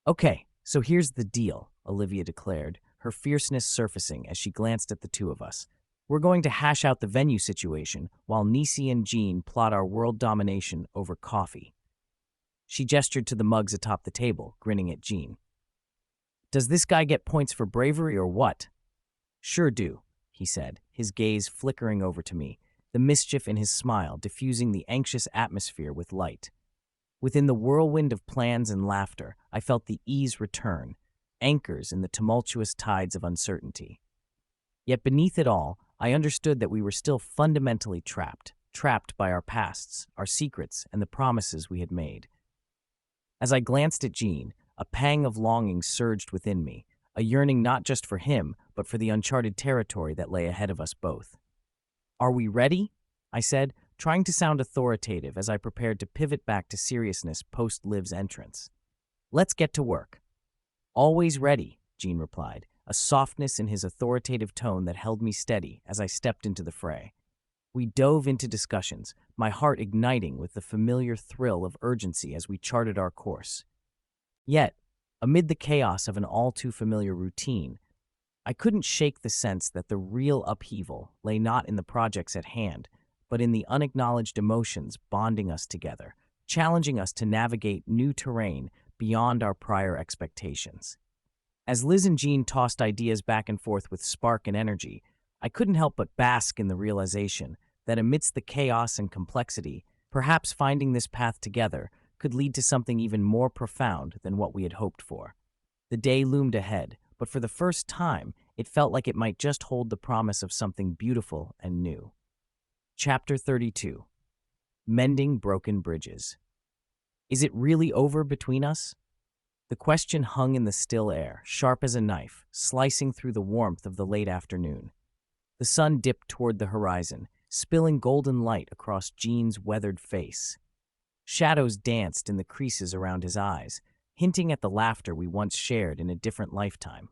"Okay, so here's the deal," Olivia declared, her fierceness surfacing as she glanced at the two of us. "We're going to hash out the venue situation while Nicey and Jean plot our world domination over coffee." She gestured to the mugs atop the table, grinning at Jean. "Does this guy get points for bravery or what?" "Sure do," he said, his gaze flickering over to me, the mischief in his smile diffusing the anxious atmosphere with light. Within the whirlwind of plans and laughter, I felt the ease return, anchors in the tumultuous tides of uncertainty. Yet beneath it all, I understood that we were still fundamentally trapped by our pasts, our secrets, and the promises we had made. As I glanced at Jean, a pang of longing surged within me, a yearning not just for him, but for the uncharted territory that lay ahead of us both. "Are we ready?" I said, trying to sound authoritative as I prepared to pivot back to seriousness post-Liv's entrance. "Let's get to work." "Always ready," Jean replied, a softness in his authoritative tone that held me steady as I stepped into the fray. We dove into discussions, my heart igniting with the familiar thrill of urgency as we charted our course. Yet, amid the chaos of an all-too-familiar routine, I couldn't shake the sense that the real upheaval lay not in the projects at hand, but in the unacknowledged emotions bonding us together, challenging us to navigate new terrain beyond our prior expectations. As Liz and Jean tossed ideas back and forth with spark and energy, I couldn't help but bask in the realization that amidst the chaos and complexity, perhaps finding this path together could lead to something even more profound than what we had hoped for. The day loomed ahead, but for the first time, it felt like it might just hold the promise of something beautiful and new. Chapter 32. Mending Broken Bridges. Is it really over between us? The question hung in the still air, sharp as a knife, slicing through the warmth of the late afternoon. The sun dipped toward the horizon, spilling golden light across Jean's weathered face. Shadows danced in the creases around his eyes, hinting at the laughter we once shared in a different lifetime.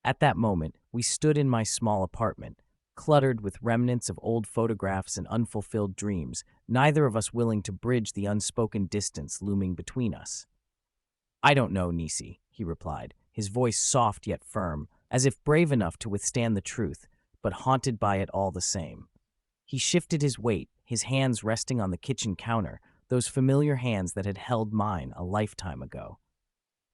At that moment, we stood in my small apartment, cluttered with remnants of old photographs and unfulfilled dreams, neither of us willing to bridge the unspoken distance looming between us. "I don't know, Nicey," he replied, his voice soft yet firm, as if brave enough to withstand the truth, but haunted by it all the same. He shifted his weight, his hands resting on the kitchen counter, those familiar hands that had held mine a lifetime ago.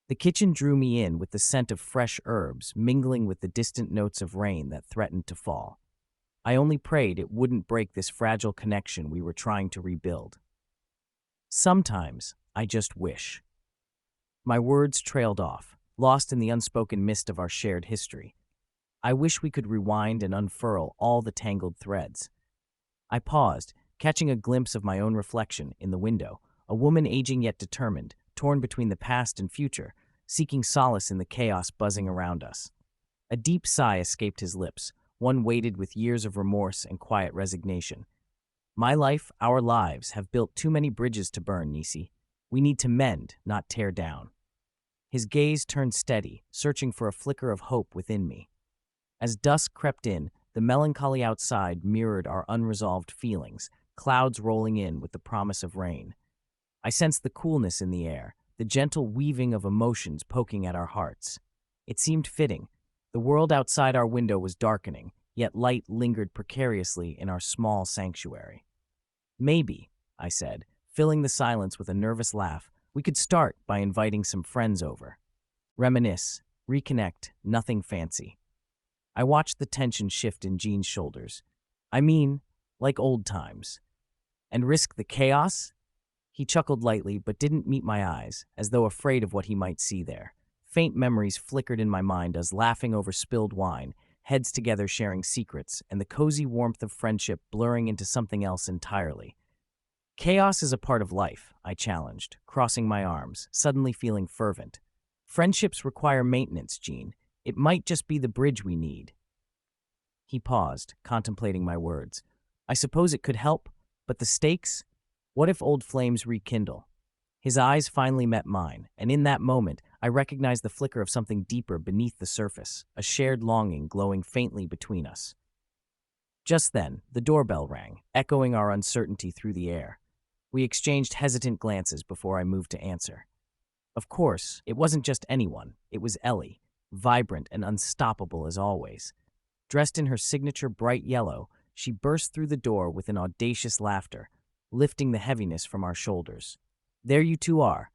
The kitchen drew me in with the scent of fresh herbs, mingling with the distant notes of rain that threatened to fall. I only prayed it wouldn't break this fragile connection we were trying to rebuild. "Sometimes, I just wish." My words trailed off, lost in the unspoken mist of our shared history. I wish we could rewind and unfurl all the tangled threads. I paused, catching a glimpse of my own reflection in the window, a woman aging yet determined, torn between the past and future, seeking solace in the chaos buzzing around us. A deep sigh escaped his lips, one weighted with years of remorse and quiet resignation. My life, our lives, have built too many bridges to burn, Nicey. We need to mend, not tear down. His gaze turned steady, searching for a flicker of hope within me. As dusk crept in, the melancholy outside mirrored our unresolved feelings, clouds rolling in with the promise of rain. I sensed the coolness in the air, the gentle weaving of emotions poking at our hearts. It seemed fitting. The world outside our window was darkening, yet light lingered precariously in our small sanctuary. Maybe, I said, filling the silence with a nervous laugh, we could start by inviting some friends over. Reminisce, reconnect, nothing fancy. I watched the tension shift in Jean's shoulders. I mean, like old times. And risk the chaos? He chuckled lightly, but didn't meet my eyes, as though afraid of what he might see there. Faint memories flickered in my mind as laughing over spilled wine, heads together sharing secrets, and the cozy warmth of friendship blurring into something else entirely. Chaos is a part of life, I challenged, crossing my arms, suddenly feeling fervent. Friendships require maintenance, Jean. It might just be the bridge we need. He paused, contemplating my words. I suppose it could help, but the stakes? What if old flames rekindle? His eyes finally met mine, and in that moment, I recognized the flicker of something deeper beneath the surface, a shared longing glowing faintly between us. Just then, the doorbell rang, echoing our uncertainty through the air. We exchanged hesitant glances before I moved to answer. Of course, it wasn't just anyone. It was Ellie, vibrant and unstoppable as always. Dressed in her signature bright yellow, she burst through the door with an audacious laughter, lifting the heaviness from our shoulders. There you two are.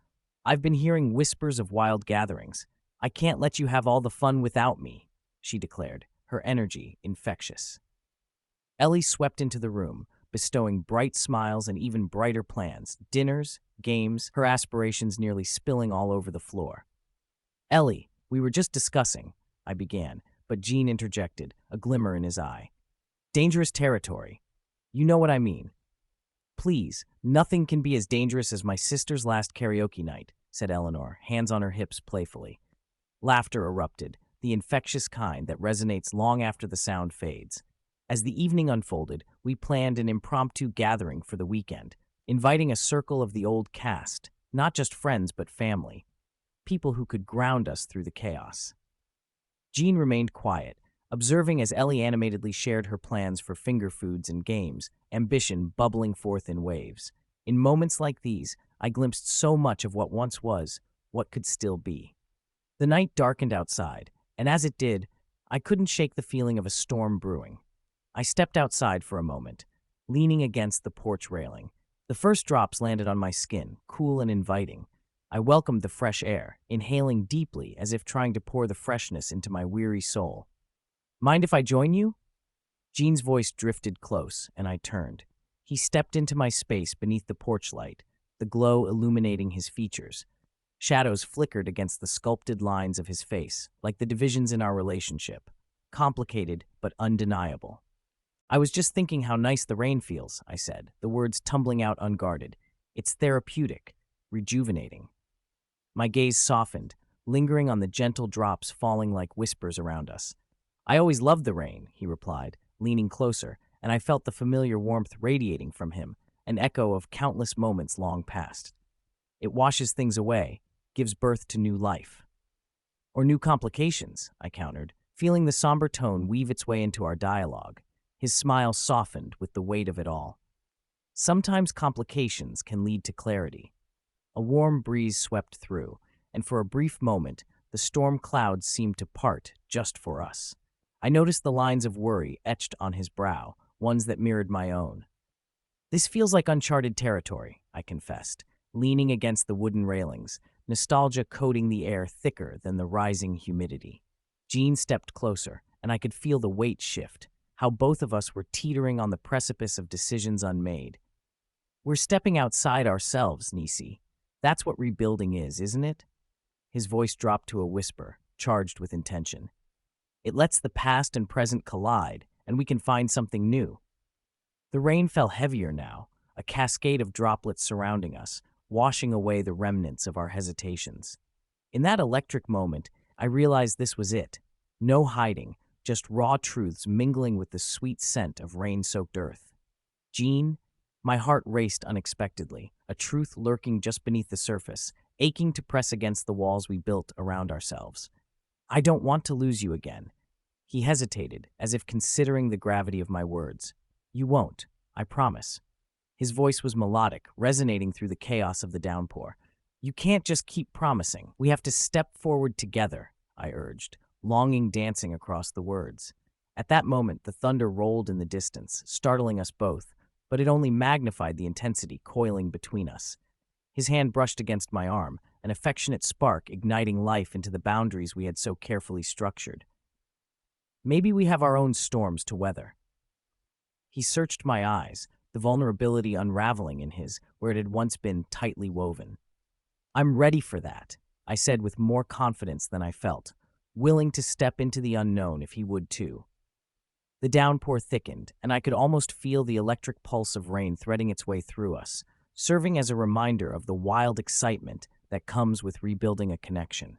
I've been hearing whispers of wild gatherings. I can't let you have all the fun without me, she declared, her energy infectious. Ellie swept into the room, bestowing bright smiles and even brighter plans, dinners, games, her aspirations nearly spilling all over the floor. Ellie, we were just discussing, I began, but Jean interjected, a glimmer in his eye. Dangerous territory. You know what I mean. Please, nothing can be as dangerous as my sister's last karaoke night, said Eleanor, hands on her hips playfully. Laughter erupted, the infectious kind that resonates long after the sound fades. As the evening unfolded, we planned an impromptu gathering for the weekend, inviting a circle of the old cast, not just friends but family, people who could ground us through the chaos. Jean remained quiet, observing as Ellie animatedly shared her plans for finger foods and games, ambition bubbling forth in waves. In moments like these, I glimpsed so much of what once was, what could still be. The night darkened outside, and as it did, I couldn't shake the feeling of a storm brewing. I stepped outside for a moment, leaning against the porch railing. The first drops landed on my skin, cool and inviting. I welcomed the fresh air, inhaling deeply as if trying to pour the freshness into my weary soul. Mind if I join you? Jean's voice drifted close, and I turned. He stepped into my space beneath the porch light, the glow illuminating his features. Shadows flickered against the sculpted lines of his face, like the divisions in our relationship. Complicated, but undeniable. I was just thinking how nice the rain feels, I said, the words tumbling out unguarded. It's therapeutic, rejuvenating. My gaze softened, lingering on the gentle drops falling like whispers around us. I always loved the rain, he replied, leaning closer, and I felt the familiar warmth radiating from him, an echo of countless moments long past. It washes things away, gives birth to new life. Or new complications, I countered, feeling the somber tone weave its way into our dialogue. His smile softened with the weight of it all. Sometimes complications can lead to clarity. A warm breeze swept through, and for a brief moment, the storm clouds seemed to part just for us. I noticed the lines of worry etched on his brow, ones that mirrored my own. This feels like uncharted territory, I confessed, leaning against the wooden railings, nostalgia coating the air thicker than the rising humidity. Jean stepped closer, and I could feel the weight shift, how both of us were teetering on the precipice of decisions unmade. We're stepping outside ourselves, Nicey. That's what rebuilding is, isn't it? His voice dropped to a whisper, charged with intention. It lets the past and present collide, and we can find something new. The rain fell heavier now, a cascade of droplets surrounding us, washing away the remnants of our hesitations. In that electric moment, I realized this was it. No hiding, just raw truths mingling with the sweet scent of rain-soaked earth. Jean, my heart raced unexpectedly, a truth lurking just beneath the surface, aching to press against the walls we built around ourselves. I don't want to lose you again. He hesitated, as if considering the gravity of my words. You won't, I promise. His voice was melodic, resonating through the chaos of the downpour. You can't just keep promising. We have to step forward together, I urged, longing dancing across the words. At that moment, the thunder rolled in the distance, startling us both, but it only magnified the intensity coiling between us. His hand brushed against my arm, an affectionate spark igniting life into the boundaries we had so carefully structured. Maybe we have our own storms to weather. He searched my eyes, the vulnerability unraveling in his, where it had once been tightly woven. I'm ready for that, I said with more confidence than I felt, willing to step into the unknown if he would too. The downpour thickened, and I could almost feel the electric pulse of rain threading its way through us, serving as a reminder of the wild excitement that comes with rebuilding a connection.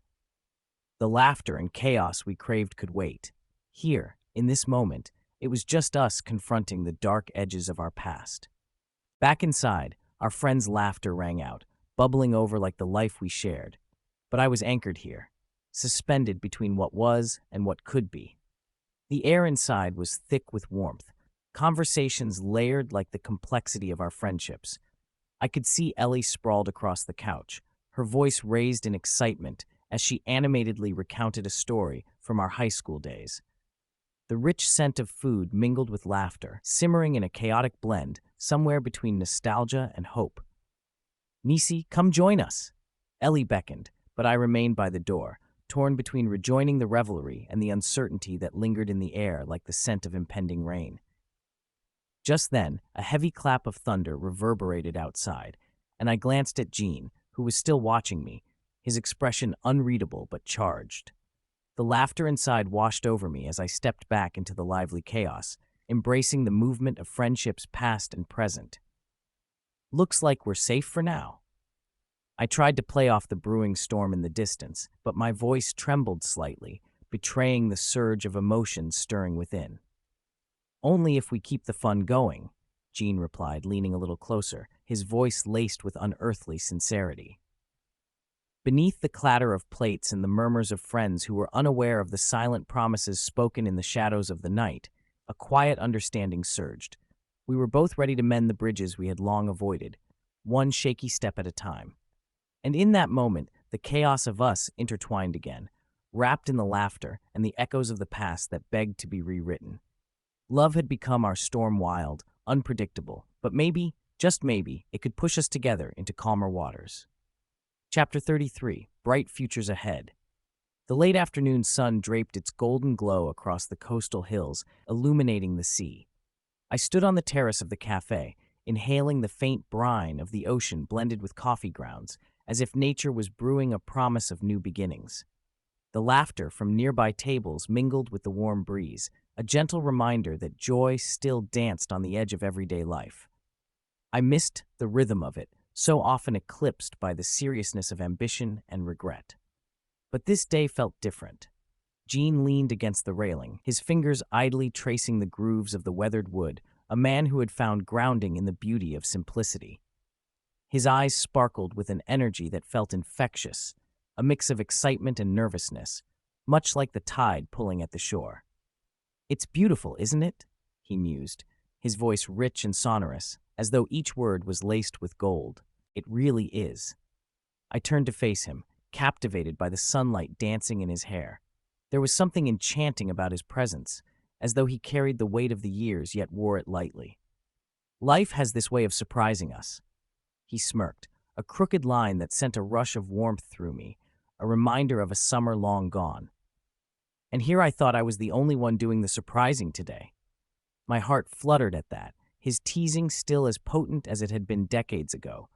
The laughter and chaos we craved could wait. Here, in this moment, it was just us confronting the dark edges of our past. Back inside, our friend's laughter rang out, bubbling over like the life we shared. But I was anchored here, suspended between what was and what could be. The air inside was thick with warmth, conversations layered like the complexity of our friendships. I could see Ellie sprawled across the couch, her voice raised in excitement as she animatedly recounted a story from our high school days. The rich scent of food mingled with laughter, simmering in a chaotic blend, somewhere between nostalgia and hope. Nicey, come join us. Ellie beckoned, but I remained by the door, torn between rejoining the revelry and the uncertainty that lingered in the air like the scent of impending rain. Just then, a heavy clap of thunder reverberated outside, and I glanced at Jean, who was still watching me, his expression unreadable but charged. The laughter inside washed over me as I stepped back into the lively chaos, embracing the movement of friendships past and present. Looks like we're safe for now. I tried to play off the brewing storm in the distance, but my voice trembled slightly, betraying the surge of emotions stirring within. Only if we keep the fun going, Jean replied, leaning a little closer, his voice laced with unearthly sincerity. Beneath the clatter of plates and the murmurs of friends who were unaware of the silent promises spoken in the shadows of the night, a quiet understanding surged. We were both ready to mend the bridges we had long avoided, one shaky step at a time. And in that moment, the chaos of us intertwined again, wrapped in the laughter and the echoes of the past that begged to be rewritten. Love had become our storm wild, unpredictable, but maybe, just maybe, it could push us together into calmer waters. Chapter 33, Bright Futures Ahead. The late afternoon sun draped its golden glow across the coastal hills, illuminating the sea. I stood on the terrace of the cafe, inhaling the faint brine of the ocean blended with coffee grounds, as if nature was brewing a promise of new beginnings. The laughter from nearby tables mingled with the warm breeze, a gentle reminder that joy still danced on the edge of everyday life. I missed the rhythm of it, so often eclipsed by the seriousness of ambition and regret. But this day felt different. Jean leaned against the railing, his fingers idly tracing the grooves of the weathered wood, a man who had found grounding in the beauty of simplicity. His eyes sparkled with an energy that felt infectious, a mix of excitement and nervousness, much like the tide pulling at the shore. "It's beautiful, isn't it?" he mused, his voice rich and sonorous, as though each word was laced with gold. "It really is." I turned to face him, captivated by the sunlight dancing in his hair. There was something enchanting about his presence, as though he carried the weight of the years yet wore it lightly. "Life has this way of surprising us." He smirked, a crooked line that sent a rush of warmth through me, a reminder of a summer long gone. And here I thought I was the only one doing the surprising today. My heart fluttered at that, his teasing still as potent as it had been decades ago.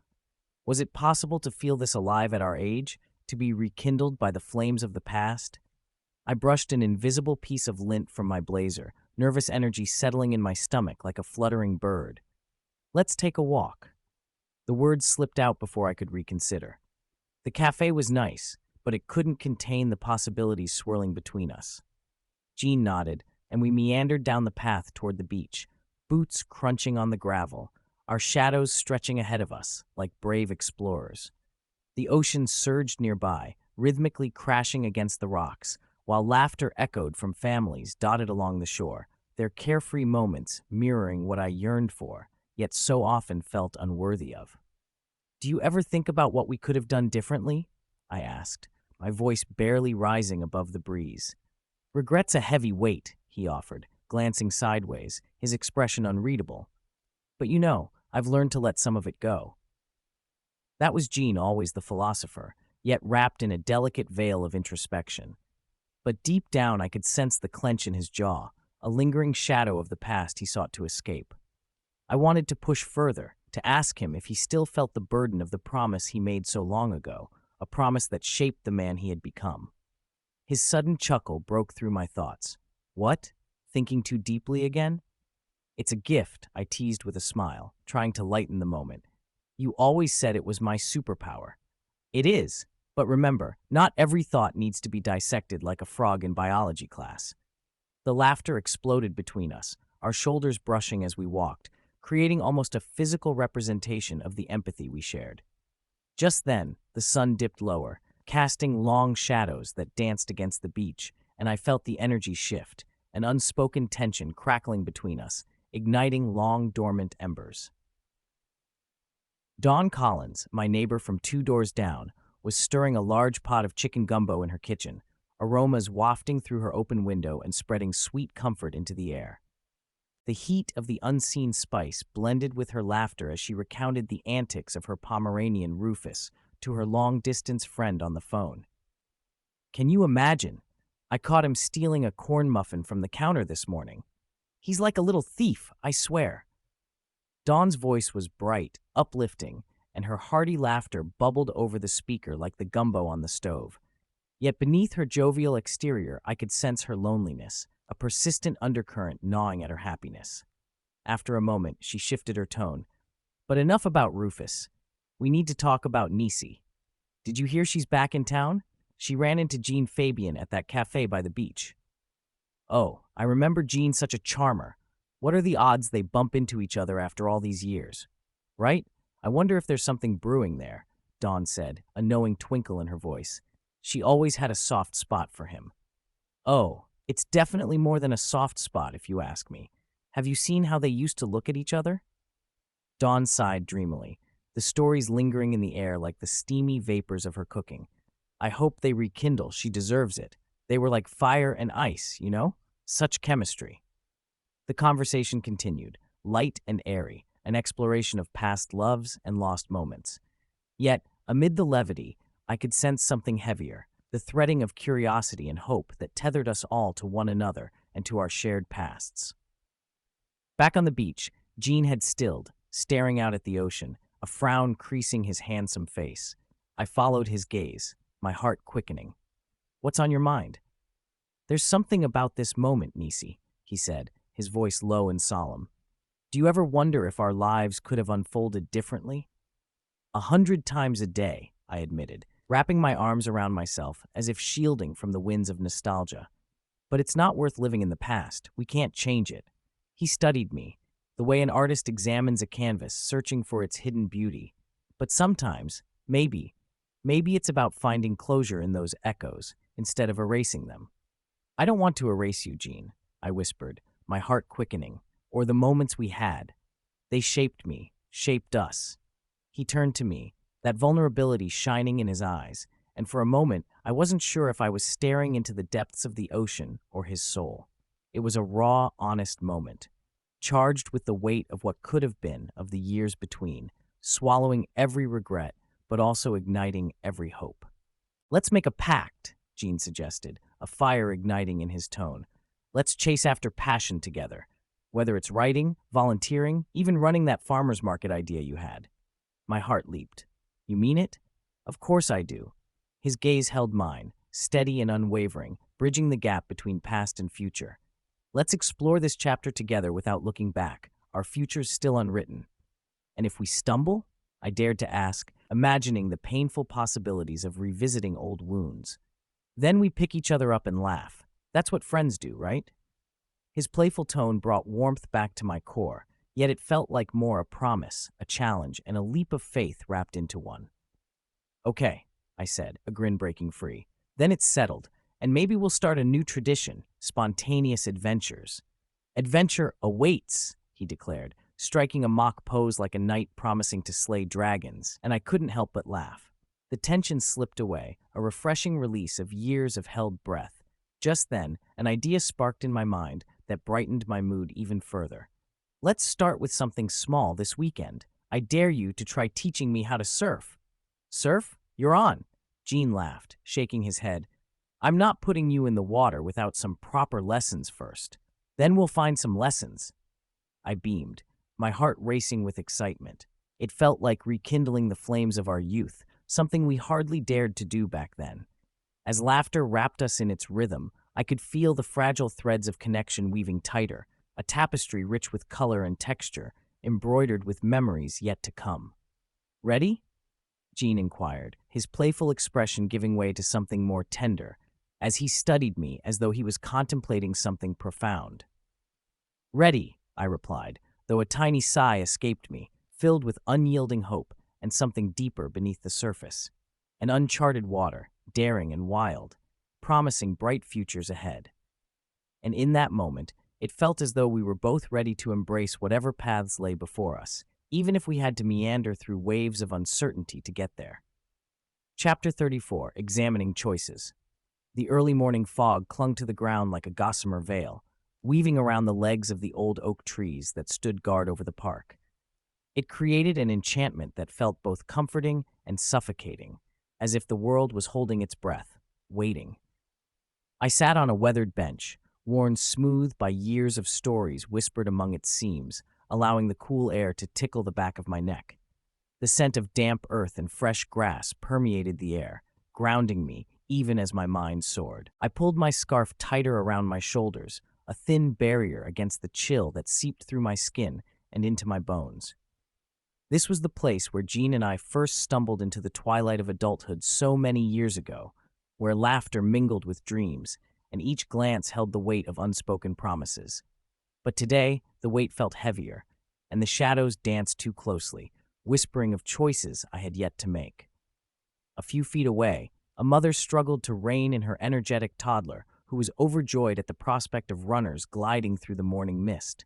Was it possible to feel this alive at our age, to be rekindled by the flames of the past? I brushed an invisible piece of lint from my blazer, nervous energy settling in my stomach like a fluttering bird. "Let's take a walk." The words slipped out before I could reconsider. The cafe was nice, but it couldn't contain the possibilities swirling between us. Jean nodded, and we meandered down the path toward the beach, boots crunching on the gravel, our shadows stretching ahead of us like brave explorers. The ocean surged nearby, rhythmically crashing against the rocks, while laughter echoed from families dotted along the shore, their carefree moments mirroring what I yearned for, yet so often felt unworthy of. "Do you ever think about what we could have done differently?" I asked, my voice barely rising above the breeze. "Regret's a heavy weight," he offered, glancing sideways, his expression unreadable. "But I've learned to let some of it go." That was Jean, always the philosopher, yet wrapped in a delicate veil of introspection. But deep down I could sense the clench in his jaw, a lingering shadow of the past he sought to escape. I wanted to push further, to ask him if he still felt the burden of the promise he made so long ago, a promise that shaped the man he had become. His sudden chuckle broke through my thoughts. "What? Thinking too deeply again?" "It's a gift," I teased with a smile, trying to lighten the moment. "You always said it was my superpower." "It is, but remember, not every thought needs to be dissected like a frog in biology class." The laughter exploded between us, our shoulders brushing as we walked, creating almost a physical representation of the empathy we shared. Just then, the sun dipped lower, casting long shadows that danced against the beach, and I felt the energy shift, an unspoken tension crackling between us, igniting long dormant embers. Dawn Collins, my neighbor from 2 doors down, was stirring a large pot of chicken gumbo in her kitchen, aromas wafting through her open window and spreading sweet comfort into the air. The heat of the unseen spice blended with her laughter as she recounted the antics of her Pomeranian Rufus to her long-distance friend on the phone. "Can you imagine? I caught him stealing a corn muffin from the counter this morning. He's like a little thief, I swear." Dawn's voice was bright, uplifting, and her hearty laughter bubbled over the speaker like the gumbo on the stove. Yet beneath her jovial exterior, I could sense her loneliness, a persistent undercurrent gnawing at her happiness. After a moment, she shifted her tone. "But enough about Rufus. We need to talk about Nicey. Did you hear she's back in town? She ran into Jean Fabian at that cafe by the beach." "Oh, I remember Jean, such a charmer. What are the odds they bump into each other after all these years? Right? I wonder if there's something brewing there," Dawn said, a knowing twinkle in her voice. She always had a soft spot for him. "Oh, it's definitely more than a soft spot, if you ask me. Have you seen how they used to look at each other?" Dawn sighed dreamily, the stories lingering in the air like the steamy vapors of her cooking. "I hope they rekindle. She deserves it. They were like fire and ice, Such chemistry." The conversation continued, light and airy, an exploration of past loves and lost moments. Yet, amid the levity, I could sense something heavier, the threading of curiosity and hope that tethered us all to one another and to our shared pasts. Back on the beach, Jean had stilled, staring out at the ocean, a frown creasing his handsome face. I followed his gaze, my heart quickening. "What's on your mind?" "There's something about this moment, Nicey," he said, his voice low and solemn. "Do you ever wonder if our lives could have unfolded differently?" 100 times a day, I admitted, wrapping my arms around myself as if shielding from the winds of nostalgia. "But it's not worth living in the past. We can't change it." He studied me, the way an artist examines a canvas, searching for its hidden beauty. "But sometimes, maybe it's about finding closure in those echoes, instead of erasing them." "I don't want to erase you, Jean," I whispered, my heart quickening, "or the moments we had. They shaped me, shaped us." He turned to me, that vulnerability shining in his eyes, and for a moment I wasn't sure if I was staring into the depths of the ocean or his soul. It was a raw, honest moment, charged with the weight of what could have been, of the years between, swallowing every regret, but also igniting every hope. "Let's make a pact," Jean suggested, a fire igniting in his tone. "Let's chase after passion together, whether it's writing, volunteering, even running that farmer's market idea you had." My heart leaped. "You mean it?" "Of course I do." His gaze held mine, steady and unwavering, bridging the gap between past and future. "Let's explore this chapter together without looking back. Our future's still unwritten." "And if we stumble?" I dared to ask, imagining the painful possibilities of revisiting old wounds. Then we pick each other up and laugh. That's what friends do, right? His playful tone brought warmth back to my core, yet it felt like more a promise, a challenge, and a leap of faith wrapped into one. Okay, I said, a grin breaking free. Then it's settled, and maybe we'll start a new tradition, spontaneous adventures. Adventure awaits, he declared, striking a mock pose like a knight promising to slay dragons, and I couldn't help but laugh. The tension slipped away, a refreshing release of years of held breath. Just then, an idea sparked in my mind that brightened my mood even further. Let's start with something small this weekend. I dare you to try teaching me how to surf. Surf? You're on. Gene laughed, shaking his head. I'm not putting you in the water without some proper lessons first. Then we'll find some lessons. I beamed, my heart racing with excitement. It felt like rekindling the flames of our youth, something we hardly dared to do back then. As laughter wrapped us in its rhythm, I could feel the fragile threads of connection weaving tighter, a tapestry rich with color and texture, embroidered with memories yet to come. Ready? Gene inquired, his playful expression giving way to something more tender, as he studied me as though he was contemplating something profound. Ready, I replied, though a tiny sigh escaped me, filled with unyielding hope and something deeper beneath the surface. An uncharted water, daring and wild, promising bright futures ahead. And in that moment, it felt as though we were both ready to embrace whatever paths lay before us, even if we had to meander through waves of uncertainty to get there. Chapter 34, Examining Choices. The early morning fog clung to the ground like a gossamer veil, weaving around the legs of the old oak trees that stood guard over the park. It created an enchantment that felt both comforting and suffocating, as if the world was holding its breath, waiting. I sat on a weathered bench, worn smooth by years of stories whispered among its seams, allowing the cool air to tickle the back of my neck. The scent of damp earth and fresh grass permeated the air, grounding me even as my mind soared. I pulled my scarf tighter around my shoulders, a thin barrier against the chill that seeped through my skin and into my bones. This was the place where Gene and I first stumbled into the twilight of adulthood so many years ago, where laughter mingled with dreams, and each glance held the weight of unspoken promises. But today, the weight felt heavier, and the shadows danced too closely, whispering of choices I had yet to make. A few feet away, a mother struggled to rein in her energetic toddler, who was overjoyed at the prospect of runners gliding through the morning mist.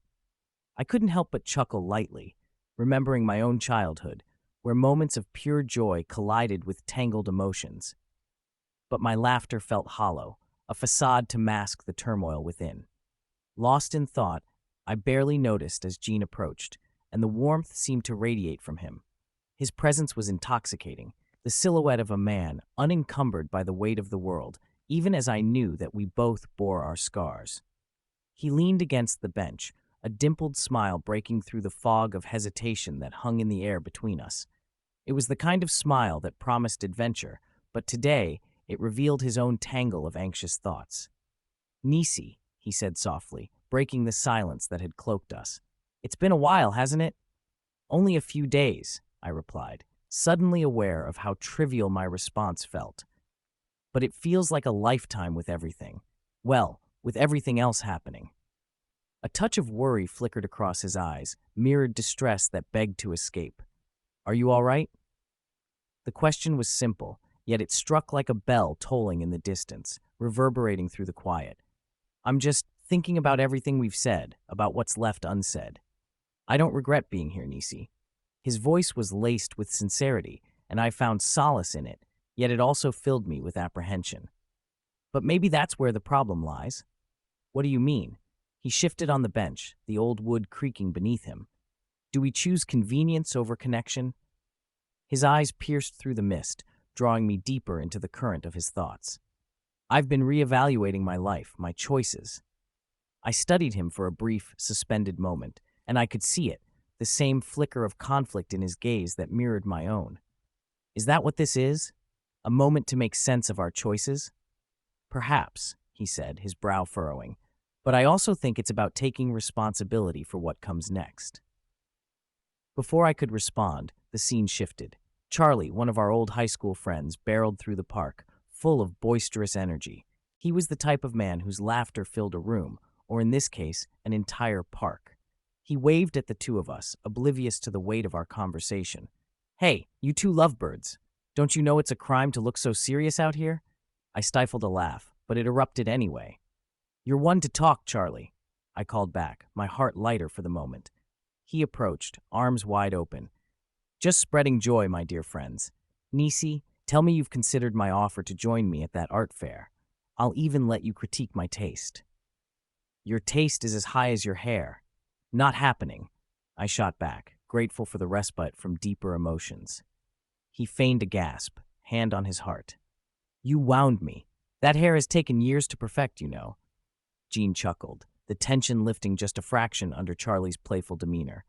I couldn't help but chuckle lightly, remembering my own childhood, where moments of pure joy collided with tangled emotions. But my laughter felt hollow, a facade to mask the turmoil within. Lost in thought, I barely noticed as Gene approached, and the warmth seemed to radiate from him. His presence was intoxicating, the silhouette of a man unencumbered by the weight of the world, even as I knew that we both bore our scars. He leaned against the bench, a dimpled smile breaking through the fog of hesitation that hung in the air between us. It was the kind of smile that promised adventure, but today it revealed his own tangle of anxious thoughts. "Nicey," he said softly, breaking the silence that had cloaked us. "It's been a while, hasn't it?" "Only a few days," I replied, suddenly aware of how trivial my response felt. "But it feels like a lifetime with everything. Well, with everything else happening." A touch of worry flickered across his eyes, mirrored distress that begged to escape. "Are you all right?" The question was simple, yet it struck like a bell tolling in the distance, reverberating through the quiet. "I'm just thinking about everything we've said, about what's left unsaid. I don't regret being here, Nicey." His voice was laced with sincerity, and I found solace in it, yet it also filled me with apprehension. "But maybe that's where the problem lies." "What do you mean?" He shifted on the bench, the old wood creaking beneath him. "Do we choose convenience over connection?" His eyes pierced through the mist, drawing me deeper into the current of his thoughts. "I've been reevaluating my life, my choices." I studied him for a brief, suspended moment, and I could see it, the same flicker of conflict in his gaze that mirrored my own. "Is that what this is? A moment to make sense of our choices?" "Perhaps," he said, his brow furrowing, "but I also think it's about taking responsibility for what comes next." Before I could respond, the scene shifted. Charlie, one of our old high school friends, barreled through the park, full of boisterous energy. He was the type of man whose laughter filled a room, or in this case, an entire park. He waved at the two of us, oblivious to the weight of our conversation. "Hey, you two lovebirds. Don't you know it's a crime to look so serious out here?" I stifled a laugh, but it erupted anyway. "You're one to talk, Charlie," I called back, my heart lighter for the moment. He approached, arms wide open. "Just spreading joy, my dear friends. Nicey, tell me you've considered my offer to join me at that art fair. I'll even let you critique my taste." "Your taste is as high as your hair." "Not happening," I shot back, grateful for the respite from deeper emotions. He feigned a gasp, hand on his heart. "You wound me. That hair has taken years to perfect, you know." Jean chuckled, the tension lifting just a fraction under Charlie's playful demeanor.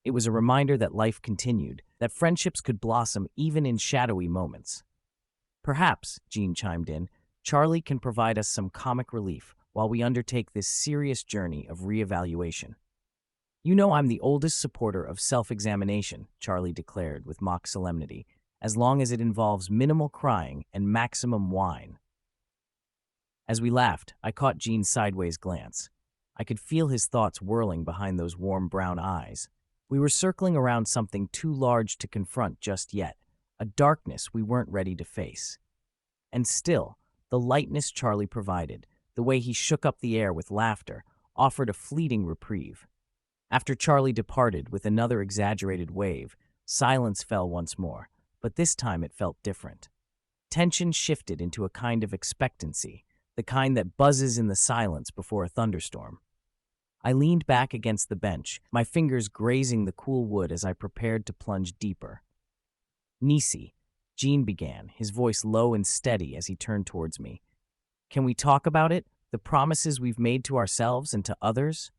It was a reminder that life continued, that friendships could blossom even in shadowy moments. "Perhaps," Jean chimed in, "Charlie can provide us some comic relief while we undertake this serious journey of reevaluation." "You know I'm the oldest supporter of self-examination," Charlie declared with mock solemnity, "as long as it involves minimal crying and maximum wine." As we laughed, I caught Jean's sideways glance. I could feel his thoughts whirling behind those warm brown eyes. We were circling around something too large to confront just yet, a darkness we weren't ready to face. And still, the lightness Charlie provided, the way he shook up the air with laughter, offered a fleeting reprieve. After Charlie departed with another exaggerated wave, silence fell once more, but this time it felt different. Tension shifted into a kind of expectancy, the kind that buzzes in the silence before a thunderstorm. I leaned back against the bench, my fingers grazing the cool wood as I prepared to plunge deeper. "Nicey," Jean began, his voice low and steady as he turned towards me. "Can we talk about it? The promises we've made to ourselves and to others?"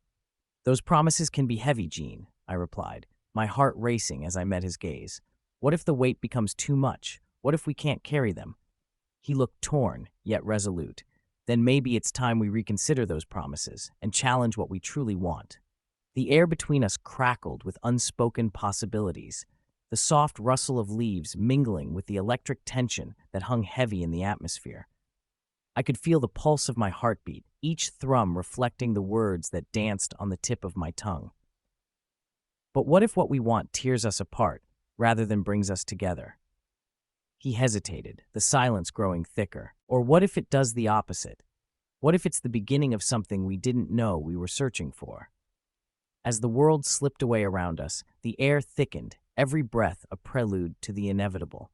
"Those promises can be heavy, Jean," I replied, my heart racing as I met his gaze. "What if the weight becomes too much? What if we can't carry them?" He looked torn, yet resolute. "Then maybe it's time we reconsider those promises and challenge what we truly want." The air between us crackled with unspoken possibilities, the soft rustle of leaves mingling with the electric tension that hung heavy in the atmosphere. I could feel the pulse of my heartbeat, each thrum reflecting the words that danced on the tip of my tongue. "But what if what we want tears us apart, rather than brings us together?" He hesitated, the silence growing thicker. "Or what if it does the opposite? What if it's the beginning of something we didn't know we were searching for?" As the world slipped away around us, the air thickened, every breath a prelude to the inevitable.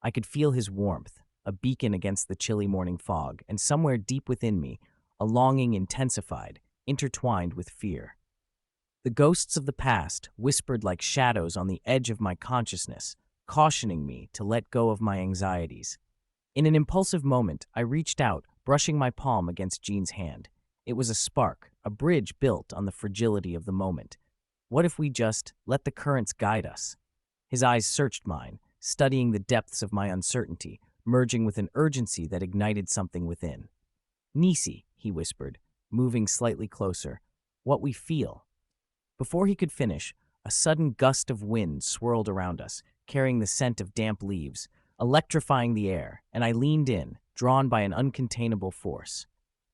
I could feel his warmth, a beacon against the chilly morning fog, and somewhere deep within me, a longing intensified, intertwined with fear. The ghosts of the past whispered like shadows on the edge of my consciousness, cautioning me to let go of my anxieties. In an impulsive moment, I reached out, brushing my palm against Jean's hand. It was a spark, a bridge built on the fragility of the moment. What if we just let the currents guide us? His eyes searched mine, studying the depths of my uncertainty, merging with an urgency that ignited something within. "Nicey," he whispered, moving slightly closer, "what we feel." Before he could finish, a sudden gust of wind swirled around us, carrying the scent of damp leaves, electrifying the air, and I leaned in, drawn by an uncontainable force.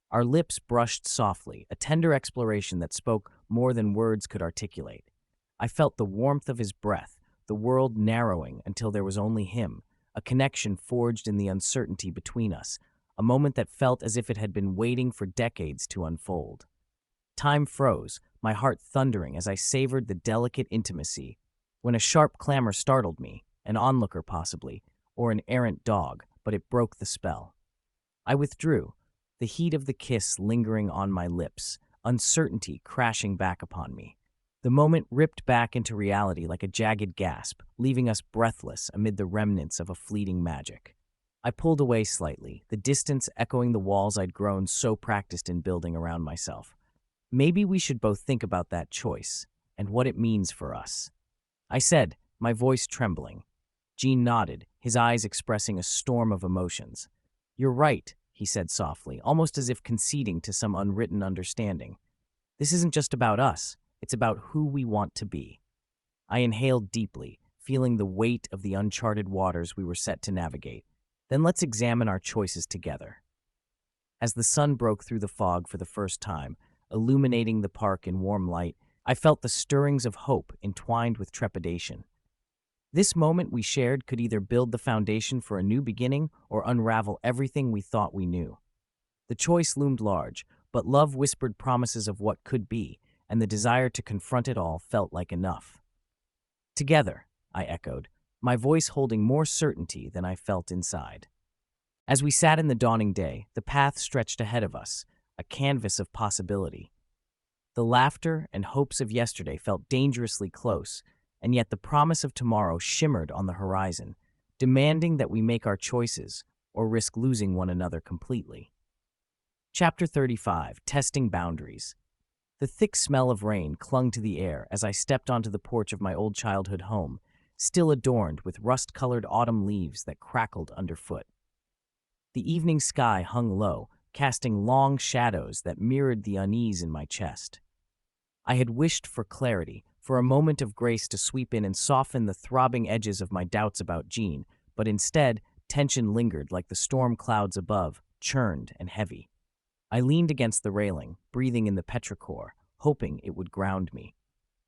Our lips brushed softly, a tender exploration that spoke more than words could articulate. I felt the warmth of his breath, the world narrowing until there was only him, a connection forged in the uncertainty between us, a moment that felt as if it had been waiting for decades to unfold. Time froze, my heart thundering as I savored the delicate intimacy, when a sharp clamor startled me, an onlooker possibly, or an errant dog, but it broke the spell. I withdrew, the heat of the kiss lingering on my lips, uncertainty crashing back upon me. The moment ripped back into reality like a jagged gasp, leaving us breathless amid the remnants of a fleeting magic. I pulled away slightly, the distance echoing the walls I'd grown so practiced in building around myself. Maybe we should both think about that choice, and what it means for us. I said, my voice trembling. Jean nodded, his eyes expressing a storm of emotions. "You're right," he said softly, almost as if conceding to some unwritten understanding. "This isn't just about us, it's about who we want to be." I inhaled deeply, feeling the weight of the uncharted waters we were set to navigate. Then let's examine our choices together. As the sun broke through the fog for the first time, illuminating the park in warm light, I felt the stirrings of hope entwined with trepidation. This moment we shared could either build the foundation for a new beginning or unravel everything we thought we knew. The choice loomed large, but love whispered promises of what could be, and the desire to confront it all felt like enough. Together, I echoed, my voice holding more certainty than I felt inside. As we sat in the dawning day, the path stretched ahead of us, a canvas of possibility. The laughter and hopes of yesterday felt dangerously close, and yet the promise of tomorrow shimmered on the horizon, demanding that we make our choices or risk losing one another completely. Chapter 35, Testing Boundaries. The thick smell of rain clung to the air as I stepped onto the porch of my old childhood home, still adorned with rust-colored autumn leaves that crackled underfoot. The evening sky hung low, casting long shadows that mirrored the unease in my chest. I had wished for clarity, for a moment of grace to sweep in and soften the throbbing edges of my doubts about Jean, but instead, tension lingered like the storm clouds above, churned and heavy. I leaned against the railing, breathing in the petrichor, hoping it would ground me.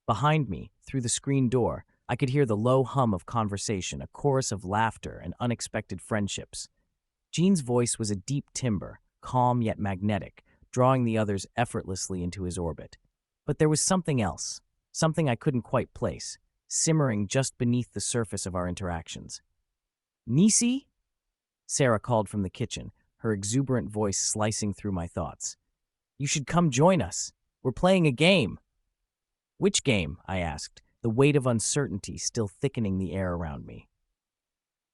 Behind me, through the screen door, I could hear the low hum of conversation, a chorus of laughter and unexpected friendships. Jean's voice was a deep timbre, calm yet magnetic, drawing the others effortlessly into his orbit. But there was something else, something I couldn't quite place, simmering just beneath the surface of our interactions. "Nicey?" Sarah called from the kitchen, her exuberant voice slicing through my thoughts. "You should come join us. We're playing a game." "Which game?" I asked, the weight of uncertainty still thickening the air around me.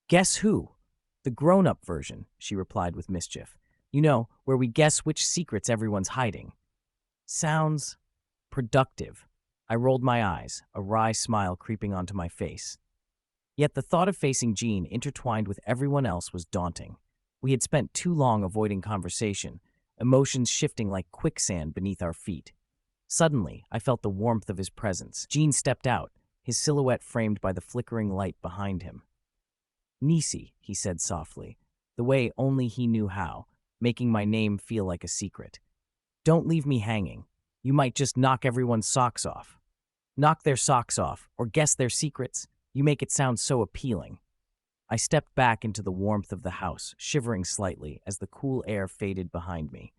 "Guess who? The grown-up version," she replied with mischief. "You know, where we guess which secrets everyone's hiding." "Sounds productive." I rolled my eyes, a wry smile creeping onto my face. Yet the thought of facing Jean intertwined with everyone else was daunting. We had spent too long avoiding conversation, emotions shifting like quicksand beneath our feet. Suddenly, I felt the warmth of his presence. Jean stepped out, his silhouette framed by the flickering light behind him. "Nicey," he said softly, the way only he knew how, making my name feel like a secret. "Don't leave me hanging. You might just knock everyone's socks off." "Knock their socks off, or guess their secrets? You make it sound so appealing." I stepped back into the warmth of the house, shivering slightly as the cool air faded behind me.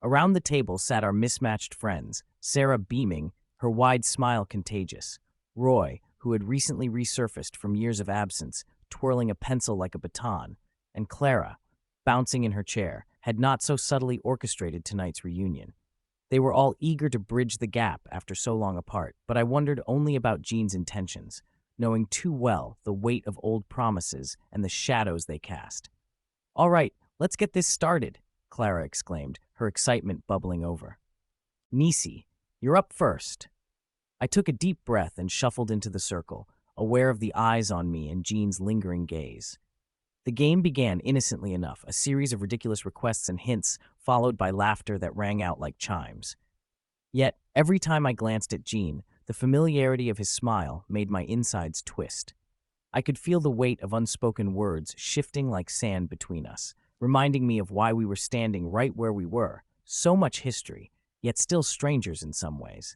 Around the table sat our mismatched friends, Sarah beaming, her wide smile contagious, Roy, who had recently resurfaced from years of absence, twirling a pencil like a baton, and Clara, bouncing in her chair, had not so subtly orchestrated tonight's reunion. They were all eager to bridge the gap after so long apart, but I wondered only about Jean's intentions, knowing too well the weight of old promises and the shadows they cast. "All right, let's get this started," Clara exclaimed, her excitement bubbling over. "Nicey, you're up first." I took a deep breath and shuffled into the circle, aware of the eyes on me and Jean's lingering gaze. The game began innocently enough, a series of ridiculous requests and hints, followed by laughter that rang out like chimes. Yet, every time I glanced at Jean, the familiarity of his smile made my insides twist. I could feel the weight of unspoken words shifting like sand between us, reminding me of why we were standing right where we were. So much history, yet still strangers in some ways.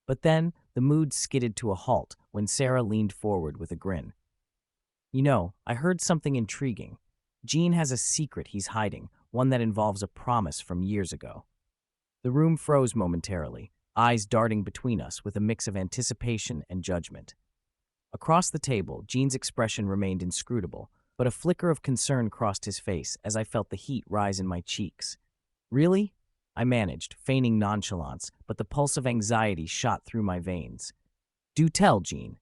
But then, the mood skidded to a halt when Sarah leaned forward with a grin. "You know, I heard something intriguing. Jean has a secret he's hiding, one that involves a promise from years ago." The room froze momentarily, eyes darting between us with a mix of anticipation and judgment. Across the table, Jean's expression remained inscrutable, but a flicker of concern crossed his face as I felt the heat rise in my cheeks. "Really?" I managed, feigning nonchalance, but the pulse of anxiety shot through my veins. "Do tell, Jean."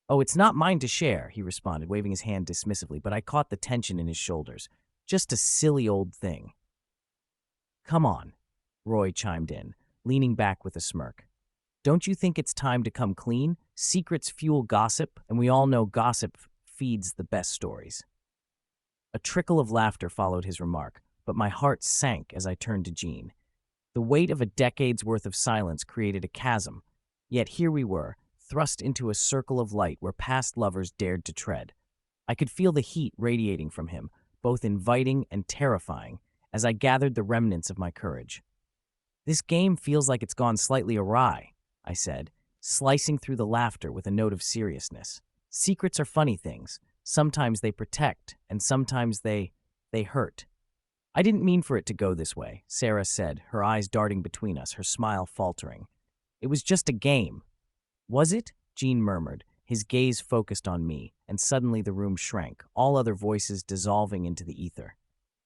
"Oh, it's not mine to share," he responded, waving his hand dismissively, but I caught the tension in his shoulders. "Just a silly old thing." "Come on," Roy chimed in, leaning back with a smirk. "Don't you think it's time to come clean? Secrets fuel gossip, and we all know gossip feeds the best stories." A trickle of laughter followed his remark, but my heart sank as I turned to Jean. The weight of a decade's worth of silence created a chasm, yet here we were, thrust into a circle of light where past lovers dared to tread. I could feel the heat radiating from him, both inviting and terrifying, as I gathered the remnants of my courage. "This game feels like it's gone slightly awry," I said, slicing through the laughter with a note of seriousness. "Secrets are funny things. Sometimes they protect, and sometimes they hurt." "I didn't mean for it to go this way," Sarah said, her eyes darting between us, her smile faltering. "It was just a game." "Was it?" Gene murmured, his gaze focused on me, and suddenly the room shrank, all other voices dissolving into the ether.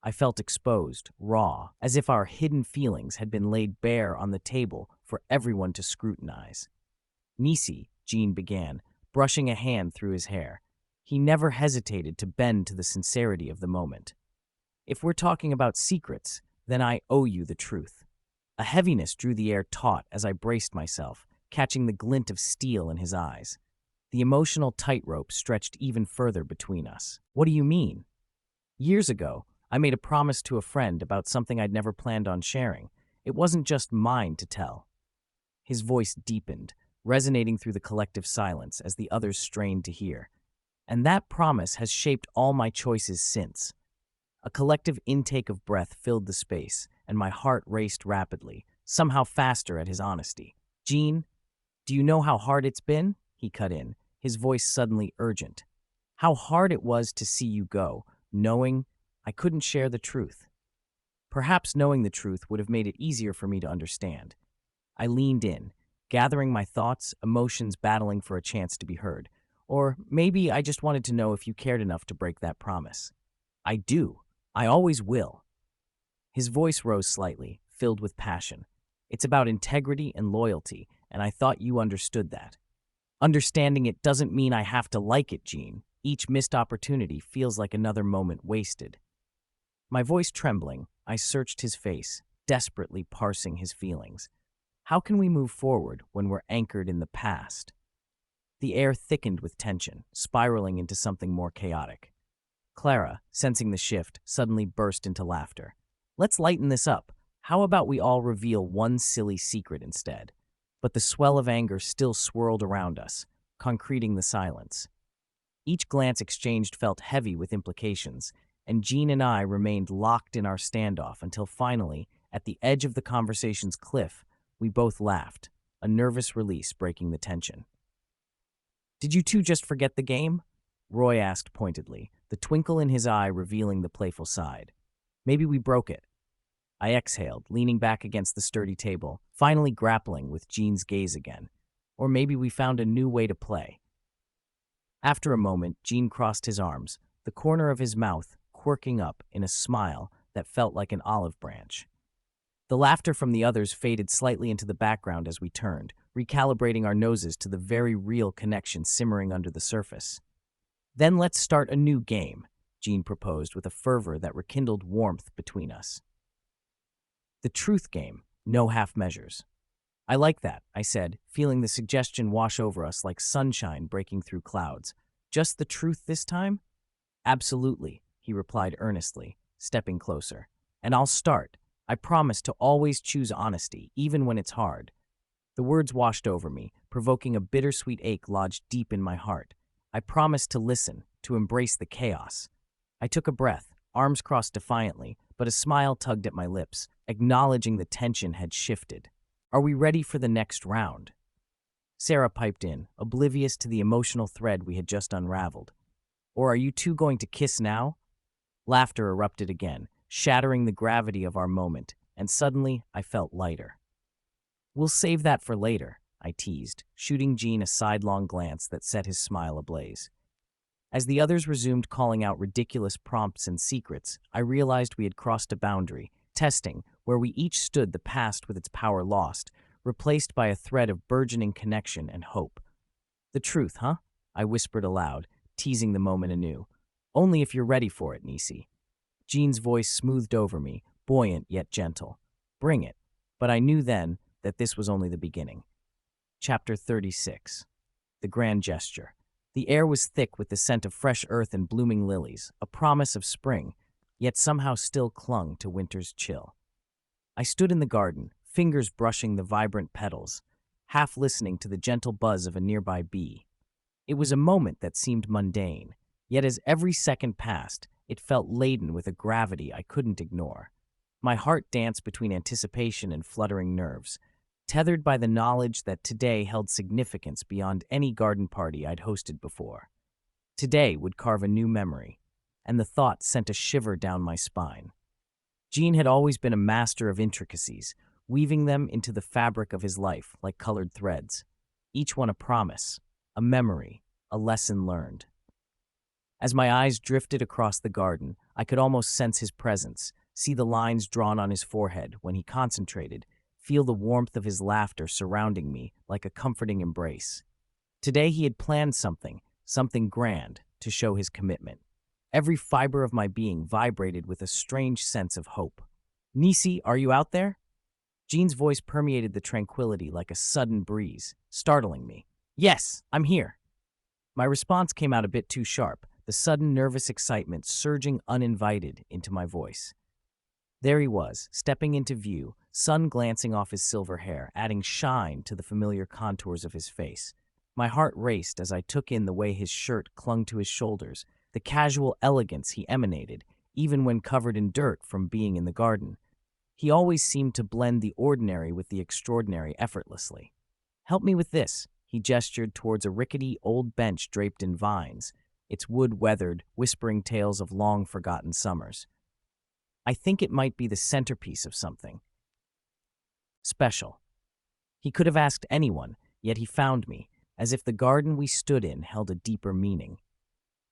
I felt exposed, raw, as if our hidden feelings had been laid bare on the table for everyone to scrutinize. "Nicey," Gene began, brushing a hand through his hair. He never hesitated to bend to the sincerity of the moment. "If we're talking about secrets, then I owe you the truth." A heaviness drew the air taut as I braced myself, catching the glint of steel in his eyes. The emotional tightrope stretched even further between us. "What do you mean?" "Years ago, I made a promise to a friend about something I'd never planned on sharing. It wasn't just mine to tell." His voice deepened, resonating through the collective silence as the others strained to hear. "And that promise has shaped all my choices since." A collective intake of breath filled the space, and my heart raced rapidly, somehow faster at his honesty. "Gene, do you know how hard it's been?" he cut in, his voice suddenly urgent. "How hard it was to see you go, knowing I couldn't share the truth." Perhaps knowing the truth would have made it easier for me to understand. I leaned in, gathering my thoughts, emotions battling for a chance to be heard. "Or maybe I just wanted to know if you cared enough to break that promise." "I do. I always will." His voice rose slightly, filled with passion. "It's about integrity and loyalty, and I thought you understood that." "Understanding it doesn't mean I have to like it, Gene. Each missed opportunity feels like another moment wasted." My voice trembling, I searched his face, desperately parsing his feelings. How can we move forward when we're anchored in the past? The air thickened with tension, spiraling into something more chaotic. Clara, sensing the shift, suddenly burst into laughter. "Let's lighten this up. How about we all reveal one silly secret instead?" But the swell of anger still swirled around us, concreting the silence. Each glance exchanged felt heavy with implications, and Jean and I remained locked in our standoff until finally, at the edge of the conversation's cliff, we both laughed, a nervous release breaking the tension. "Did you two just forget the game?" Roy asked pointedly, the twinkle in his eye revealing the playful side. "Maybe we broke it." I exhaled, leaning back against the sturdy table, finally grappling with Jean's gaze again. "Or maybe we found a new way to play." After a moment, Jean crossed his arms, the corner of his mouth quirking up in a smile that felt like an olive branch. The laughter from the others faded slightly into the background as we turned, recalibrating our noses to the very real connection simmering under the surface. "Then let's start a new game," Jean proposed with a fervor that rekindled warmth between us. "The truth game, no half measures." "I like that," I said, feeling the suggestion wash over us like sunshine breaking through clouds. "Just the truth this time?" "Absolutely," he replied earnestly, stepping closer. "And I'll start. I promise to always choose honesty, even when it's hard." The words washed over me, provoking a bittersweet ache lodged deep in my heart. I promised to listen, to embrace the chaos. I took a breath, arms crossed defiantly, but a smile tugged at my lips, acknowledging the tension had shifted. "Are we ready for the next round?" Sarah piped in, oblivious to the emotional thread we had just unraveled. "Or are you two going to kiss now?" Laughter erupted again, shattering the gravity of our moment, and suddenly I felt lighter. "We'll save that for later," I teased, shooting Jean a sidelong glance that set his smile ablaze. As the others resumed calling out ridiculous prompts and secrets, I realized we had crossed a boundary, testing where we each stood the past with its power lost, replaced by a thread of burgeoning connection and hope. "The truth, huh?" I whispered aloud, teasing the moment anew. "Only if you're ready for it, Nicey." Jean's voice smoothed over me, buoyant yet gentle. "Bring it." But I knew then that this was only the beginning. Chapter 36. The Grand Gesture. The air was thick with the scent of fresh earth and blooming lilies, a promise of spring, yet somehow still clung to winter's chill. I stood in the garden, fingers brushing the vibrant petals, half listening to the gentle buzz of a nearby bee. It was a moment that seemed mundane, yet as every second passed, it felt laden with a gravity I couldn't ignore. My heart danced between anticipation and fluttering nerves, tethered by the knowledge that today held significance beyond any garden party I'd hosted before. Today would carve a new memory, and the thought sent a shiver down my spine. Gene had always been a master of intricacies, weaving them into the fabric of his life like colored threads, each one a promise, a memory, a lesson learned. As my eyes drifted across the garden, I could almost sense his presence, see the lines drawn on his forehead when he concentrated, feel the warmth of his laughter surrounding me like a comforting embrace. Today he had planned something grand, to show his commitment. Every fiber of my being vibrated with a strange sense of hope. "Nicey, are you out there?" Jean's voice permeated the tranquility like a sudden breeze, startling me. "Yes, I'm here." My response came out a bit too sharp, the sudden nervous excitement surging uninvited into my voice. There he was, stepping into view, sun glancing off his silver hair, adding shine to the familiar contours of his face. My heart raced as I took in the way his shirt clung to his shoulders, the casual elegance he emanated, even when covered in dirt from being in the garden. He always seemed to blend the ordinary with the extraordinary effortlessly. "Help me with this," he gestured towards a rickety old bench draped in vines, its wood weathered, whispering tales of long-forgotten summers. "I think it might be the centerpiece of something special." He could have asked anyone, yet he found me, as if the garden we stood in held a deeper meaning.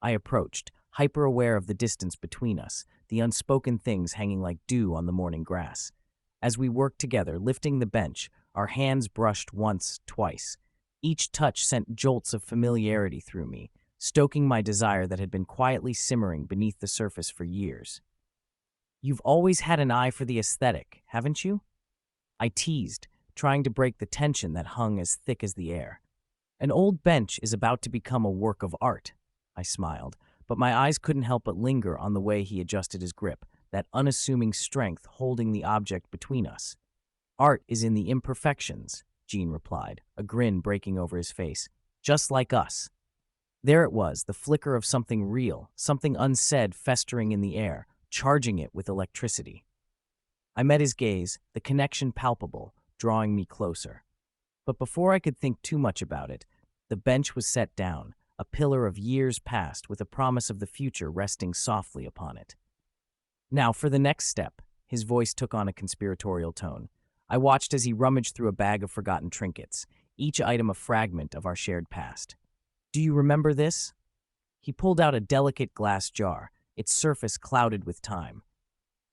I approached, hyper-aware of the distance between us, the unspoken things hanging like dew on the morning grass. As we worked together, lifting the bench, our hands brushed once, twice. Each touch sent jolts of familiarity through me, stoking my desire that had been quietly simmering beneath the surface for years. "You've always had an eye for the aesthetic, haven't you?" I teased, trying to break the tension that hung as thick as the air. "An old bench is about to become a work of art," I smiled, but my eyes couldn't help but linger on the way he adjusted his grip, that unassuming strength holding the object between us. "Art is in the imperfections," Gene replied, a grin breaking over his face. "Just like us." There it was, the flicker of something real, something unsaid festering in the air, charging it with electricity. I met his gaze, the connection palpable, drawing me closer. But before I could think too much about it, the bench was set down, a pillar of years past with a promise of the future resting softly upon it. "Now for the next step," his voice took on a conspiratorial tone. I watched as he rummaged through a bag of forgotten trinkets, each item a fragment of our shared past. "Do you remember this?" He pulled out a delicate glass jar, its surface clouded with time.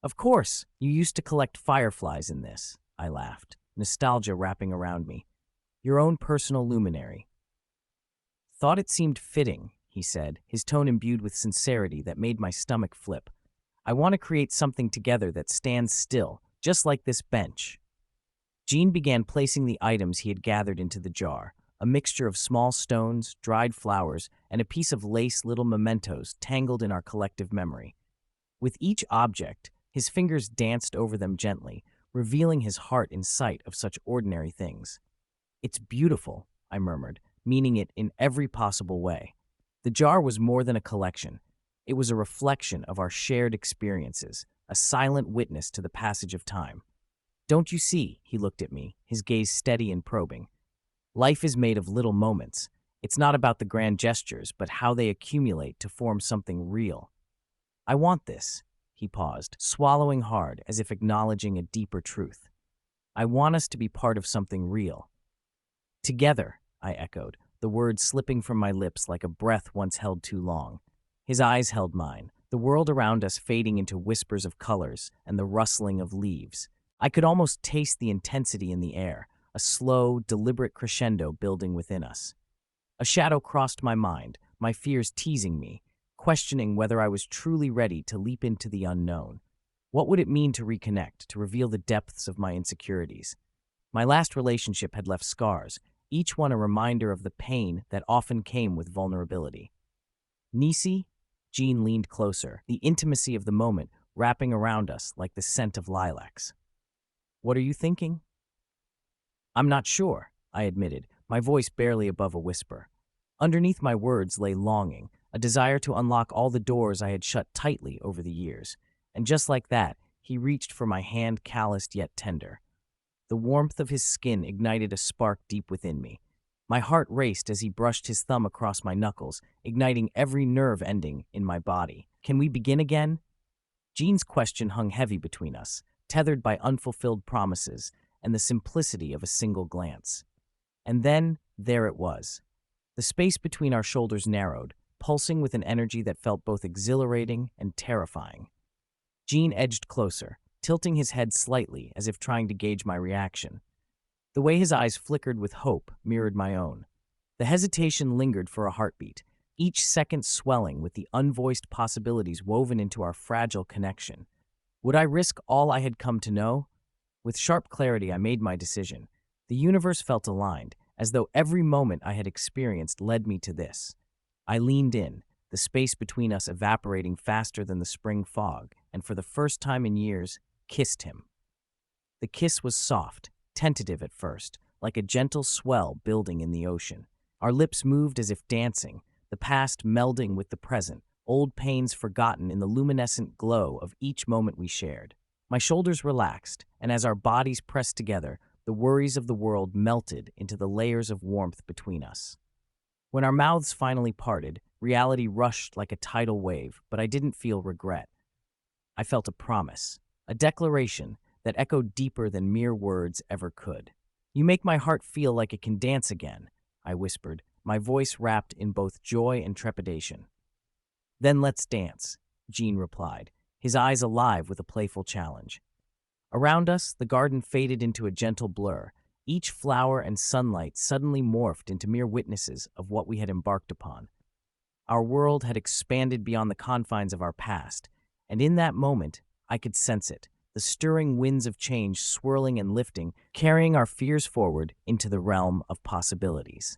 "Of course, you used to collect fireflies in this," I laughed, nostalgia wrapping around me. "Your own personal luminary." "Thought it seemed fitting," he said, his tone imbued with sincerity that made my stomach flip. "I want to create something together that stands still, just like this bench." Gene began placing the items he had gathered into the jar, a mixture of small stones, dried flowers, and a piece of lace little mementos tangled in our collective memory. With each object, his fingers danced over them gently, revealing his heart in sight of such ordinary things. "It's beautiful," I murmured, meaning it in every possible way. The jar was more than a collection. It was a reflection of our shared experiences, a silent witness to the passage of time. "Don't you see?" He looked at me, his gaze steady and probing. "Life is made of little moments. It's not about the grand gestures, but how they accumulate to form something real. I want this." He paused, swallowing hard as if acknowledging a deeper truth. "I want us to be part of something real." "Together," I echoed, the words slipping from my lips like a breath once held too long. His eyes held mine, the world around us fading into whispers of colors and the rustling of leaves. I could almost taste the intensity in the air, a slow, deliberate crescendo building within us. A shadow crossed my mind, my fears teasing me, questioning whether I was truly ready to leap into the unknown. What would it mean to reconnect, to reveal the depths of my insecurities? My last relationship had left scars, each one a reminder of the pain that often came with vulnerability. "Nicey?" Jean leaned closer, the intimacy of the moment wrapping around us like the scent of lilacs. "What are you thinking?" "I'm not sure," I admitted, my voice barely above a whisper. Underneath my words lay longing, a desire to unlock all the doors I had shut tightly over the years. And just like that, he reached for my hand, calloused yet tender. The warmth of his skin ignited a spark deep within me. My heart raced as he brushed his thumb across my knuckles, igniting every nerve ending in my body. "Can we begin again?" Jean's question hung heavy between us, tethered by unfulfilled promises and the simplicity of a single glance. And then, there it was. The space between our shoulders narrowed, pulsing with an energy that felt both exhilarating and terrifying. Jean edged closer, tilting his head slightly as if trying to gauge my reaction. The way his eyes flickered with hope mirrored my own. The hesitation lingered for a heartbeat, each second swelling with the unvoiced possibilities woven into our fragile connection. Would I risk all I had come to know? With sharp clarity, I made my decision. The universe felt aligned, as though every moment I had experienced led me to this. I leaned in, the space between us evaporating faster than the spring fog, and for the first time in years, kissed him. The kiss was soft, tentative at first, like a gentle swell building in the ocean. Our lips moved as if dancing, the past melding with the present, old pains forgotten in the luminescent glow of each moment we shared. My shoulders relaxed, and as our bodies pressed together, the worries of the world melted into the layers of warmth between us. When our mouths finally parted, reality rushed like a tidal wave, but I didn't feel regret. I felt a promise, a declaration that echoed deeper than mere words ever could. "You make my heart feel like it can dance again," I whispered, my voice wrapped in both joy and trepidation. "Then let's dance," Jean replied, his eyes alive with a playful challenge. Around us, the garden faded into a gentle blur. Each flower and sunlight suddenly morphed into mere witnesses of what we had embarked upon. Our world had expanded beyond the confines of our past, and in that moment, I could sense it, the stirring winds of change swirling and lifting, carrying our fears forward into the realm of possibilities.